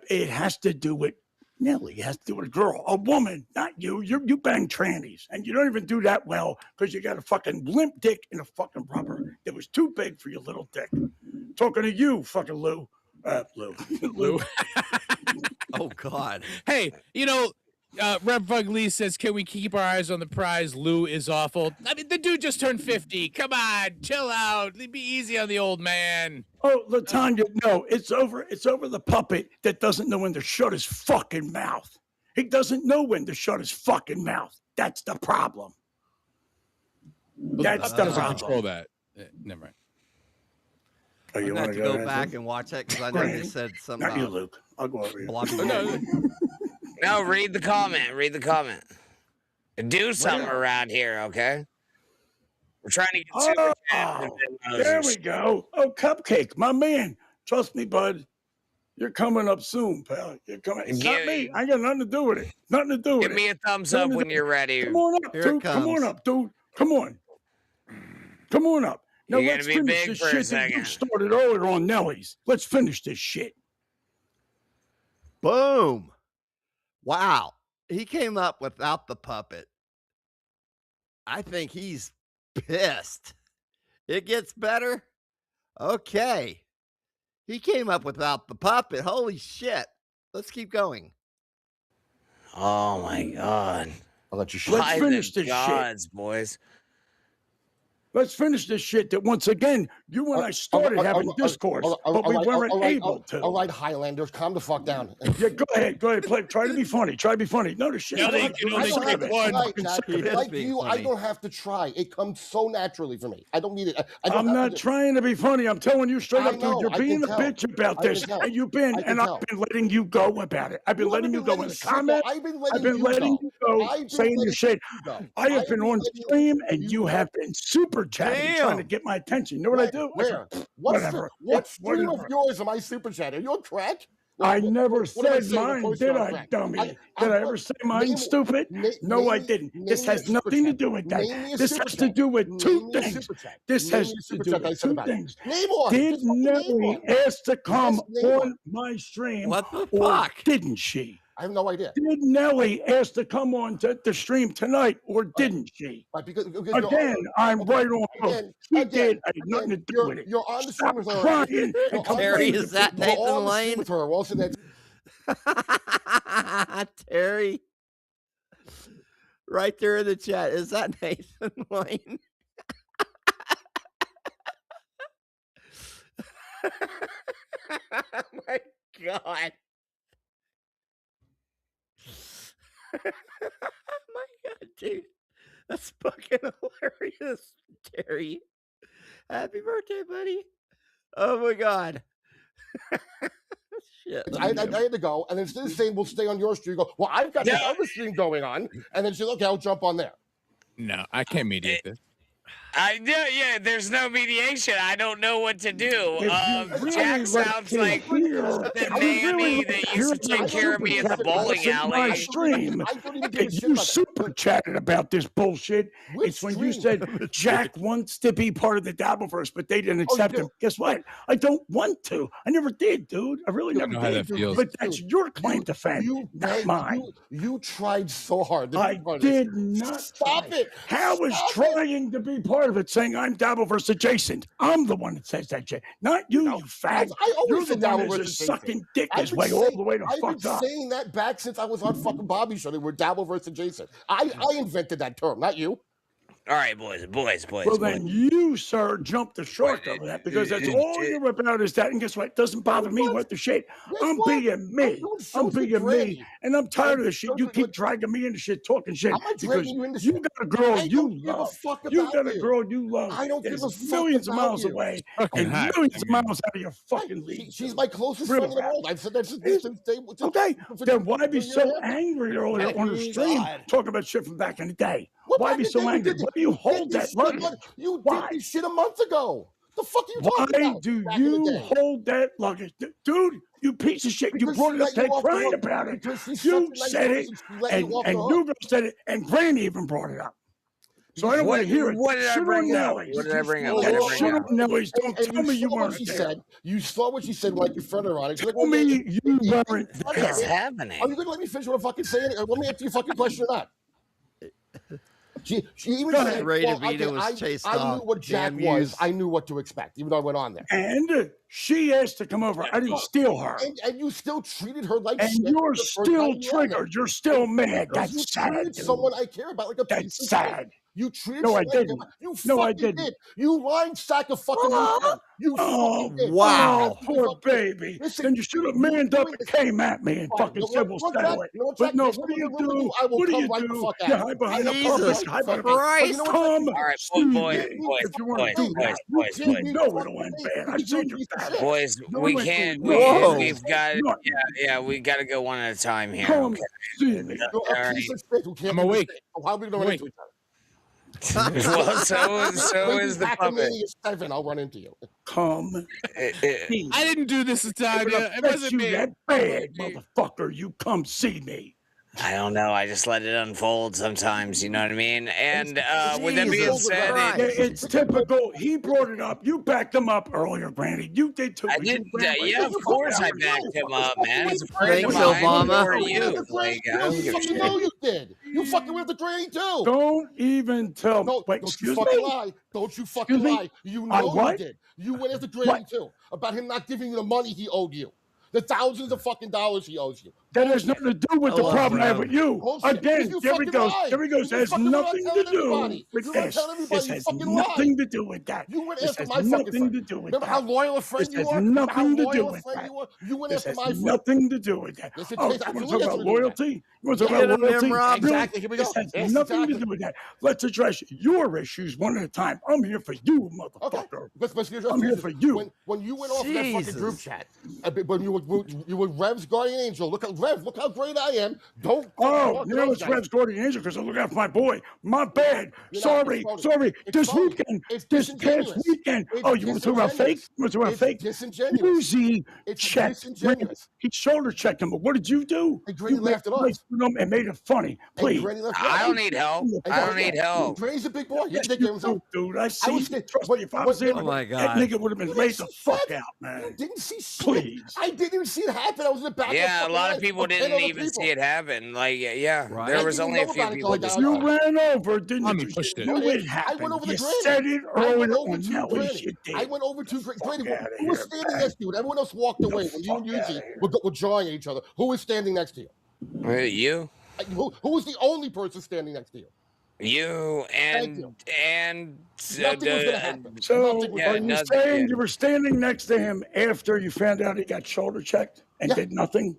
It has to do with Nelly. It has to do with a girl, a woman, not you. You bang trannies, and you don't even do that well because you got a fucking limp dick and a fucking rubber that was too big for your little dick. Talking to you, fucking Lou. Lou. Oh God. Hey, you know, Rev Bug Lee says, "Can we keep our eyes on the prize?" Lou is awful. I mean, the dude just turned 50. Come on, chill out. Be easy on the old man. Oh, Latanya, no, it's over the puppet that doesn't know when to shut his fucking mouth. He doesn't know when to shut his fucking mouth. That's the problem. That's the problem. Control that. Never mind. Oh, you want to go back and watch that because I know you said something. Not you, Luke. I'll go over here. No, read the comment. Do something around here, okay? We're trying to get super chat. There we go. Oh, Cupcake, my man. Trust me, bud. You're coming up soon, pal. You're coming. It's not me. I got nothing to do with it. Nothing to do with it. Give me a thumbs up when you're ready. Come on up, dude. Come on up, dude. Come on. Come on up. Now let's finish this shit that you started earlier on Nelly's. Let's finish this shit. Boom. Wow. He came up without the puppet. I think he's pissed. It gets better. Okay. He came up without the puppet. Holy shit. Let's keep going. Oh my God. I'll let you Let's finish this shit. Boys. Let's finish this shit that once again, you and I started having discourse, but we weren't able to. All right, Highlanders, calm the fuck down. Yeah, go ahead. Try to be funny. No, the shit. Like you, I don't have to try. It comes so naturally for me. I don't need it. I'm not trying to be funny. I'm telling you straight up, dude. You're being a bitch about this, and I've been letting you go about it. I've been letting you go in the comments. I've been letting you go, saying your shit. I have been on stream, and you have been super chatting, trying to get my attention. You know what I do? Where? What stream of yours am I super chatting? Are you on crack? I never what am I said saying? mine, First did off, I, Frank? dummy? Did I ever say mine, name- stupid? No, I didn't. This has nothing to do with that. This has to do with two things. This has to do with two things. Name one. Did Just fucking name Nelly one. ask to come Yes, name on my stream, What the or fuck? didn't she? I have no idea. Did Nelly ask to come on to the stream tonight, or didn't she? Because Again, I'm right on. She did. I had nothing to do with it. You're on the Stop stream with her. crying and Terry, complaining is to that people. Nathan You're on the Lane? stream with her. Also, that's Terry. Right there in the chat. Is that Nathan Lane? Oh my God. Oh my God, dude. That's fucking hilarious, Terry. Happy birthday, buddy. Oh my God. Shit. I had to go, and then instead of saying we'll stay on your stream, go, well, I've got this other stream going on, and then she said, okay, I'll jump on there. No, I can't mediate this. I know, yeah, there's no mediation. I don't know what to do. Jack sounds like the nanny that used to take care of me at the bowling alley. Stream. You super chatted about this bullshit. It's when you said Jack wants to be part of the Dabbleverse, but they didn't accept him. Guess what? I don't want to. I never did, dude. I really never know how did. that feels. But that's your claim to fame, not mine. You tried so hard. I did not. Stop it. Hal was trying to be part of it, saying I'm Dabbleverse adjacent. I'm the one that says that shit, not you, you fag. I always You're the said one Dabbleverse that's just adjacent. sucking dick I've his been way all saying- the way to I've fucked been up. saying that back since I was on fucking Bobby's show. They were Dabbleverse adjacent. I invented that term, not you. All right, boys. Well, then you, sir, jumped the shark over that because that's all you're about is that. And guess what? It doesn't bother me what the shit. I'm being me. I'm being me. And I'm tired of this shit. You keep dragging me into shit, talking shit. Because you got a girl you love. You got a girl you love. I don't give a that's fuck millions of about miles you. away Fucking and hot. millions of miles out of your fucking league. She's my closest Real friend in the rap. world. I've said that since day. Okay, then why be so angry earlier on the stream talking about shit from back in the day? Why be so angry? Why do you hold that luggage? You did this shit a month ago. The fuck are you talking Why about? do back in the you day? hold that luggage? Dude, you piece of shit. You Because brought she it up let you there off the crying hook. about it. Because she's You such a nice said it, person, she let and you off the hook. Newville said it, and Granny even brought it up. So I don't want to hear it. What did I Shit bring on up? Nellies. What did I bring up? Well, What did I Shit bring on up? Nellies. Don't tell me you saw what weren't she there. said. You saw what she said like your friend her on it. She's like, Tell me you weren't What there. is happening? Are you gonna let me finish what I'm fucking saying? Let me answer your fucking question or not. She even Go said, ahead. Ray well, DeVito okay, was chased I knew off. what Jack Damn was. yous. I knew what to expect, even though I went on there. And she asked to come over. I didn't steal her. And you still treated her like And shit. you're the first still time you were on there. triggered. You're still mad. Because you That's sad. treated dude. someone I care about like a That's piece of sad. shit. You treated No, I someone I care didn't. about. You No, I fucking didn't. did. You lying sack of fucking meat. You Oh, fucking did. wow. Oh, poor baby. Listen, Then you should have manned up and came at me and Fine. fucking You know said what, we'll Jack? settle it. You know what, But Jack? no, Next what time do you I'm in the room with do? you, I will What do come you right the do? fuck You at hide behind a Jesus public. Hide behind a public. Christ. You know what, Come Jack? All right, see boys, me boys, if you want boys, to do that. boys, You boys. know it'll end bad. I've seen your battle. Boys, No we one can't. can- Whoa. We've got. Nothing. Yeah, we got to go one at a time here. Come Okay. see me. You're All a right. piece of shit who can't I'm do awake. this. So how are we gonna run Awake. into each other? Well, so is the puppet. Hackmania 7, I'll run into you. Come. I didn't do this to If Tanya. It affects wasn't you me. that bad, motherfucker, you come see me. I don't know. I just let it unfold sometimes. You know what I mean? And with that being Jesus said, Christ. Yeah, it's typical. He brought it up. You backed him up earlier, Granny. You did too. I You did. ran right Yeah, into of course I him. backed him up, man. It's a friend Thanks, of mine. Obama. Who are you? Like, I don't give a You shit. know you did. You fucking went to Granny too. Don't even tell me. No, Wait, don't you excuse fucking me? lie. Don't you fucking Excuse me? lie. You I know you what? did. You went after Granny What? too about him not giving you the money he owed you. The thousands of fucking dollars he owes you. That has nothing to do with the Hello, problem I have Brad. with you. Bullshit. Again, You there he fucking goes. lied. There he goes. You It has fucking lied nothing telling to do everybody. with You lied this. telling everybody. This You has fucking nothing lied. to do with that. You went This after has my fucking nothing friend. to do with Remember that. how loyal a friend This you has were? Remember how nothing to loyal do a with friend that. you were? You went This after has my friend. nothing to do with that. Yes, it Oh, has you want to absolutely talk about nothing to do with that. loyalty? You want to talk Get about him, loyalty? Nimrod. Really? Exactly. Here we go. This has Yes, nothing exactly. to do with that. Let's address your issues one at a time. I'm here for you, motherfucker. Let's I'm here for you. When you went off that fucking group Jesus. chat, when you were Rev's guardian angel, look at Rev, look how great I am. Don't. Oh, you know it's Rev's guardian angel because I look out for my boy. My bad. Sorry. This weekend, this past weekend. Oh, you want to talk about fake? You want to talk about fake? Disingenuous. Uzi It's checked. disingenuous. He shoulder checked him, but what did you do? You laughed it off. And made it funny. Please. I don't need help. I don't need help. Granny's a big boy. Yes, you do, dude. I see. Trust me, if I was there, that nigga would have been laid the fuck out, man. Didn't see shit. Please. I didn't even see it happen. I was in the back. Yeah, a lot of people didn't even see it happen. Like, there was only a few people. You ran over, didn't you? Pushed it. It happened. I went over you the granny. said it I went earlier over on. to Now, Granny. I went over to Granny. Who was standing next to you? Everyone else walked away when you and Yuji were jawing at each other. Who was standing next to you? You. Who was the only person standing next to you? You and nothing was gonna happen. So are you saying you were standing next to him after you found out he got shoulder checked and did nothing?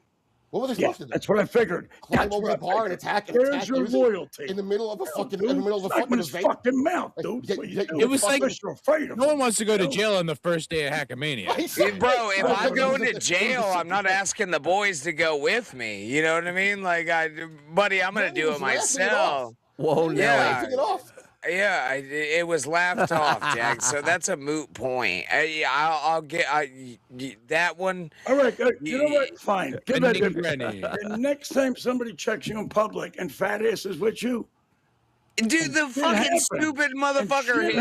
What was I supposed to do? That's what I figured. Climb over the bar and attack. There's your loyalty. In the middle of a fucking event. Fucking mouth, dude. It was like no one wants to go to jail on the first day of Hackamania. Bro, if I'm going to jail, I'm not asking the boys to go with me. You know what I mean? Like, buddy, I'm gonna do it myself. Whoa, yeah. Nelly. Yeah, it was laughed off, Jack. So that's a moot point. I'll get that one. All right, you know what? Fine. Give that to me. And next time somebody checks you in public and fat ass is with you, dude, the fucking stupid motherfucker.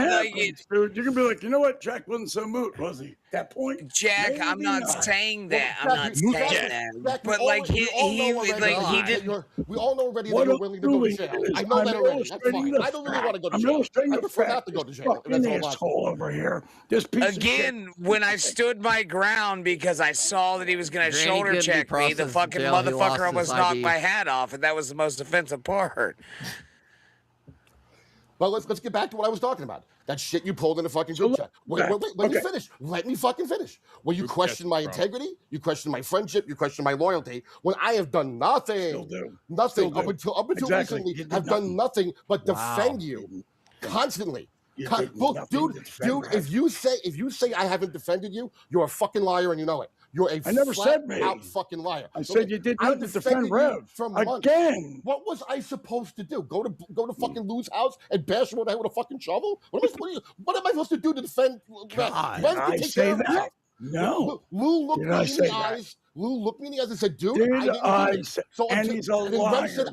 Dude, you can be like, you know what? Jack wasn't so moot, was he? That point, Jack, maybe I'm not saying that. I'm not saying that. Jack, but like he didn't. We all know already that you're willing to go to jail. I know that already. That's fine. I don't really want to go to jail. I prefer not to go to jail. That's all asshole over here. This piece again, when I stood my ground because I saw that he was going to shoulder check me, the fucking motherfucker almost knocked my hat off, and that was the most offensive part. Well, let's get back to what I was talking about. That shit you pulled in the fucking group chat. Wait, let me finish. Let me fucking finish. When you question my integrity, you question my friendship, you question my loyalty, when I have done nothing, nothing up until recently, have done nothing but defend you constantly. Dude, if you say I haven't defended you, you're a fucking liar and you know it. You're a I never said me. out fucking liar. I said you did not defend Rev. Again. What was I supposed to do? Go to fucking Lou's house and bash him over the head with a fucking shovel? What am I supposed to do to defend Rev? Did I say that? No. Lou looked me in the eyes. Lou looked me in the eyes and said, dude, I didn't do it. And he's a liar.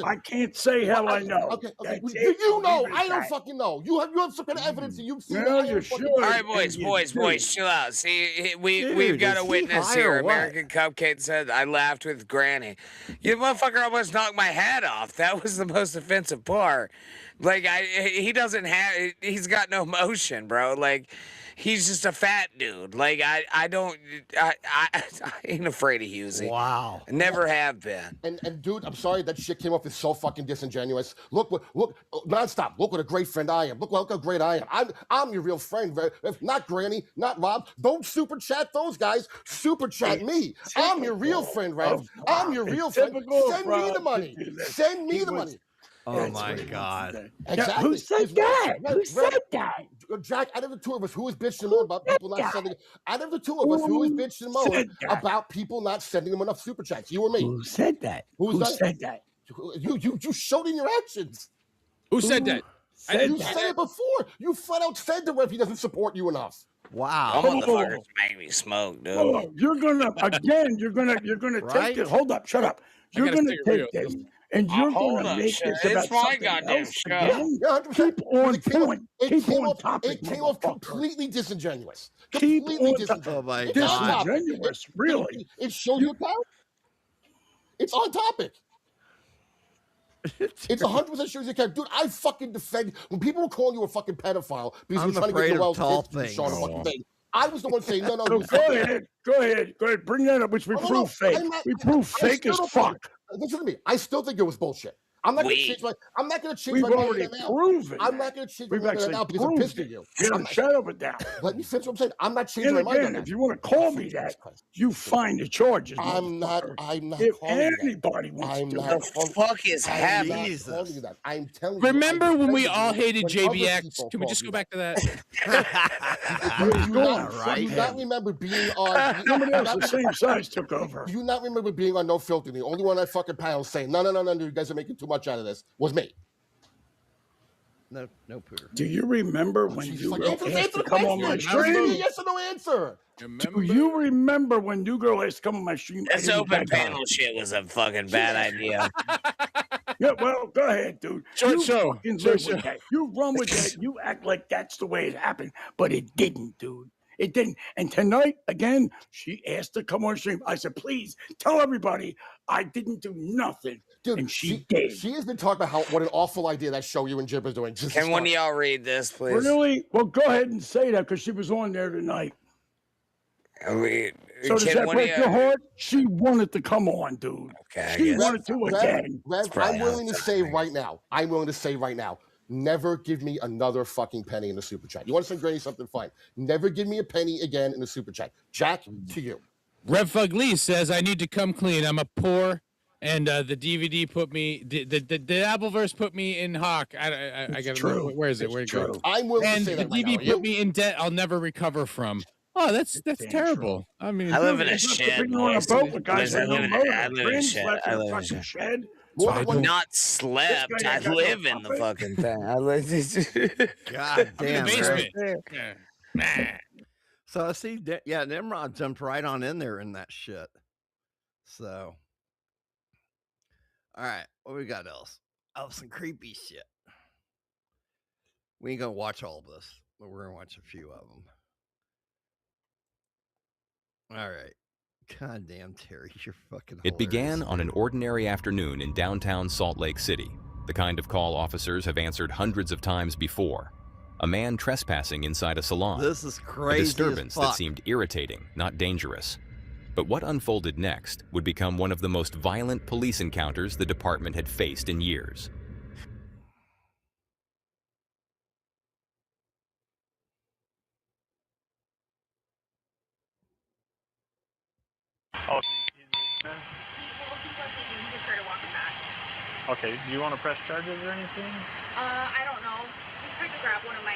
I can't say how I know. Okay. You know. I don't fucking know. You have some kind of evidence that you've seen. Well, you're sure. All right, boys, chill out. See, we've got a witness here. American Cupcake said, I laughed with Granny. You motherfucker almost knocked my hat off. That was the most offensive part. Like, he's got no emotion, bro. Like, he's just a fat dude. Like, I ain't afraid of Husey. Wow. I never have been. And dude, I'm sorry that shit came off as so fucking disingenuous. Look, nonstop. Look what a great friend I am. Look how great I am. I'm your real friend. Not Granny, not Rob. Don't super chat those guys. Super chat me. I'm your real friend, Rev. I'm your real friend. Send me the money. Send me the money. Oh my God. Exactly. Who said that? Who said that? Jack, out of the two of us, who is bitching more about people not sending? Out of the two of us, who is bitching more about people not sending them enough super chats? You or me? Who said that? Who said that? You showed in your actions. Who said that? You said it before. You flat out said to Rev he doesn't support you enough. Wow. Motherfuckers make me smoke, dude. You're gonna take this. Hold up, shut up. You're gonna take this. And you're going to make this about something else again? Keep on point. Keep on topic. It came off completely disingenuous. Keep on disingenuous. Oh my God. Disingenuous, really? It shows your power. It's on topic. It's 100% shows your character. Dude, I fucking defend. When people were calling you a fucking pedophile because you're trying to get Joel's kids to fucking thing, I was the one saying, no. Go ahead. Bring that up, which we prove fake. We prove fake as fuck. Listen to me. I still think it was bullshit. I'm not going to We. change my. I'm not going to change We've my mind already right now. proven I'm that. not going to change We've my mind right actually now because I'm proved pissed at it. you. Yeah, I'm not- shut up with that. Let me finish what I'm saying. I'm not changing And my mind on again, that. if you want to call me that, you find the charges, I'm not motherfucker. calling If you that. anybody wants I'm to, not The calling. fuck is I'm happening? not calling you that. I'm telling Remember you. I when we defended all you hated when other JBX? people Can we called just you go back to that? Do you not, right? do you not remember being on? somebody else the same size took over. Do you not remember being on No Filter? The only one I fucking panel saying, no, you guys are making too much out of this was me. No, Pooter. Do you remember when Jesus, New like, Girl answer asked the to come on my question. Just give me a stream? yes or no answer. Do you remember when New Girl asked to come on my stream? I This didn't open beg her. panel shit was a fucking bad idea. Yeah, well, go ahead, dude. Short You show. fucking Short live show. with that. You run with that. You act like that's the way it happened, but it didn't, dude. It didn't. And tonight, again, she asked to come on stream. I said, please tell everybody I didn't do nothing. Dude, and she did. She has been talking about what an awful idea that show you and Jib are doing. Just Can one of y'all read this, please? Really? Well, go ahead and say that because she was on there tonight. I mean, So does can that one of break your y'all? heart? She wanted to come on, dude. Okay, I She guess. wanted to again. Rev, I'm willing to say right now, never give me another fucking penny in the super chat. You want to send Granny something? Fine. Never give me a penny again in the super chat. Jack, to you. Rev Fug Lee says, I need to come clean. I'm a poor, and the DVD put me, the Appleverse put me in Hawk. I got to, where is it? Where'd it go? I'm willing And to say the that right DV now. put me in debt I'll never recover from. Oh, that's terrible. I mean, I live in a It's not shed, putting you on a boys. boat with guys I with live no in motor. I live in a Friends shed. slept I in a live in a fucking shed. shed. Not slept. This guy I ain't got live no in the puppet. fucking thing. I live. God I'm in damn. the basement. Right. Yeah. So I see, Nimrod jumped right on in there in that shit. So, all right, what we got else? Oh, some creepy shit. We ain't gonna watch all of this, but we're gonna watch a few of them. All right. God damn, Terry, you're fucking hilarious. It began on an ordinary afternoon in downtown Salt Lake City, the kind of call officers have answered hundreds of times before. A man trespassing inside a salon. This is crazy. A disturbance as fuck. that seemed irritating, not dangerous. But what unfolded next would become one of the most violent police encounters the department had faced in years. Oh, okay, do you want to press charges or anything? I don't know. Just trying to grab one of my.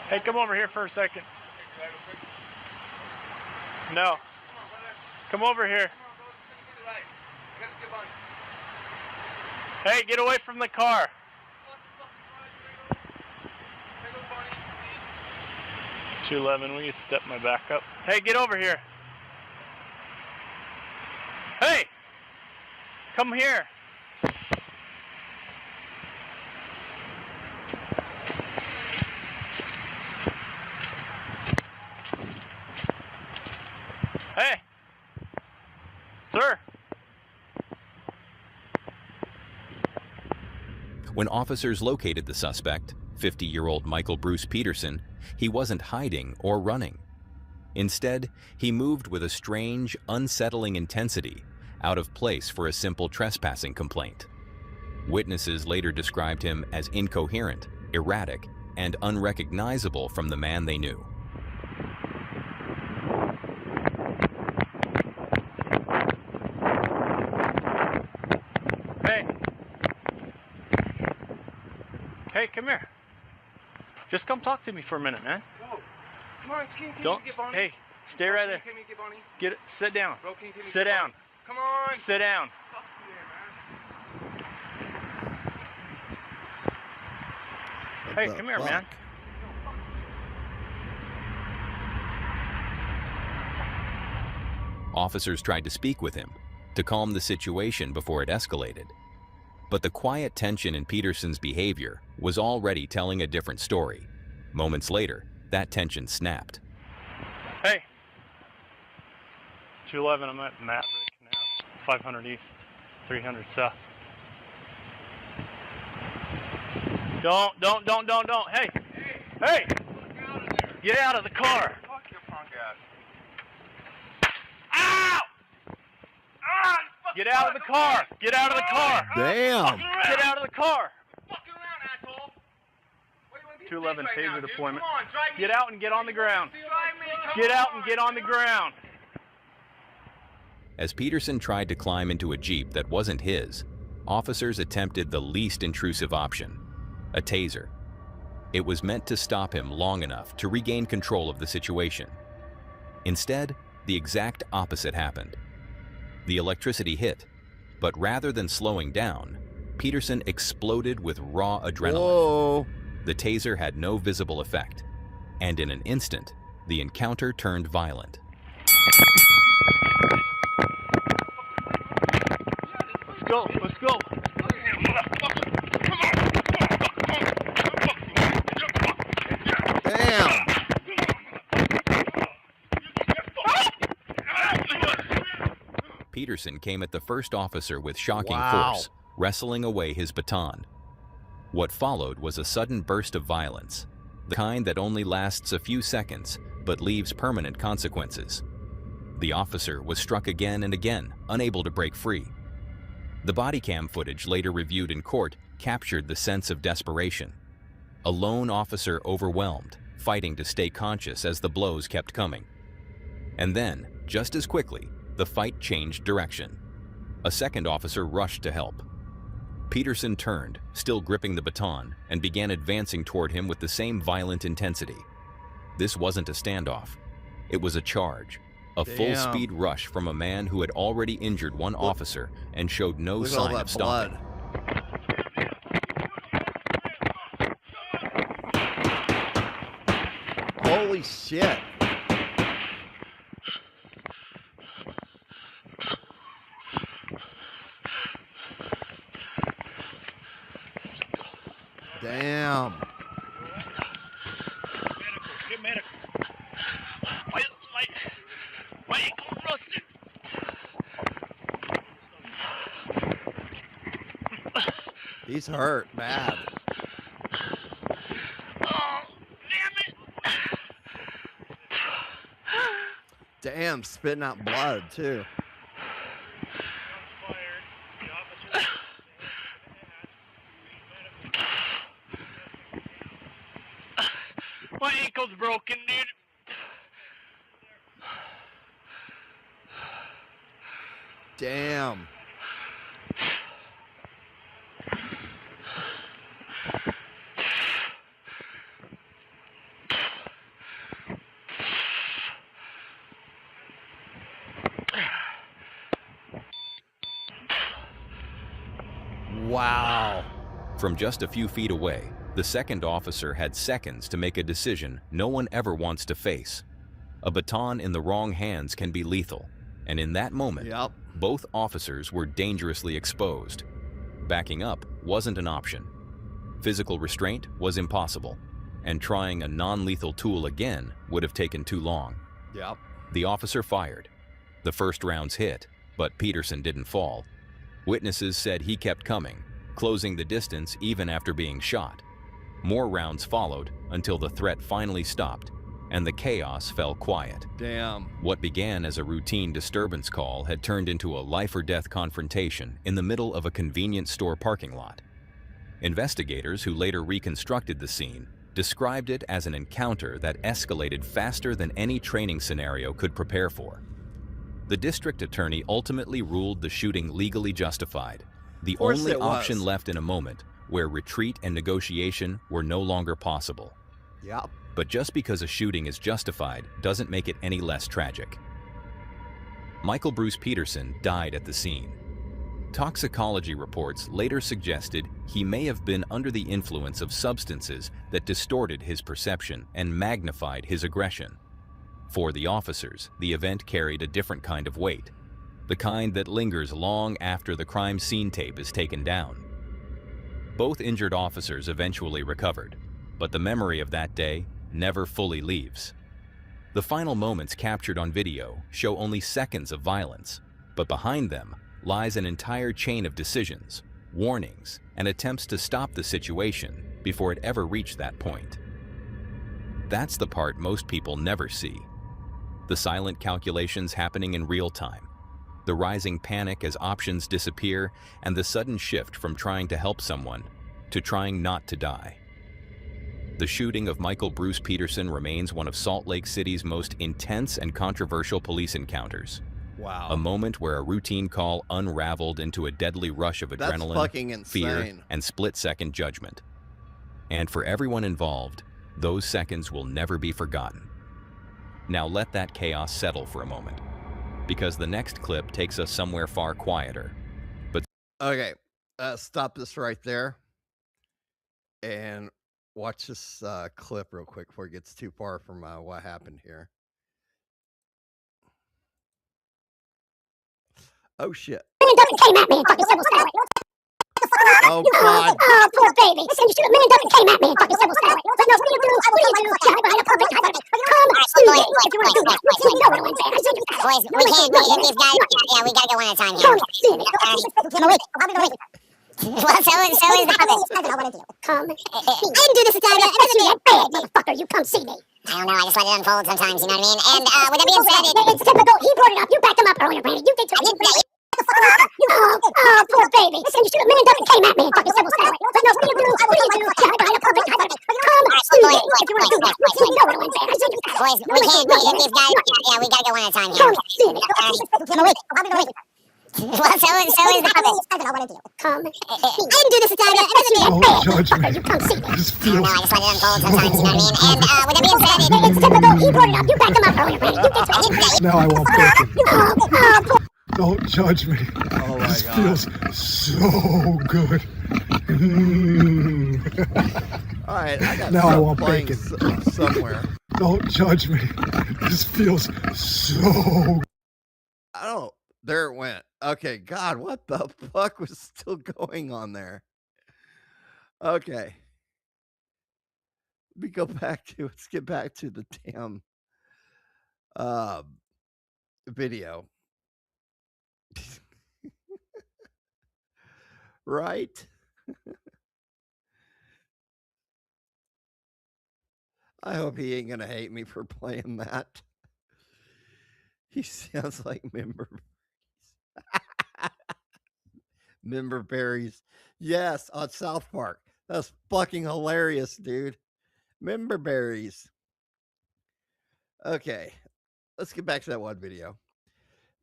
Hey, come over here for a second. No. Come over here. Hey, get away from the car. $211, will you step my back up? Hey, get over here. Hey! Come here. Hey! Sir! When officers located the suspect, 50-year-old Michael Bruce Peterson, he wasn't hiding or running. Instead, he moved with a strange, unsettling intensity, out of place for a simple trespassing complaint. Witnesses later described him as incoherent, erratic, and unrecognizable from the man they knew. Hey! Hey, come here. Just come talk to me for a minute, man. Whoa. Come on, can you Don't. get Bonnie? Hey, stay right there. Can you get Bonnie? Get it. Sit down. Bro, can you get me Sit get down. Bonnie? Come on. Sit down. Fuck you there, man. Hey, come here, man. Officers tried to speak with him, to calm the situation before it escalated. But the quiet tension in Peterson's behavior was already telling a different story. Moments later, that tension snapped. Hey. 211, I'm at Maverick now. 500 East, 300 South. Don't. Hey. Hey. Get out of the car. Fuck your punk ass. Ow! Ah, Get out of the car! Get out of the car! Damn. Get out of the car! 211 taser deployment. Get out and get on the ground. Get out and get on the ground. As Peterson tried to climb into a Jeep that wasn't his, officers attempted the least intrusive option, a taser. It was meant to stop him long enough to regain control of the situation. Instead, the exact opposite happened. The electricity hit, but rather than slowing down, Peterson exploded with raw adrenaline. Whoa. The taser had no visible effect, and in an instant, the encounter turned violent. Let's go, let's go. Damn. Peterson came at the first officer with shocking Wow. force, wrestling away his baton. What followed was a sudden burst of violence, the kind that only lasts a few seconds but leaves permanent consequences. The officer was struck again and again, unable to break free. The body cam footage later reviewed in court captured the sense of desperation. A lone officer overwhelmed, fighting to stay conscious as the blows kept coming. And then, just as quickly, the fight changed direction. A second officer rushed to help. Peterson turned, still gripping the baton, and began advancing toward him with the same violent intensity. This wasn't a standoff. It was a charge, a full-speed rush from a man who had already injured one officer and showed no Look at all sign that of stopping. Holy shit. Damn. Get medical. My ankle rusted. He's hurt bad. Damn, spitting out blood too. My ankle's broken, dude. Damn. Wow. From just a few feet away, the second officer had seconds to make a decision no one ever wants to face. A baton in the wrong hands can be lethal, and in that moment, both officers were dangerously exposed. Backing up wasn't an option. Physical restraint was impossible, and trying a non-lethal tool again would have taken too long. Yep. The officer fired. The first rounds hit, but Peterson didn't fall. Witnesses said he kept coming, closing the distance even after being shot. More rounds followed until the threat finally stopped, and the chaos fell quiet. Damn. What began as a routine disturbance call had turned into a life-or-death confrontation in the middle of a convenience store parking lot. Investigators who later reconstructed the scene described it as an encounter that escalated faster than any training scenario could prepare for. The district attorney ultimately ruled the shooting legally justified, the only option left in a moment where retreat and negotiation were no longer possible. Yep. But just because a shooting is justified doesn't make it any less tragic. Michael Bruce Peterson died at the scene. Toxicology reports later suggested he may have been under the influence of substances that distorted his perception and magnified his aggression. For the officers, the event carried a different kind of weight, the kind that lingers long after the crime scene tape is taken down. Both injured officers eventually recovered, but the memory of that day never fully leaves. The final moments captured on video show only seconds of violence, but behind them lies an entire chain of decisions, warnings, and attempts to stop the situation before it ever reached that point. That's the part most people never see. The silent calculations happening in real time, the rising panic as options disappear, and the sudden shift from trying to help someone to trying not to die. The shooting of Michael Bruce Peterson remains one of Salt Lake City's most intense and controversial police encounters. Wow. A moment where a routine call unraveled into a deadly rush of adrenaline, fucking fear, insane. and split-second judgment. And for everyone involved, those seconds will never be forgotten. Now let that chaos settle for a moment, because the next clip takes us somewhere far quieter. But okay, stop this right there, and watch this clip real quick before it gets too far from what happened here. Oh shit! Came at me and fucking civil sky. Oh god! Oh, poor baby! Listen, you should have man came at me and fucking civil sky. But no, what do you do? What do you do? Yeah, behind a public come see me. If you want to do that, you know what I'm saying. Boys, we can't. We've got. Yeah, we gotta go one at a time here. Come see me. I'm awake. I'm awake. Well, so is the puppet. Come. I didn't do this to you. It doesn't mean I'm bad, motherfucker. You come see me. I don't know. I just let it unfold sometimes. You know what I mean? And with that being said, it's typical. He brought it up. You backed him up earlier, Brandon. You did too. Oh, poor baby. Listen, you should have man came at me and fucking civil sky. But no, what do you do? What do you do? Yeah, behind a public come see me. If you want to do that, you know what I'm saying. boys, we can't. We've got. Yeah, we gotta go one at a time here. Come see me. I'm awake. I'm awake. Well, so is the puppet. Come. I didn't do this to you. It doesn't mean I'm bad, motherfucker. You come see me. I don't know. I just let it unfold sometimes. You know what I mean? And with that being said, it's typical. He brought it up. You backed him up earlier, Brandon. You did too. Now I won't fake it. Oh, Don't judge me. Oh my this god. feels so good. Alright, I got now I won't playing fake it. Somewhere. Don't judge me. This feels so. I don't. There it went. Okay, God, what the fuck was still going on there? Okay. Let's get back to the damn video. Right? I hope he ain't gonna hate me for playing that. He sounds like Member Berries. Yes, on South Park. That's fucking hilarious, dude. Member Berries. Okay, let's get back to that one video.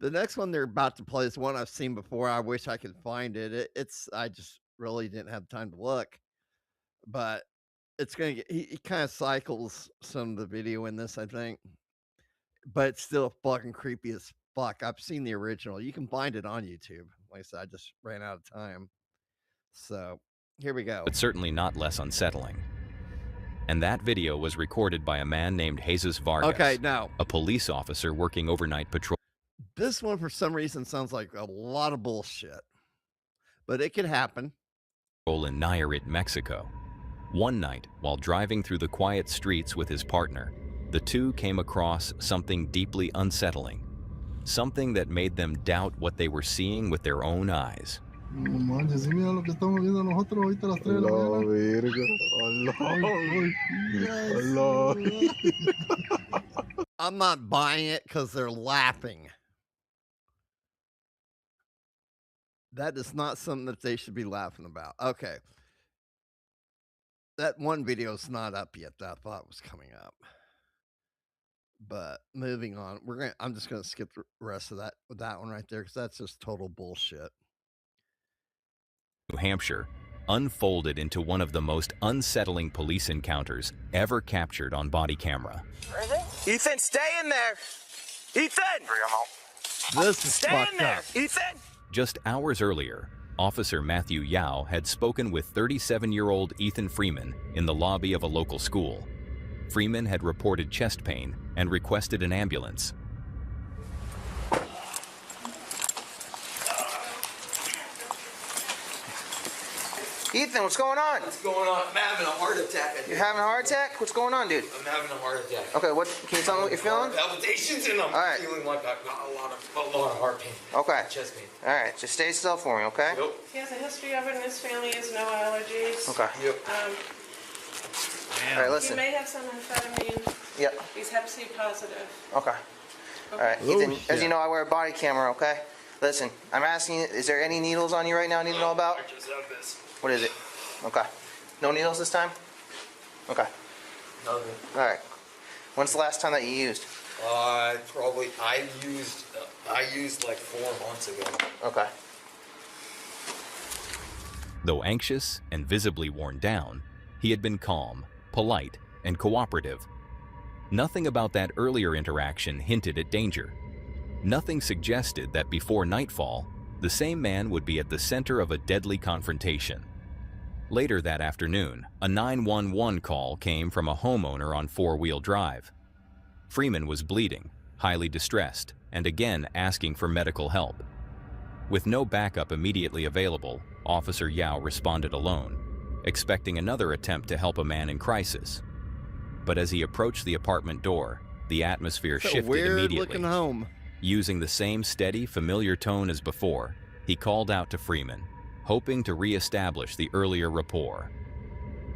The next one they're about to play is one I've seen before. I wish I could find it. I just really didn't have time to look. But it's gonna get. He kind of cycles some of the video in this, I think. But it's still fucking creepy as fuck. I've seen the original. You can find it on YouTube. Like I said, I just ran out of time. So here we go. But certainly not less unsettling. And that video was recorded by a man named Jesus Vargas, Okay, now a police officer working overnight patrol. this one for some reason sounds like a lot of bullshit, but it could happen. In Nayarit, Mexico. One night, while driving through the quiet streets with his partner, the two came across something deeply unsettling. Something that made them doubt what they were seeing with their own eyes. No manches, sí, mira lo que estamos viendo nosotros ahorita a las 3 de la mañana. I'm not buying it because they're laughing. That is not something that they should be laughing about. Okay. That one video is not up yet that I thought was coming up. But moving on, I'm just gonna skip the rest of that one right there because that's just total bullshit. New Hampshire unfolded into one of the most unsettling police encounters ever captured on body camera. Ethan, stay in there. Ethan! This is stay fucked in there. up. Ethan! Just hours earlier, Officer Matthew Yao had spoken with 37-year-old Ethan Freeman in the lobby of a local school. Freeman had reported chest pain and requested an ambulance. Ethan, what's going on? What's going on? I'm having a heart attack. You're having a heart attack? What's going on, dude? I'm having a heart attack. Okay, can you tell me what you're feeling? Palpitations and I'm feeling like I've got a lot of heart pain. Okay. Chest pain. All right, just stay still for me, okay? Yep. He has a history of it in his family. He has no allergies. Okay. Yep. All right, listen. He may have some amphetamine. Yep. He's Hep C positive. Okay. All right, Oh, Ethan, shit. as you know, I wear a body camera, okay? Listen, I'm asking you, is there any needles on you right now I need to know about? I just have this. What is it? Okay. No needles this time? Okay. Nothing. All right. When's the last time that you used? I used like 4 months ago. Okay. Though anxious and visibly worn down, he had been calm, polite, and cooperative. Nothing about that earlier interaction hinted at danger. Nothing suggested that before nightfall, the same man would be at the center of a deadly confrontation. Later that afternoon, a 911 call came from a homeowner on 4-wheel drive. Freeman was bleeding, highly distressed, and again asking for medical help. With no backup immediately available, Officer Yao responded alone, expecting another attempt to help a man in crisis. But as he approached the apartment door, the atmosphere shifted immediately. Weird-looking home. Using the same steady, familiar tone as before, he called out to Freeman, hoping to re-establish the earlier rapport.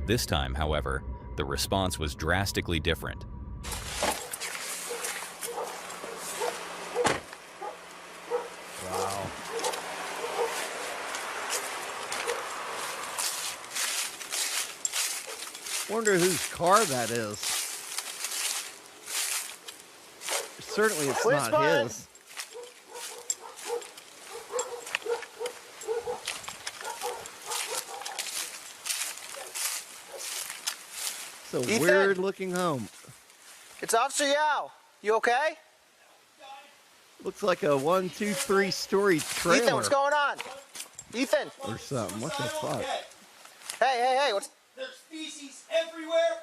This time, however, the response was drastically different. Wow. Wonder whose car that is. Certainly it's not his. It's a weird-looking home. It's Officer Yao. You okay? Looks like a 1, 2, 3 story trailer. Ethan, what's going on? Ethan. Or something. What the fuck? Hey, what's... There's feces everywhere.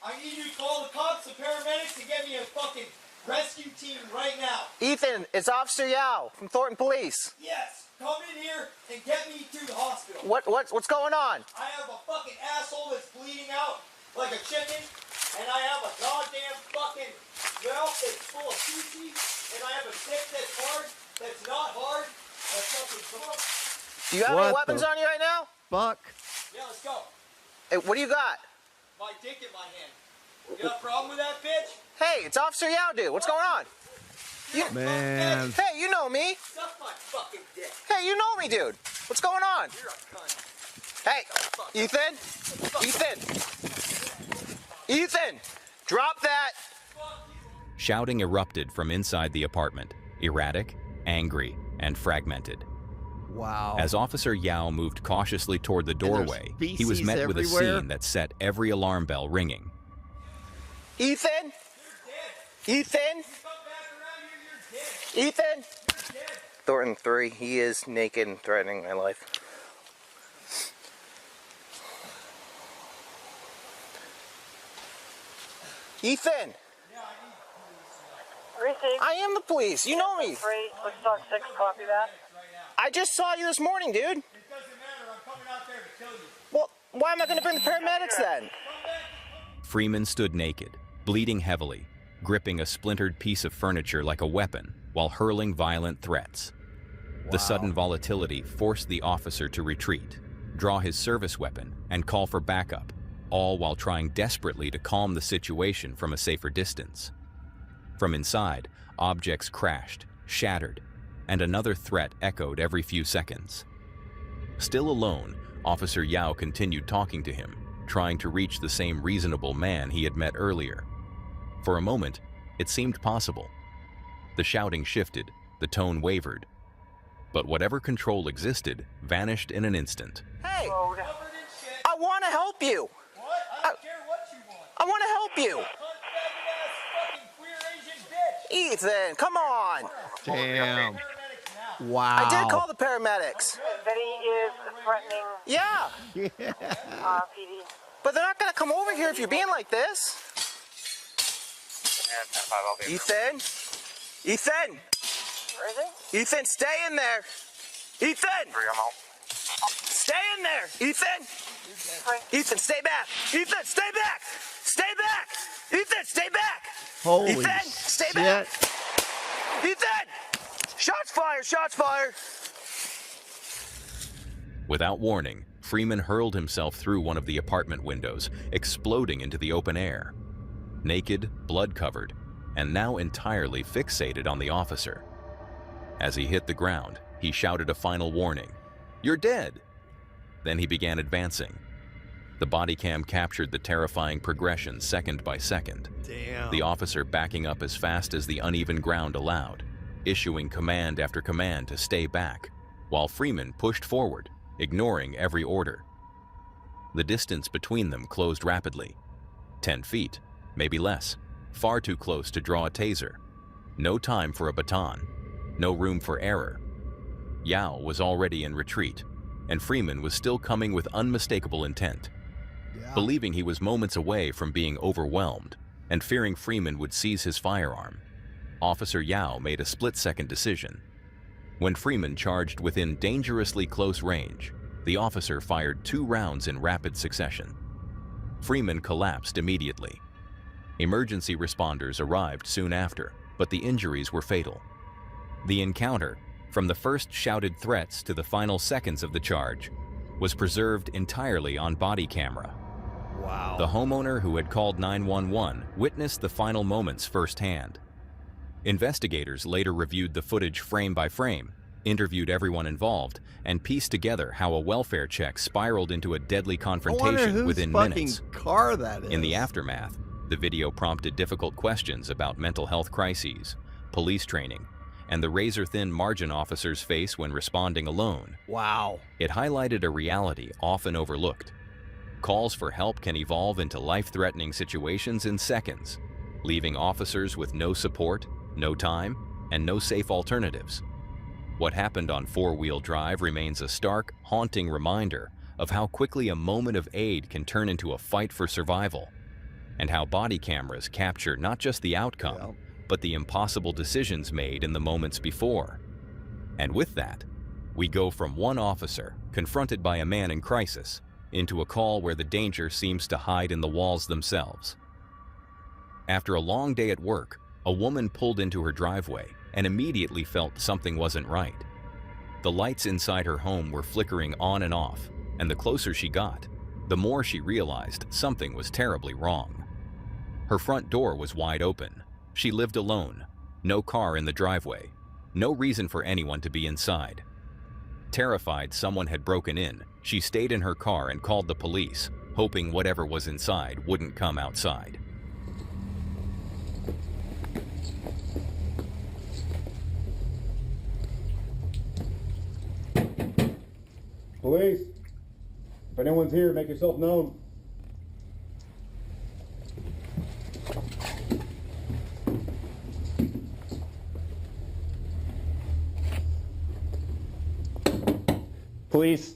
I need you to call the cops, the paramedics, to get me a fucking rescue team right now. Ethan, it's Officer Yao from Thornton Police. Yes, come in here and get me to the hospital. What's going on? I have a fucking asshole that's bleeding out like a chicken, and I have a goddamn fucking mouth that's full of feces, and I have a dick that's hard, that's not hard, that's fucking drunk. Do you have any weapons on you right now? Fuck. Yeah, let's go. Hey, what do you got? My dick in my hand. You got a problem with that, bitch? Hey, it's Officer Yao, dude. What's going on? Man. Hey, you know me. Suck my fucking dick. Hey, you know me, dude. What's going on? You're a cunt. Hey, Ethan. Ethan, drop that. Shouting erupted from inside the apartment, erratic, angry, and fragmented. Wow. As Officer Yao moved cautiously toward the doorway, he was met with a scene that set every alarm bell ringing. Ethan? Ethan? Ethan? Thornton 3, he is naked and threatening my life. Ethan! I am the police. You know me. 6 copy that. I just saw you this morning, dude. It doesn't matter. I'm coming out there to kill you. Well, why am I going to bring the paramedics then? Freeman stood naked, bleeding heavily, gripping a splintered piece of furniture like a weapon while hurling violent threats. The sudden volatility forced the officer to retreat, draw his service weapon, and call for backup, all while trying desperately to calm the situation from a safer distance. From inside, objects crashed, shattered, and another threat echoed every few seconds. Still alone, Officer Yao continued talking to him, trying to reach the same reasonable man he had met earlier. For a moment, it seemed possible. The shouting shifted, the tone wavered. But whatever control existed vanished in an instant. Hey! I want to help you! What? I don't care what you want. I want to help you! Fucking queer Asian bitch. Ethan, come on! Damn. Wow. I did call the paramedics. That he is threatening. Yeah. PD. But they're not going to come over here if you're being like this. Ethan? Ethan? Where is he? Ethan, stay in there. Ethan! Stay in there. Ethan! Ethan, stay back. Ethan, stay back. Stay back. Ethan, stay back. Holy Ethan, stay back. Ethan! Shots fired, shots fired. Without warning, Freeman hurled himself through one of the apartment windows, exploding into the open air. Naked, blood-covered, and now entirely fixated on the officer. As he hit the ground, he shouted a final warning, "You're dead!" Then he began advancing. The body cam captured the terrifying progression second by second. Damn. The officer backing up as fast as the uneven ground allowed, issuing command after command to stay back, while Freeman pushed forward, ignoring every order. The distance between them closed rapidly. 10 feet, maybe less, far too close to draw a taser. No time for a baton, no room for error. Yao was already in retreat, and Freeman was still coming with unmistakable intent. Believing he was moments away from being overwhelmed, and fearing Freeman would seize his firearm, Officer Yao made a split-second decision. When Freeman charged within dangerously close range, the officer fired 2 rounds in rapid succession. Freeman collapsed immediately. Emergency responders arrived soon after, but the injuries were fatal. The encounter, from the first shouted threats to the final seconds of the charge, was preserved entirely on body camera. Wow. The homeowner who had called 911 witnessed the final moments firsthand. Investigators later reviewed the footage frame by frame, interviewed everyone involved, and pieced together how a welfare check spiraled into a deadly confrontation within minutes. Car that is. In the aftermath, the video prompted difficult questions about mental health crises, police training, and the razor-thin margin officers face when responding alone. Wow. It highlighted a reality often overlooked. Calls for help can evolve into life-threatening situations in seconds, leaving officers with no support, no time, and no safe alternatives. What happened on 4-wheel drive remains a stark, haunting reminder of how quickly a moment of aid can turn into a fight for survival, and how body cameras capture not just the outcome, but the impossible decisions made in the moments before. And with that, we go from one officer, confronted by a man in crisis, into a call where the danger seems to hide in the walls themselves. After a long day at work, a woman pulled into her driveway and immediately felt something wasn't right. The lights inside her home were flickering on and off, and the closer she got, the more she realized something was terribly wrong. Her front door was wide open. She lived alone, no car in the driveway, no reason for anyone to be inside. Terrified someone had broken in, she stayed in her car and called the police, hoping whatever was inside wouldn't come outside. Police, if anyone's here, make yourself known. Police.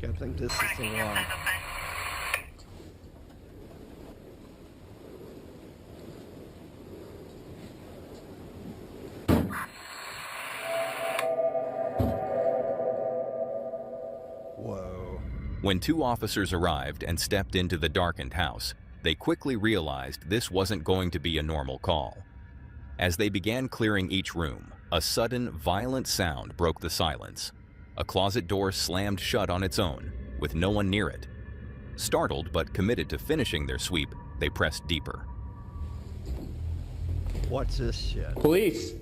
I think this is the one. Whoa. When 2 officers arrived and stepped into the darkened house, they quickly realized this wasn't going to be a normal call. As they began clearing each room, a sudden, violent sound broke the silence. A closet door slammed shut on its own, with no one near it. Startled but committed to finishing their sweep, they pressed deeper. What's this shit? Police,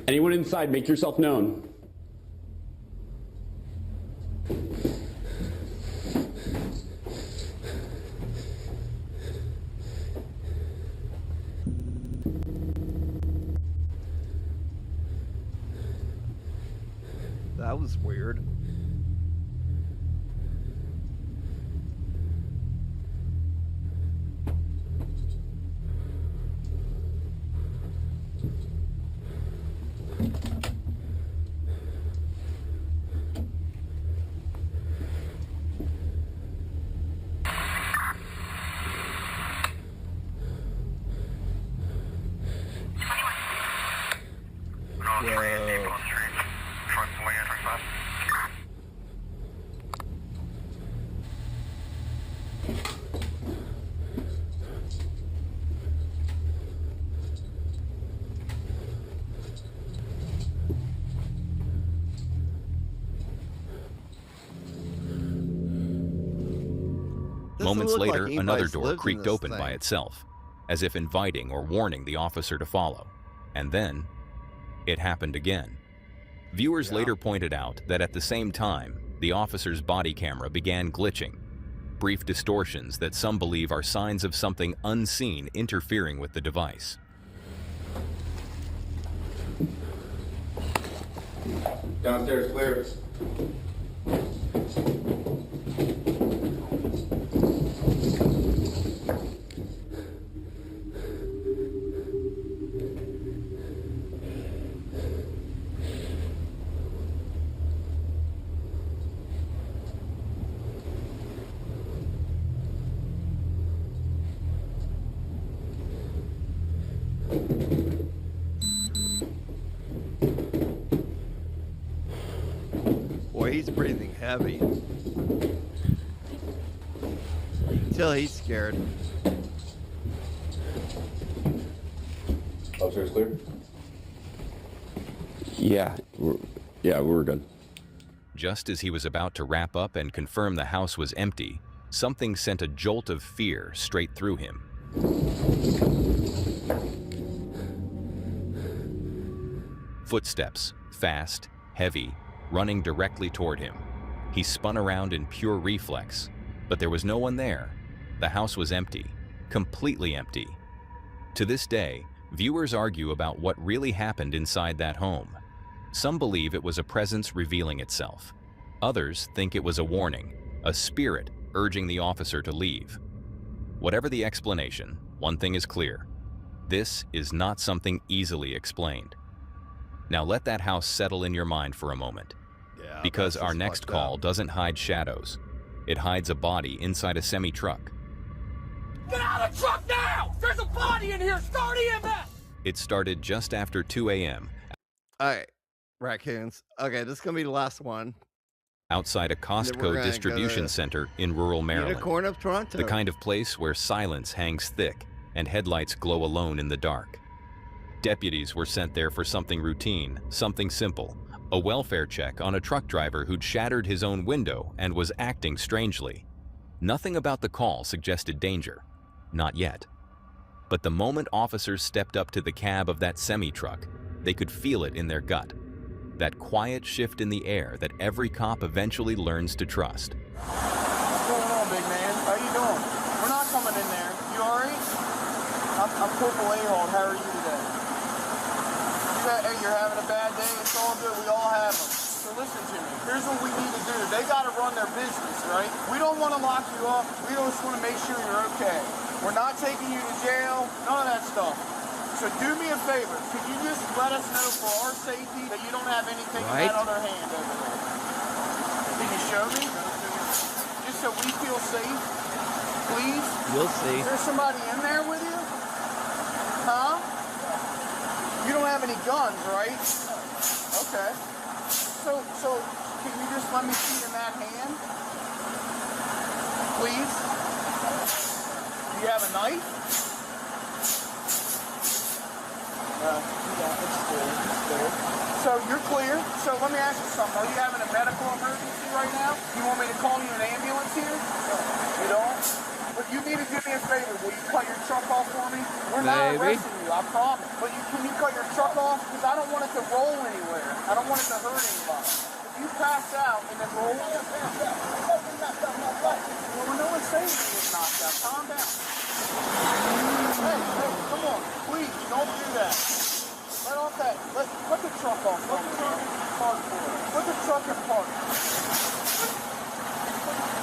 anyone inside, make yourself known. That was weird. Moments look like later, another anybody's door lived in creaked this open by thing. itself, as if inviting or warning the officer to follow. And then, it happened again. Viewers later pointed out that at the same time, the officer's body camera began glitching, brief distortions that some believe are signs of something unseen interfering with the device. Downstairs clear. Boy, he's breathing heavy. Until he's scared. Upstairs clear? Yeah, we're good. Just as he was about to wrap up and confirm the house was empty, something sent a jolt of fear straight through him. Footsteps, fast, heavy, running directly toward him. He spun around in pure reflex, but there was no one there. The house was empty, completely empty. To this day, viewers argue about what really happened inside that home. Some believe it was a presence revealing itself. Others think it was a warning, a spirit urging the officer to leave. Whatever the explanation, one thing is clear. This is not something easily explained. Now let that house settle in your mind for a moment. Because our next call doesn't hide shadows. It hides a body inside a semi-truck. Get out of the truck now! There's a body in here! Start EMS! It started just after 2 a.m. Alright, raccoons. Okay, this is going to be the last one. outside a Costco distribution center in rural Maryland. Unicorn of Toronto. The kind of place where silence hangs thick and headlights glow alone in the dark. Deputies were sent there for something routine, something simple, a welfare check on a truck driver who'd shattered his own window and was acting strangely. Nothing about the call suggested danger. Not yet. But the moment officers stepped up to the cab of that semi-truck, they could feel it in their gut. That quiet shift in the air that every cop eventually learns to trust. What's going on, big man? How you doing? We're not coming in there. You alright? I'm Corporal Ahald. How are you today? Hey, you're having a bad day? It's all good. We all have them. So listen to me. Here's what we need to do. They got to run their business, right? We don't want to lock you up. We just want to make sure you're okay. We're not taking you to jail. None of that stuff. So do me a favor. Could you just let us know for our safety that you don't have anything in that other hand over there? Can you show me? Just so we feel safe, please. You'll see. Is there somebody in there with you? Huh? You don't have any guns, right? Okay. So can you just let me see in that hand? Please? Do you have a knife? So you're clear. So let me ask you something. Are you having a medical emergency right now? You want me to call you an ambulance here? You don't? But you need to do me a favor. Will you cut your truck off for me? We're not arresting you, I promise. But can you cut your truck off? Because I don't want it to roll anywhere. I don't want it to hurt anybody. If you pass out and then roll... Well, no one's saying you was knocked out. Calm down. Hey, come on. Please, don't do that. Let off that. Put the truck off. Put the truck in park for it. Put the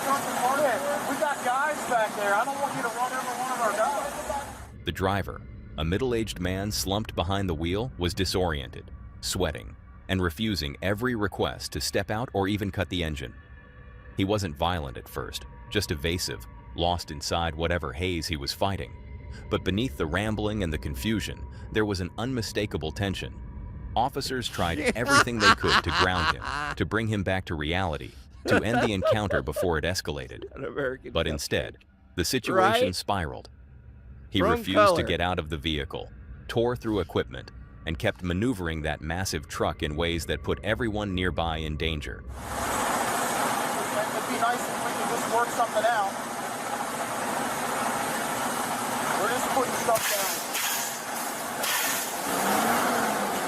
truck in park. We got guys back there. I don't want you to run over one of our guys. The driver, a middle-aged man slumped behind the wheel, was disoriented, sweating, and refusing every request to step out or even cut the engine. He wasn't violent at first, just evasive, lost inside whatever haze he was fighting. But beneath the rambling and the confusion, there was an unmistakable tension. Officers tried everything they could to ground him, to bring him back to reality, to end the encounter before it escalated. But instead, the situation spiraled. He refused to get out of the vehicle, tore through equipment, and kept maneuvering that massive truck in ways that put everyone nearby in danger. It'd be nice if we could just work something out. stuff down.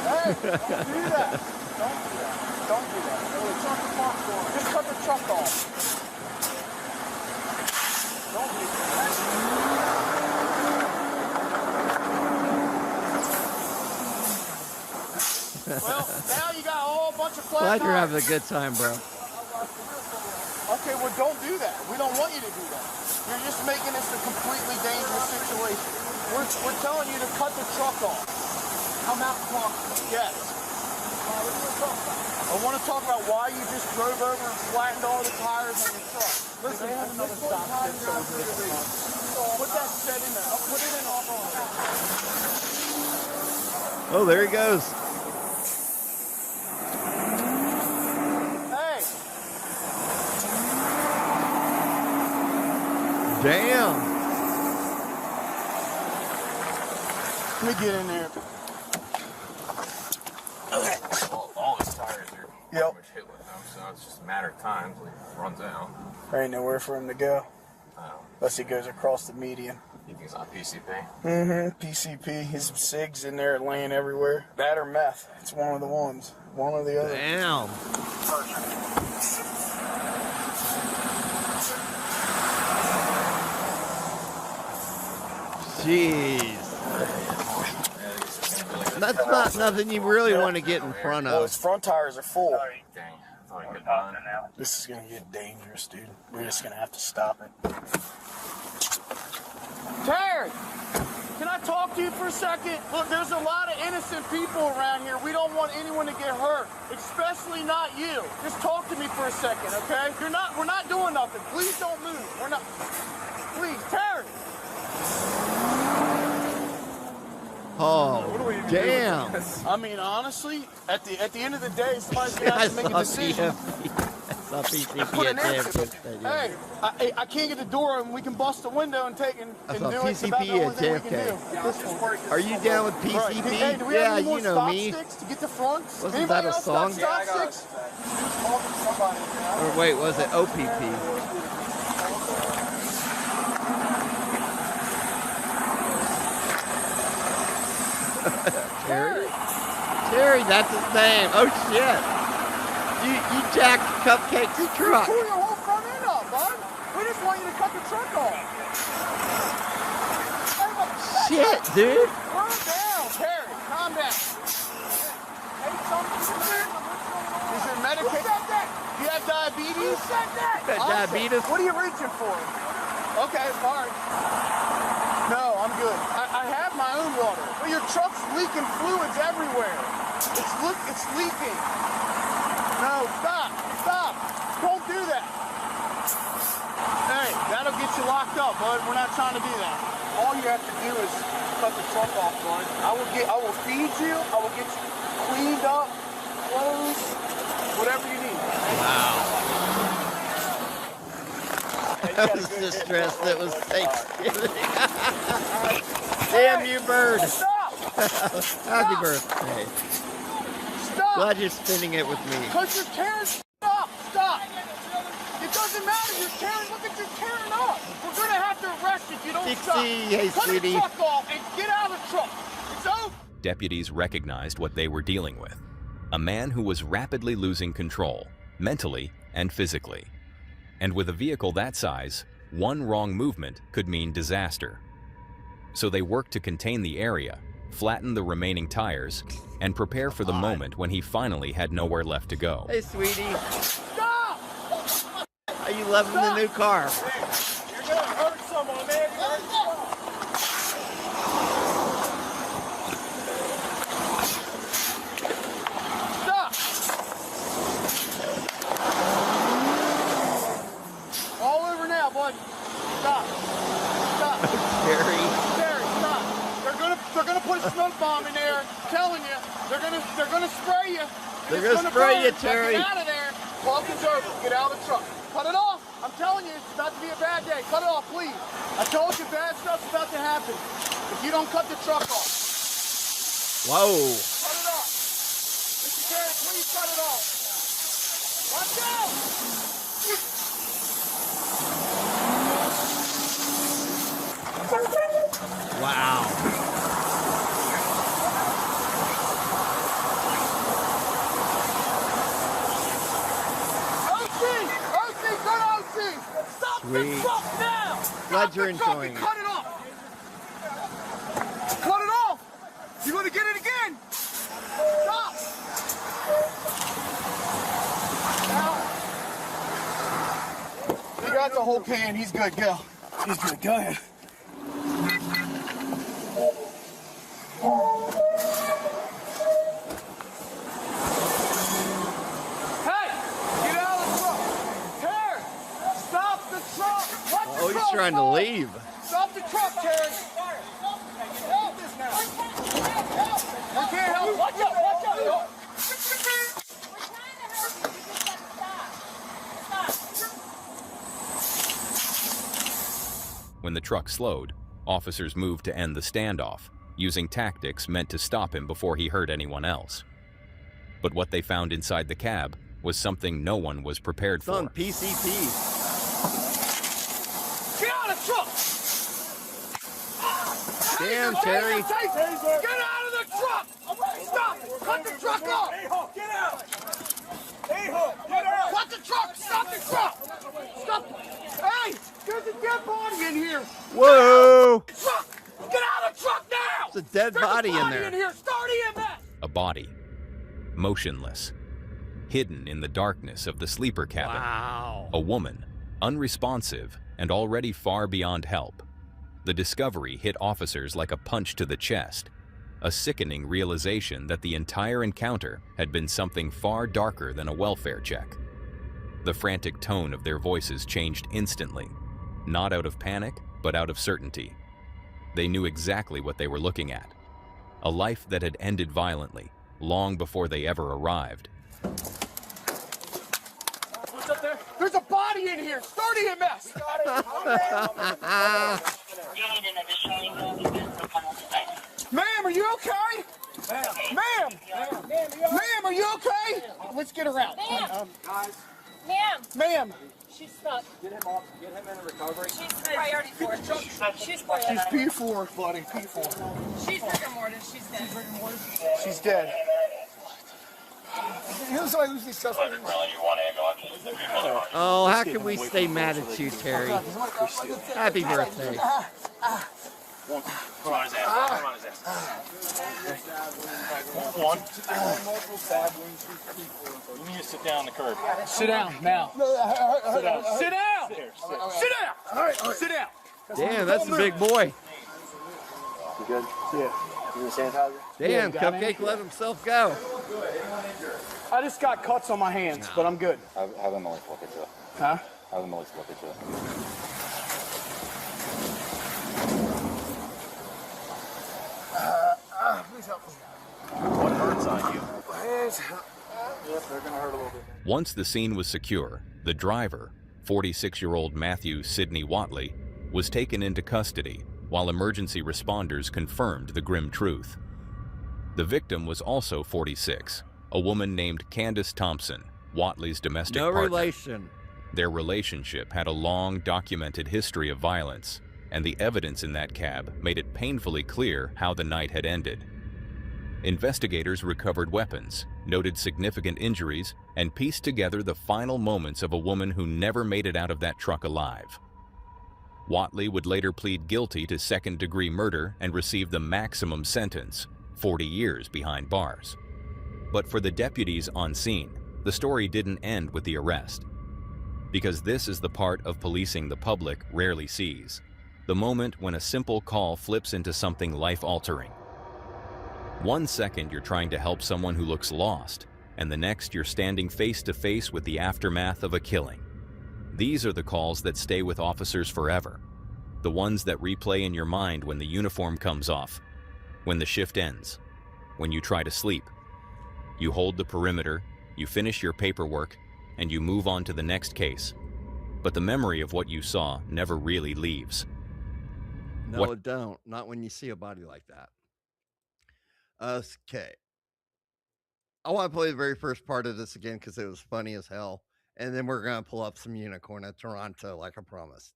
Hey, don't do that. Don't do that. Don't do that. Shut the front door. Just cut the truck off. Don't do that. Well, now you got a whole bunch of flat Glad you're tires. having a good time, bro. Okay, well, don't do that. We don't want you to do that. You're just making this a completely dangerous situation. We're telling you to cut the truck off. Come out and talk. Yes. What do you want to talk about? I want to talk about why you just drove over and flattened all the tires on your truck. Listen, they have another stop stick over here. Put that set in there. I'll put it in off on. Oh, there he goes. Hey. Damn. Let me get in there. Okay. All his tires are pretty much hit with them, so it's just a matter of time until he runs out. There ain't nowhere for him to go. Unless he goes across the median. You think he's on PCP? Mm-hmm. PCP. His SIGs in there laying everywhere. That or meth. It's one of the ones. One or the other. Damn. Jeez. That's not nothing you really want to get in front Well, of. his front tires are full. Dang, I thought he could run. This is going to get dangerous, dude. We're just going to have to stop it. Terry! Can I talk to you for a second? Look, there's a lot of innocent people around here. We don't want anyone to get hurt, especially not you. Just talk to me for a second, okay? We're not doing nothing. Please don't move. We're not. Please, Terry. Oh, damn. I mean, honestly, at the end of the day, somebody's gonna have to make a decision. Put an end to it. Hey, I can't get the door and we can bust the window and take and do it. It's about the only thing we can do. Are you down with PCP? Right. Hey, do we have any more stop sticks to get the fronts? Wasn't Anybody that a else song? got stop sticks? Or wait, was it OPP? Terry, that's his name. Oh shit! You jacked Cupcake's truck. Pull your whole front end up, bud. We just want you to cut the truck off. Shit, dude. Calm down, Terry. Calm down. Hey, something. Is your medication? Do you have diabetes? Who said that? Diabetes? What are you reaching for? Okay, all right. No, I'm good. I have my own water. Well, your truck's leaking fluids everywhere. It's leaking. No, stop. Don't do that. Hey, that'll get you locked up, bud. We're not trying to do that. All you have to do is cut the truck off, bud. I will feed you. I will get you cleaned up, clothes, whatever you need. Wow. I was just stressed that was Thanksgiving. Damn you, bird. Stop! Happy birthday. Stop! Glad you're spinning it with me. Because you're tearing Stop! It doesn't matter. You're tearing. Look at you tearing up. We're going to have to arrest you if you don't stop. Hey, Cut sweetie. the truck off and get out of the truck. It's over. Deputies recognized what they were dealing with. A man who was rapidly losing control, mentally and physically. And with a vehicle that size, one wrong movement could mean disaster. So they worked to contain the area, flatten the remaining tires, and prepare for the moment when he finally had nowhere left to go. Hey, sweetie. Stop! Are you loving the new car? You're going to hurt someone, man. You're going to hurt Stop! All over now, bud. Stop. Terry, stop. They're gonna put a smoke bomb in there. I'm telling you, they're gonna spray you. They're gonna spray you, Terry. Get out of there. Talk is over. Get out of the truck. Cut it off. I'm telling you, it's about to be a bad day. Cut it off, please. I told you bad stuff's about to happen. If you don't cut the truck off. whoa. Cut it off. Mr. Terry, please cut it off. Watch out. Wow. Sweet. Now! Glad you're Stop the truck enjoying and it. cut it off! Cut it off! You're gonna get it again! Stop! Now. He got the whole can. He's good, go. He's good. Go ahead. Oh, he's trying to leave. Stop the truck, Terry. Help this now. I can't help. Watch out, watch out. When the truck slowed, officers moved to end the standoff, using tactics meant to stop him before he hurt anyone else. But what they found inside the cab was something no one was prepared for. It's on PCP. Get out of the truck! Damn, Terry. Get out of the truck! Stop! Cut the truck off! A-Hook, get out! A-Hook, get out! Cut the truck! Stop the truck! Stop! Hey! There's a dead body in here! Whoa! Truck! Get out of the truck now! There's a dead body in there. In here. Start EMS! A body, motionless, hidden in the darkness of the sleeper cabin. Wow. A woman, unresponsive and already far beyond help. The discovery hit officers like a punch to the chest, a sickening realization that the entire encounter had been something far darker than a welfare check. The frantic tone of their voices changed instantly, not out of panic, but out of certainty. They knew exactly what they were looking at. A life that had ended violently, long before they ever arrived. What's up there? There's a body in here! Start EMS! Ma'am, are you okay? Ma'am! Ma'am, are you okay? Let's get her out. Guys. Ma'am. Ma'am. She's stuck. Get him off. Get him in recovery. She's priority 4. She's P4, buddy. P4. She's rigor mortis. She's dead. She's dead. Here's why who's disgusting. Oh, how can we stay mad at you, Terry? Happy birthday. Put on his ass. Put on his ass. One. You need to sit down on the curb. Sit down now. Sit down. Sit down. Sit here. Sit down. All right. Sit down. Damn, that's a big boy. You good? Yeah. You need a sanitizer? Damn, Cupcake let himself go. I just got cuts on my hands, but I'm good. Have them always look at you. Huh? Have them always look at you. Please help me. What hurts on you? Yep, they're gonna hurt a little bit. Once the scene was secure, the driver, 46-year-old Matthew Sidney Watley, was taken into custody while emergency responders confirmed the grim truth. The victim was also 46, a woman named Candace Thompson, Watley's domestic partner. No relation. Their relationship had a long documented history of violence, and the evidence in that cab made it painfully clear how the night had ended. Investigators recovered weapons, noted significant injuries, and pieced together the final moments of a woman who never made it out of that truck alive. Watley would later plead guilty to second-degree murder and receive the maximum sentence, 40 years behind bars. But for the deputies on scene, the story didn't end with the arrest. Because this is the part of policing the public rarely sees. The moment when a simple call flips into something life-altering. 1 second you're trying to help someone who looks lost, and the next you're standing face-to-face with the aftermath of a killing. These are the calls that stay with officers forever. The ones that replay in your mind when the uniform comes off, when the shift ends, when you try to sleep. You hold the perimeter, you finish your paperwork, and you move on to the next case. But the memory of what you saw never really leaves. No, don't. Not when you see a body like that. Okay. I want to play the very first part of this again because it was funny as hell. And then we're going to pull up some unicorn at Toronto like I promised.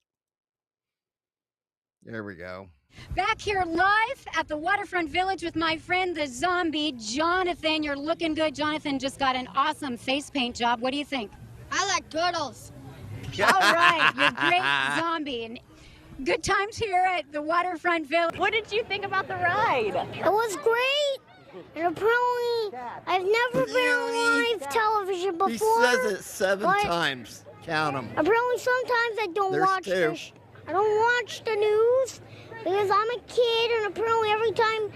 There we go. Back here live at the Waterfront Village with my friend, the zombie, Jonathan. You're looking good. Jonathan just got an awesome face paint job. What do you think? I like turtles. All right, you're great zombie. And good times here at the Waterfront Village. What did you think about the ride? It was great. And apparently, I've never been on live television before. He says it 7 but times. Count them. Apparently, sometimes I don't There's watch 2. I don't watch the news because I'm a kid, and apparently every time,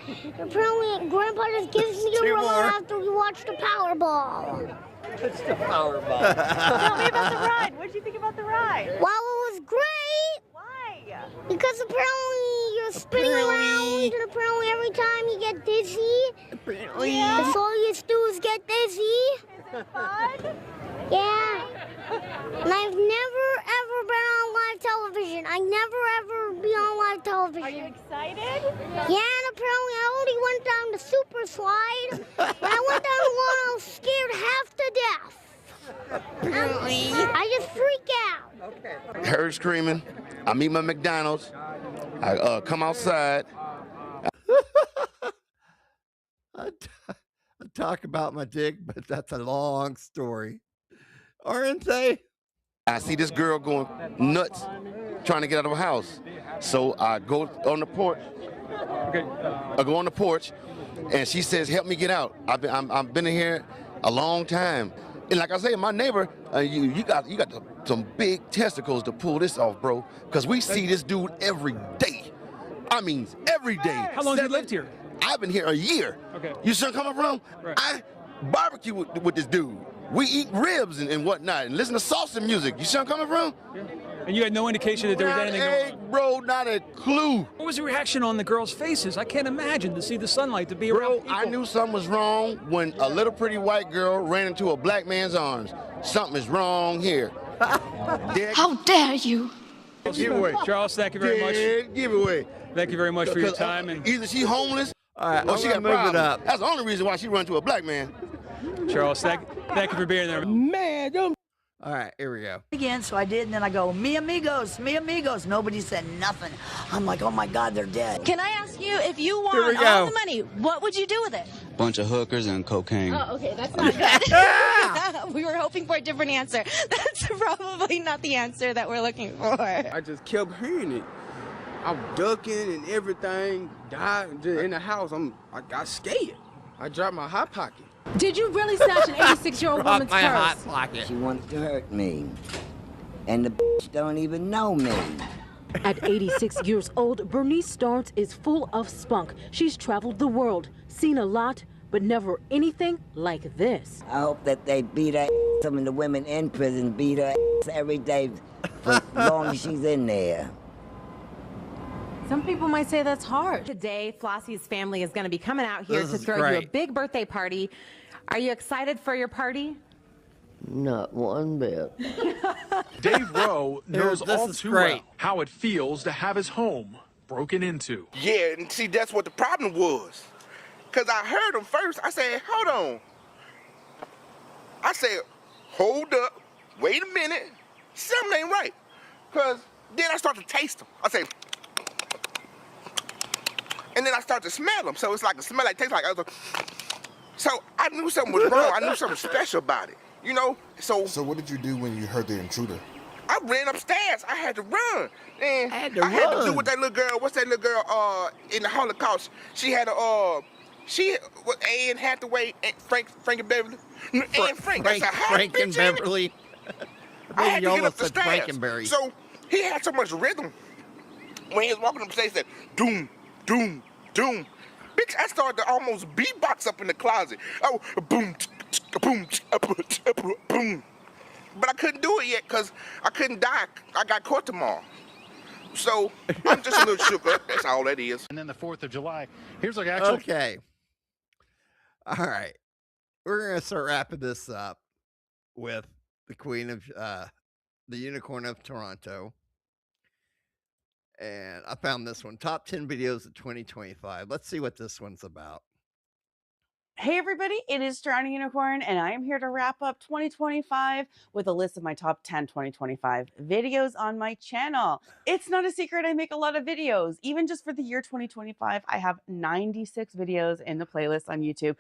Grandpa just gives me a 2 remote more. after we watch the Powerball. It's the Powerball. Tell me about the ride. What did you think about the ride? Well, it was great. Why? Because apparently you're spinning around, and apparently every time you get dizzy, that's all you do is get dizzy. Is it fun? Yeah. And I've never ever been on live television. I never ever be on live television. Are you excited? Yeah, and apparently I only went down the super slide. When I went down the one, I was scared half to death. I just freak out. Heard screaming. I'm eating my McDonald's. I come outside. I talk about my dick, but that's a long story. Aren't they? I see this girl going nuts trying to get out of her house. So I go on the porch. I go on the porch, and she says, "Help me get out. I've been in here a long time." And like I say, my neighbor, you got some big testicles to pull this off, bro. Because we see this dude every day. I mean, every day. How long have you lived here? I've been here a year. Okay. You see where I'm coming from? Right. I barbecue with this dude. We eat ribs and whatnot and listen to salsa music. You see where I'm coming from? Yeah. And you had no indication that there was anything going on? Bro, not a clue. What was the reaction on the girls' faces? I can't imagine to see the sunlight, to be around people. I knew something was wrong when a little pretty white girl ran into a black man's arms. Something is wrong here. How dare you? Give away. Charles, thank you very much. Give away. Thank you very much for your time. And either she homeless or she got move it problems. up. That's the only reason why she run to a black man. Charles, thank you for being there. Man, them. All right, here we go. Again, so I did, and then I go, mi amigos, mi amigos. Nobody said nothing. I'm like, oh my God, they're dead. Can I ask you, if you Here we won all go. the money, what would you do with it? Bunch of hookers and cocaine. Oh, okay, that's not good. We were hoping for a different answer. That's probably not the answer that we're looking for. I just kept hearing it. I'm ducking and everything. Died in the house. I got scared. I dropped my hot pocket. Did you really snatch an 86-year-old woman's purse? Pocket. She wanted to hurt me, and the bitch don't even know me. At 86 years old, Bernice Starnes is full of spunk. She's traveled the world, seen a lot, but never anything like this. I hope that they beat her ass. Some of the women in prison beat her ass every day for as long as she's in there. Some people might say that's hard. Today, Flossie's family is going to be coming out here This to is throw you a great. big birthday party. Are you excited for your party? Not one bit. Dave Rowe knows This all is too great. well how it feels to have his home broken into. Yeah, and see, that's what the problem was. Because I heard them first. I said, hold on. I said, hold up. Wait a minute. Something ain't right. Because then I start to taste them. I say, and then I start to smell them. So it's like a smell like tastes like. So I knew something was wrong. I knew something special about it. You know? So what did you do when you heard the intruder? I ran upstairs. I had to run. And I had to do with that little girl. What's that little girl in the Holocaust? She had Anne Hathaway, Frank and Beverly. Anne Frank. That's a hot Frank bitch, and ain't it? Beverly. I had to You get up almost the said stairs. Frankenberry. So he had so much rhythm. When he was walking up the stairs, he said, doom, doom, doom. Bitch, I started to almost beatbox up in the closet. Oh, boom, boom, boom. But I couldn't do it yet because I couldn't die. I got caught tomorrow. So I'm just a little shook up. That's all that is. And then the 4th of July. Here's like actual. Okay. All right. We're going to start wrapping this up with the Queen of the Unicorn of Toronto. And I found this one, top 10 videos of 2025. Let's see what this one's about. Hey everybody, it is Drowning Unicorn, and I am here to wrap up 2025 with a list of my top 10 2025 videos on my channel. It's not a secret I make a lot of videos. Even just for the year 2025, I have 96 videos in the playlist on YouTube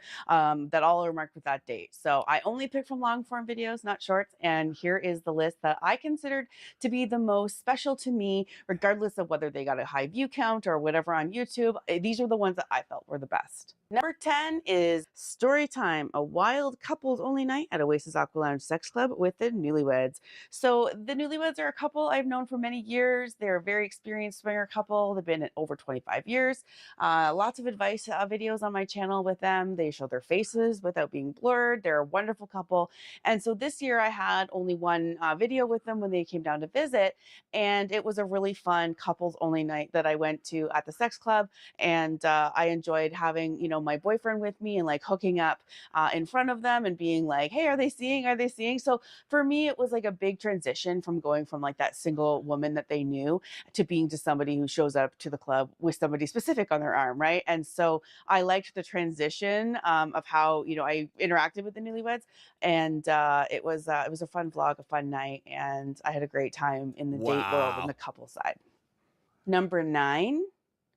that all are marked with that date. So I only pick from long form videos, not shorts, and here is the list that I considered to be the most special to me, regardless of whether they got a high view count or whatever on YouTube. These are the ones that I felt were the best. Number 10 is Story Time, a wild couples only night at Oasis Aqua Lounge Sex Club with the Newlyweds. So the Newlyweds are a couple I've known for many years. They're a very experienced swinger couple. They've been in over 25 years. Lots of advice videos on my channel with them. They show their faces without being blurred. They're a wonderful couple. And so this year I had only one video with them when they came down to visit. And it was a really fun couples only night that I went to at the sex club. And I enjoyed having, my boyfriend with me and like hooking up in front of them and being like, hey, are they seeing? Are they seeing? So for me, it was like a big transition from going from like that single woman that they knew to being to somebody who shows up to the club with somebody specific on their arm, right? And so I liked the transition of how, I interacted with the Newlyweds. And it was a fun vlog, a fun night. And I had a great time in the date world and the couple side. Number 9.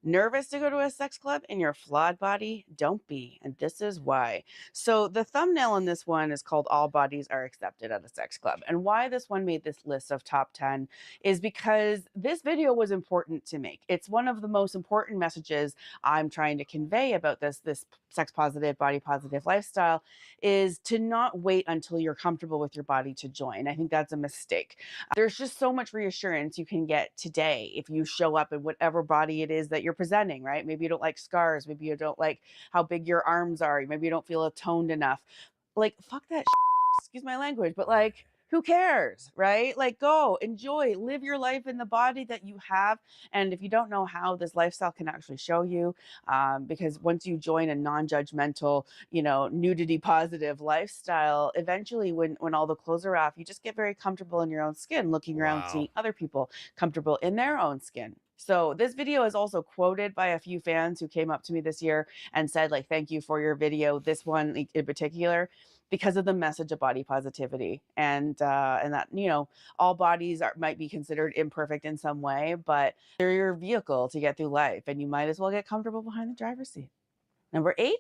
Nervous to go to a sex club in your flawed body? Don't be, and this is why. So the thumbnail on this one is called All Bodies Are Accepted at a Sex Club. And why this one made this list of top 10 is because this video was important to make. It's one of the most important messages I'm trying to convey about this sex positive, body positive lifestyle is to not wait until you're comfortable with your body to join. I think that's a mistake. There's just so much reassurance you can get today if you show up in whatever body it is that you're presenting, right? Maybe you don't like scars. Maybe you don't like how big your arms are. Maybe you don't feel toned enough. Like, fuck that shit. Excuse my language, but like, who cares, right? Like, go, enjoy, live your life in the body that you have. And if you don't know how, this lifestyle can actually show you, because once you join a non-judgmental, nudity positive lifestyle, eventually when all the clothes are off, you just get very comfortable in your own skin, looking around, seeing other people comfortable in their own skin. So this video is also quoted by a few fans who came up to me this year and said, like, thank you for your video, this one in particular, because of the message of body positivity and that, all bodies might be considered imperfect in some way, but they're your vehicle to get through life, and you might as well get comfortable behind the driver's seat. Number 8.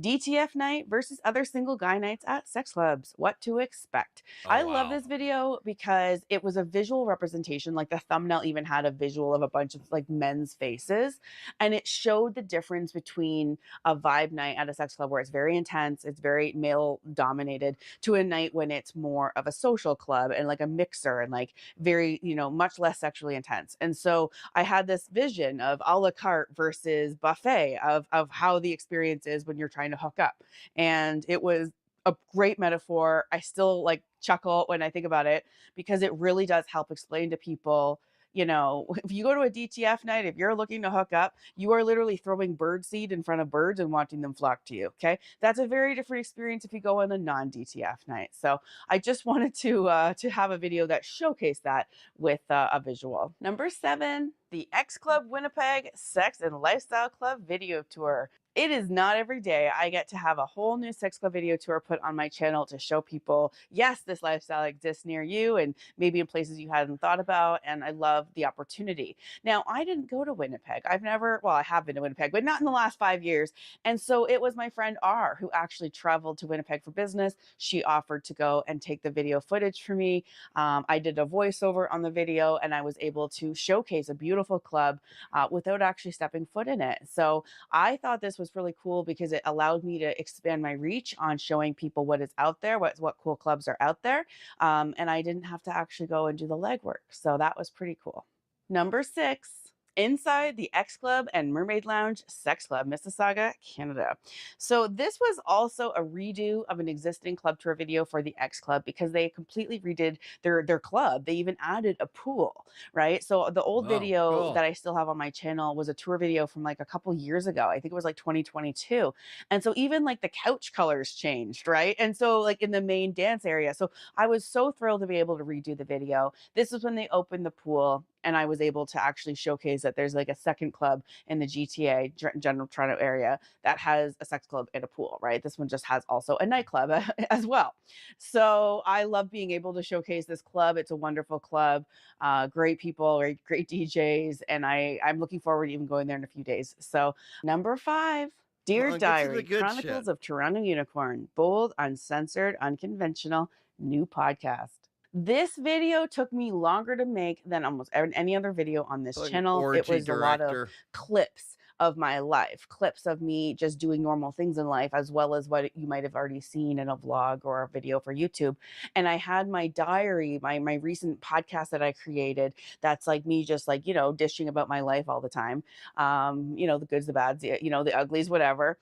DTF night versus other single guy nights at sex clubs. What to expect. I love this video because it was a visual representation. Like the thumbnail even had a visual of a bunch of like men's faces. And it showed the difference between a vibe night at a sex club where it's very intense, it's very male dominated, to a night when it's more of a social club and like a mixer and like very, much less sexually intense. And so I had this vision of a la carte versus buffet of how the experience is when you're trying to hook up. And it was a great metaphor. I still like chuckle when I think about it because it really does help explain to people, if you go to a DTF night, if you're looking to hook up, you are literally throwing bird seed in front of birds and wanting them flock to you. Okay. That's a very different experience if you go on a non-DTF night. So I just wanted to have a video that showcased that with a visual. Number 7, the X Club Winnipeg Sex and Lifestyle Club video tour. It is not every day I get to have a whole new sex club video tour put on my channel to show people, yes, this lifestyle exists near you and maybe in places you hadn't thought about. And I love the opportunity. Now, I didn't go to Winnipeg. I have been to Winnipeg, but not in the last 5 years. And so it was my friend R who actually traveled to Winnipeg for business. She offered to go and take the video footage for me. I did a voiceover on the video and I was able to showcase a beautiful club without actually stepping foot in it. So I thought this was really cool because it allowed me to expand my reach on showing people what is out there, what cool clubs are out there. And I didn't have to actually go and do the legwork. So that was pretty cool. Number 6. Inside the X Club and Mermaid Lounge Sex Club, Mississauga, Canada. So this was also a redo of an existing club tour video for the X Club because they completely redid their club. They even added a pool, right? So the old video that I still have on my channel was a tour video from like a couple years ago. I think it was like 2022. And so even like the couch colors changed, right? And so like in the main dance area. So I was so thrilled to be able to redo the video. This is when they opened the pool. And I was able to actually showcase that there's like a second club in the GTA, General Toronto area, that has a sex club and a pool, right? This one just has also a nightclub as well. So I love being able to showcase this club. It's a wonderful club, great people, great DJs, and I'm looking forward to even going there in a few days. So number 5. Dear on, get to the Diary, good Chronicles shit. of Toronto Unicorn, bold, uncensored, unconventional, new podcast. This video took me longer to make than almost any other video on this Fucking channel. It orgy was a lot of director. clips of my life, clips of me just doing normal things in life, as well as what you might have already seen in a vlog or a video for YouTube. And I had my diary, my recent podcast that I created, that's like me just like, you know, dishing about my life all the time. You know, the goods, the bads, you know, the uglies, whatever.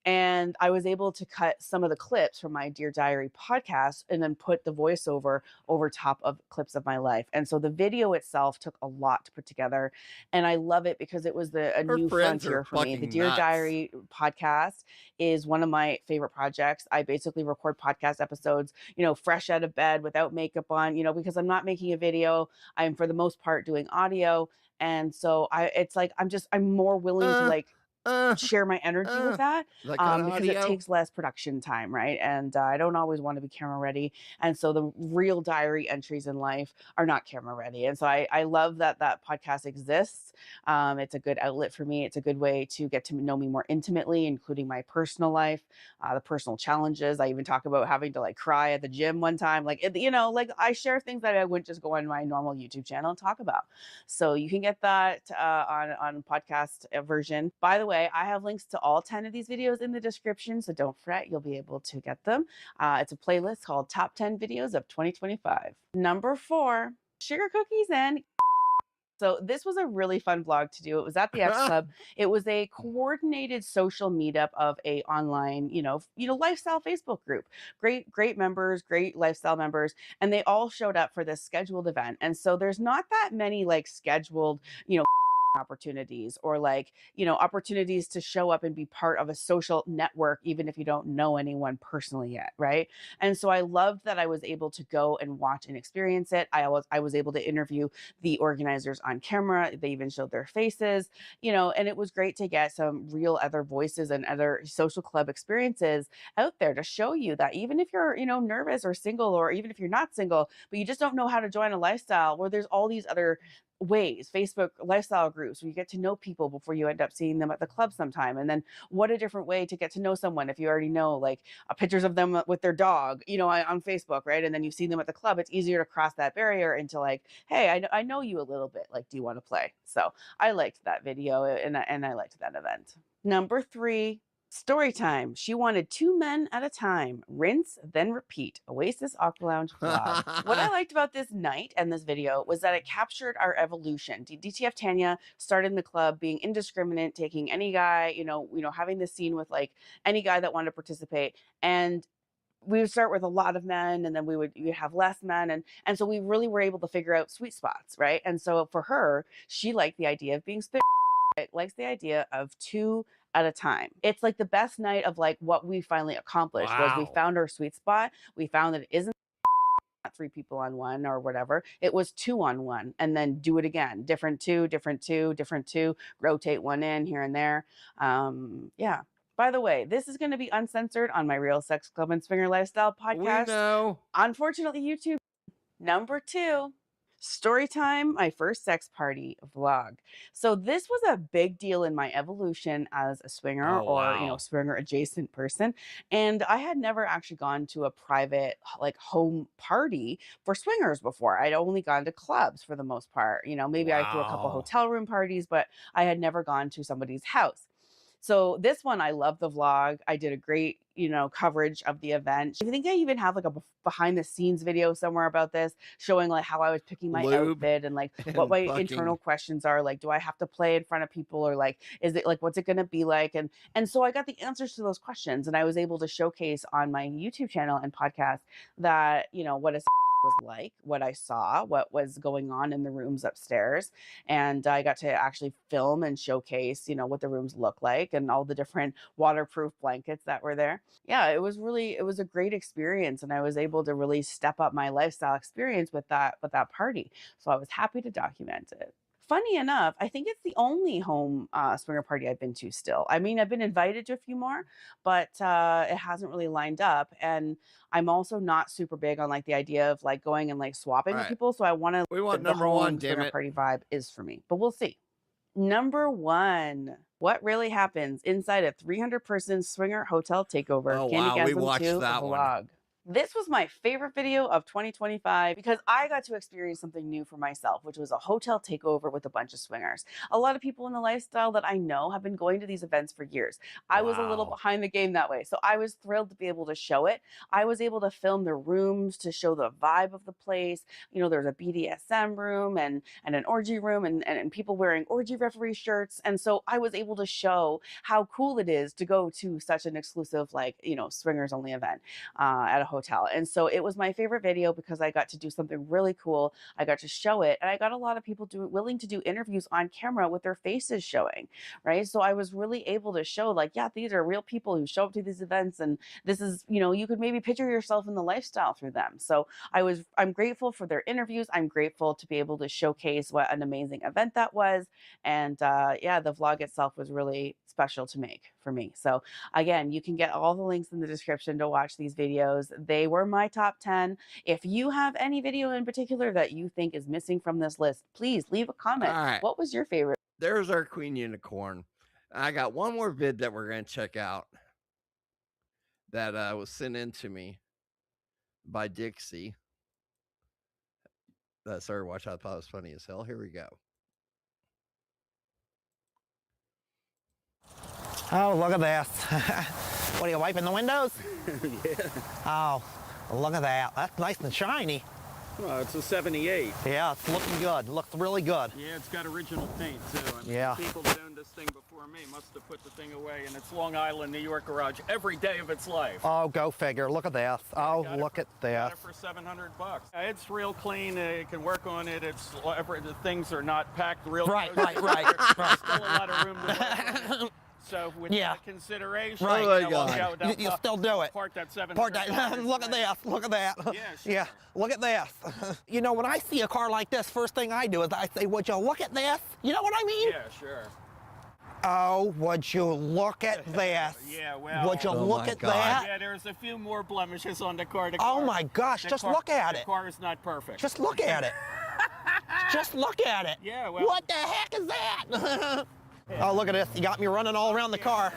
And I was able to cut some of the clips from my Dear Diary podcast and then put the voiceover over top of clips of my life. And so the video itself took a lot to put together. And I love it because it was a Her new friends are frontier for me. The fucking Dear nuts. Diary podcast is one of my favorite projects. I basically record podcast episodes, you know, fresh out of bed without makeup on, you know, because I'm not making a video. I'm for the most part doing audio. And so it's like, I'm more willing to like share my energy with that kind of because it audio. takes less production time, right? And I don't always want to be camera ready. And so the real diary entries in life are not camera ready. And so I love that that podcast exists. It's a good outlet for me. It's a good way to get to know me more intimately, including my personal life, the personal challenges. I even talk about having to like cry at the gym one time. Like, you know, like I share things that I wouldn't just go on my normal YouTube channel and talk about. So you can get that on podcast version. By the way, I have links to all 10 of these videos in the description, so don't fret, you'll be able to get them. It's a playlist called Top 10 Videos of 2025. Number 4, sugar cookies and so this was a really fun vlog to do. It was at the X Club. It was a coordinated social meetup of a online, you know, lifestyle Facebook group. Great members, great lifestyle members, and they all showed up for this scheduled event. And so there's not that many like scheduled, you know, opportunities or like, you know, opportunities to show up and be part of a social network, even if you don't know anyone personally yet, right? And so I loved that I was able to go and watch and experience it. I was able to interview the organizers on camera. They even showed their faces, you know, and it was great to get some real other voices and other social club experiences out there to show you that even if you're, you know, nervous or single, or even if you're not single, but you just don't know how to join a lifestyle, where there's all these other ways, Facebook lifestyle groups, where you get to know people before you end up seeing them at the club sometime. And then what a different way to get to know someone if you already know like pictures of them with their dog, you know, on Facebook, right? And then you see them at the club. It's easier to cross that barrier into like, hey, I know you a little bit. Like, do you want to play? So I liked that video and I liked that event. Number 3, story time. She wanted 2 men at a time. Rinse, then repeat. Oasis Aqua Lounge vlog. What I liked about this night and this video was that it captured our evolution. DTF Tanya started in the club being indiscriminate, taking any guy, you know, having this scene with like any guy that wanted to participate. And we would start with a lot of men, and then we'd have less men, and so we really were able to figure out sweet spots, right? And so for her, she liked the idea of being spit. Likes the idea of 2 at a time. It's like the best night of like what we finally accomplished was we found our sweet spot. We found that it isn't 3 people on one or whatever. It was 2 on one, and then do it again. Different two, different two, different two, rotate one in here and there. Yeah. By the way, this is going to be uncensored on my Real Sex Club and Swinger Lifestyle podcast. We know. Unfortunately, YouTube. Number 2, story time, my first sex party vlog. So this was a big deal in my evolution as a swinger or, you know, swinger adjacent person. And I had never actually gone to a private like home party for swingers before. I'd only gone to clubs for the most part. You know, maybe I threw a couple hotel room parties, but I had never gone to somebody's house. So this one, I love the vlog. I did a great, you know, coverage of the event. I think I even have like a behind the scenes video somewhere about this, showing like how I was picking my outfit and like what my internal questions are. Like, do I have to play in front of people, or like, is it like, what's it going to be like? And so I got the answers to those questions, and I was able to showcase on my YouTube channel and podcast that, you know, what is was like, what I saw, what was going on in the rooms upstairs. And I got to actually film and showcase, you know, what the rooms look like and all the different waterproof blankets that were there. Yeah, it was a great experience. And I was able to really step up my lifestyle experience with that party. So I was happy to document it. Funny enough, I think it's the only home swinger party I've been to still. I mean, I've been invited to a few more, but it hasn't really lined up. And I'm also not super big on like the idea of like going and like swapping with people. So I want to. We want the number home one, damn swinger it. party vibe is for me, but we'll see. Number 1. What really happens inside a 300-person swinger hotel takeover? Oh, Candy wow, we Gasm watched 2 that one. vlog. This was my favorite video of 2025 because I got to experience something new for myself, which was a hotel takeover with a bunch of swingers. A lot of people in the lifestyle that I know have been going to these events for years. I was a little behind the game that way, so I was thrilled to be able to show it. I was able to film the rooms to show the vibe of the place. You know, there's a BDSM room and an orgy room and people wearing orgy referee shirts. And so I was able to show how cool it is to go to such an exclusive, like, you know, swingers only event at a hotel. And so it was my favorite video because I got to do something really cool. I got to show it, and I got a lot of people willing to do interviews on camera with their faces showing, right? So I was really able to show like, yeah, these are real people who show up to these events, and this is, you know, you could maybe picture yourself in the lifestyle through them. So I'm grateful for their interviews. I'm grateful to be able to showcase what an amazing event that was. And yeah, the vlog itself was really special to make for me. So again, you can get all the links in the description to watch these videos. They were my top 10. If you have any video in particular that you think is missing from this list, please leave a comment. All right. What was your favorite? There's our Queen Unicorn. I got one more vid that we're going to check out that was sent in to me by Dixie. Sorry, watch out. I thought it was funny as hell. Here we go. Oh, look at this. What are you wiping the windows? Yeah. Oh, look at that. That's nice and shiny. Well, it's a 78. Yeah, it's looking good. Looks really good. Yeah, it's got original paint, too. I mean, Yeah. people that owned this thing before me must have put the thing away in its Long Island, New York garage every day of its life. Oh, go figure. Look at this. Oh, look at this. Got it for $700. It's real clean. You can work on it. The things are not packed real Right, close. right. There's still a lot of room to work on it. So with that consideration, Right. you know, You still do it. Part that $700. Part that. Look at this. Look at that. Yeah, sure. Yeah. Look at this. You know, when I see a car like this, first thing I do is I say, would you look at this? You know what I mean? Yeah, sure. Oh, would you look at this? Yeah, well. Would you look at that? Yeah, there's a few more blemishes on the car. Oh my gosh, just look at it. The car is not perfect. Just look at it. Just look at it. Yeah, well. What the heck is that? Oh, look at this. You got me running all around the car.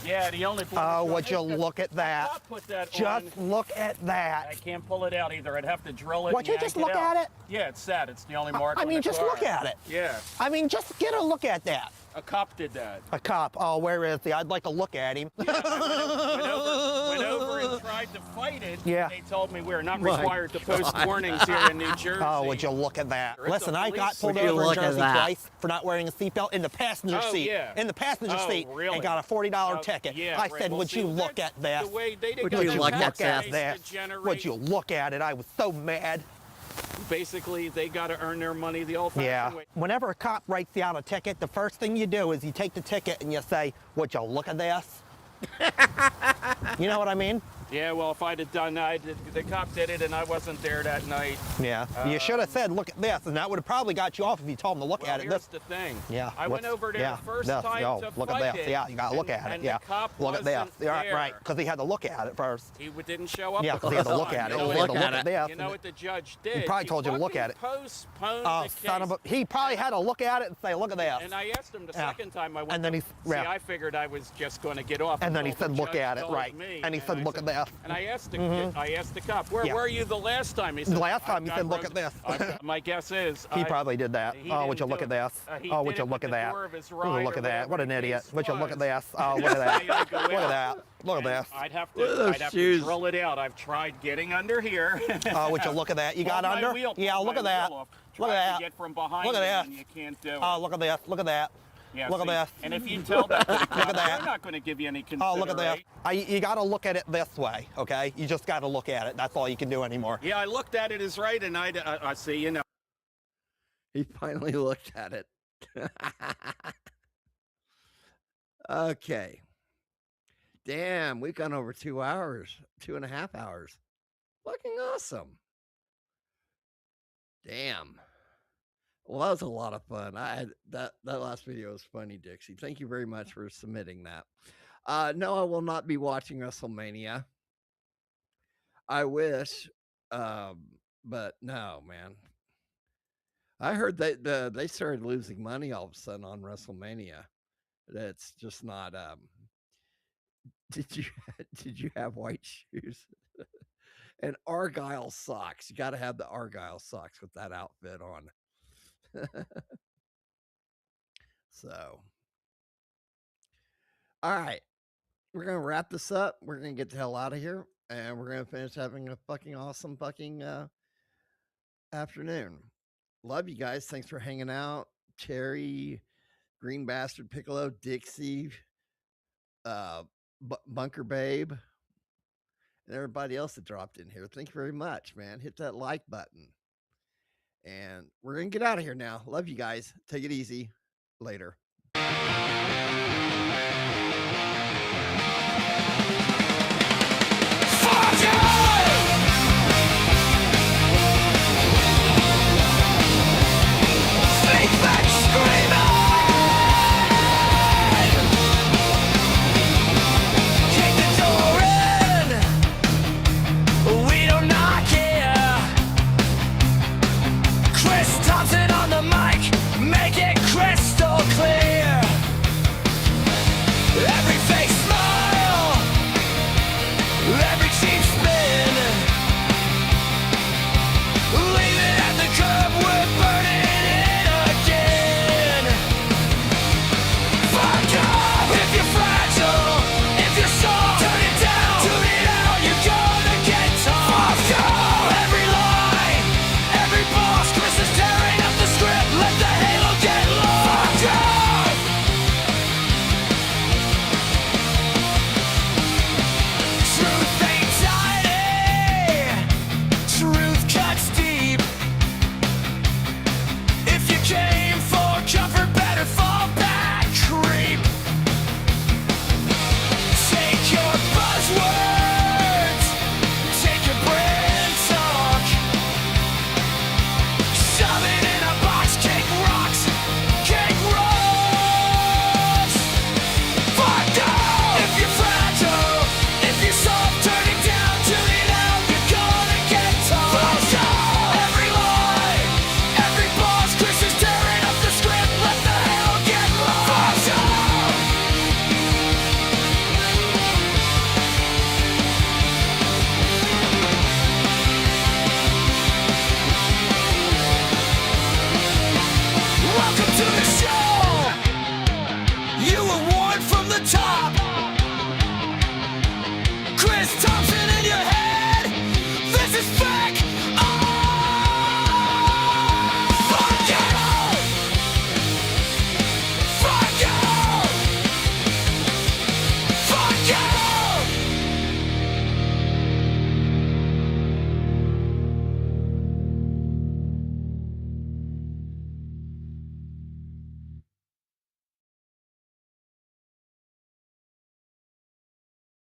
Yeah, the only. Oh, would you look at that? Put that Just on. look at that. I can't pull it out either. I'd have to drill it. Would you just look at it? Yeah, it's sad. It's the only mark. I on mean, the just car. look at it. Yeah. I mean, just get a look at that. A cop did that. A cop. Oh, where is he? I'd like to look at him. Yeah, I went over and tried to fight it. Yeah. They told me we're not My required to post God. warnings here in New Jersey. Oh, would you look at that? It's a Listen, I got police- pulled Would you over in look at Jersey that? twice for not wearing a seatbelt in the passenger Oh, seat. yeah. In the passenger Oh, seat. really? And got a $40 Oh, ticket. yeah, I right. said, Well, would see, you look at that's this? the way they Would got you the look tax at base that? to generate- Would you look at it? I was so mad. Basically, they got to earn their money the old-fashioned Yeah. way. Whenever a cop writes you out a ticket, the first thing you do is you take the ticket and you say, would you look at this? You know what I mean? Yeah, well, if I'd have done that, the cop did it, and I wasn't there that night. Yeah. You should have said, look at this, and that would have probably got you off if you told him to look at it. Here's the thing. Yeah. I went over there the first this, time yo, to look fight at this. it, Yeah, you got to look at it. and Yeah. the cop Look at this. wasn't Yeah, there. right, because he had to look at it first. He didn't show up. Yeah, the because he had to first look time. at it. You know He what- had to look at this. You know what the judge did? He probably told you to look at it. Postponed Oh, the son of a... He probably had to look at it and say, look at this. And I asked him the Yeah. second time I went. And then he... See, Yeah. I figured I was just going to get off. And then he until said, the look judge at it, told right. me. And he said, look at this. And I asked the Mhm. I asked the cop, where Yeah. were you the last time? He said, The last time he "I said, got look at this. My guess is He probably did that. he Oh, would you didn't look do at this? he Oh, did would you it look with at the that? door of his Oh, ride look or at that. What whatever an the idiot. case Would you look at was. this? Oh, look at that. Say I go Look at out. that. Look at this. I'd have Look at to, those I'd have shoes. to drill it out. I've tried getting under here. Oh, would you look at that? You got Pulled my under? wheel- Yeah, pulled look my at that. wheel off. Look Tried at to that. get from behind Look at it, that. and you can't do it. Oh, look at this. Look at that. Yeah, look see, at this. And if you tell that to the Look at cops, that. they're not going to give you any Oh, consideration. look at that. You got to look at it this way, okay? You just got to look at it. That's all you can do anymore. Yeah, I looked at it as right, and I see, you know. He finally looked at it. Okay. Damn, we've gone over 2 hours, 2.5 hours. Fucking awesome. Damn. Well, that was a lot of fun. That last video was funny, Dixie. Thank you very much for submitting that. No, I will not be watching WrestleMania. I wish, but no, man. I heard they started losing money all of a sudden on WrestleMania. That's just not. Did you have white shoes and Argyle socks? You got to have the Argyle socks with that outfit on. So, all right, we're gonna wrap this up. We're gonna get the hell out of here, and we're gonna finish having a fucking awesome fucking afternoon. Love you guys. Thanks for hanging out. Cherry, Green Bastard, Piccolo, Dixie, Bunker Babe, and everybody else that dropped in here. Thank you very much, man. Hit that like button. And we're going to get out of here now. Love you guys. Take it easy. Later.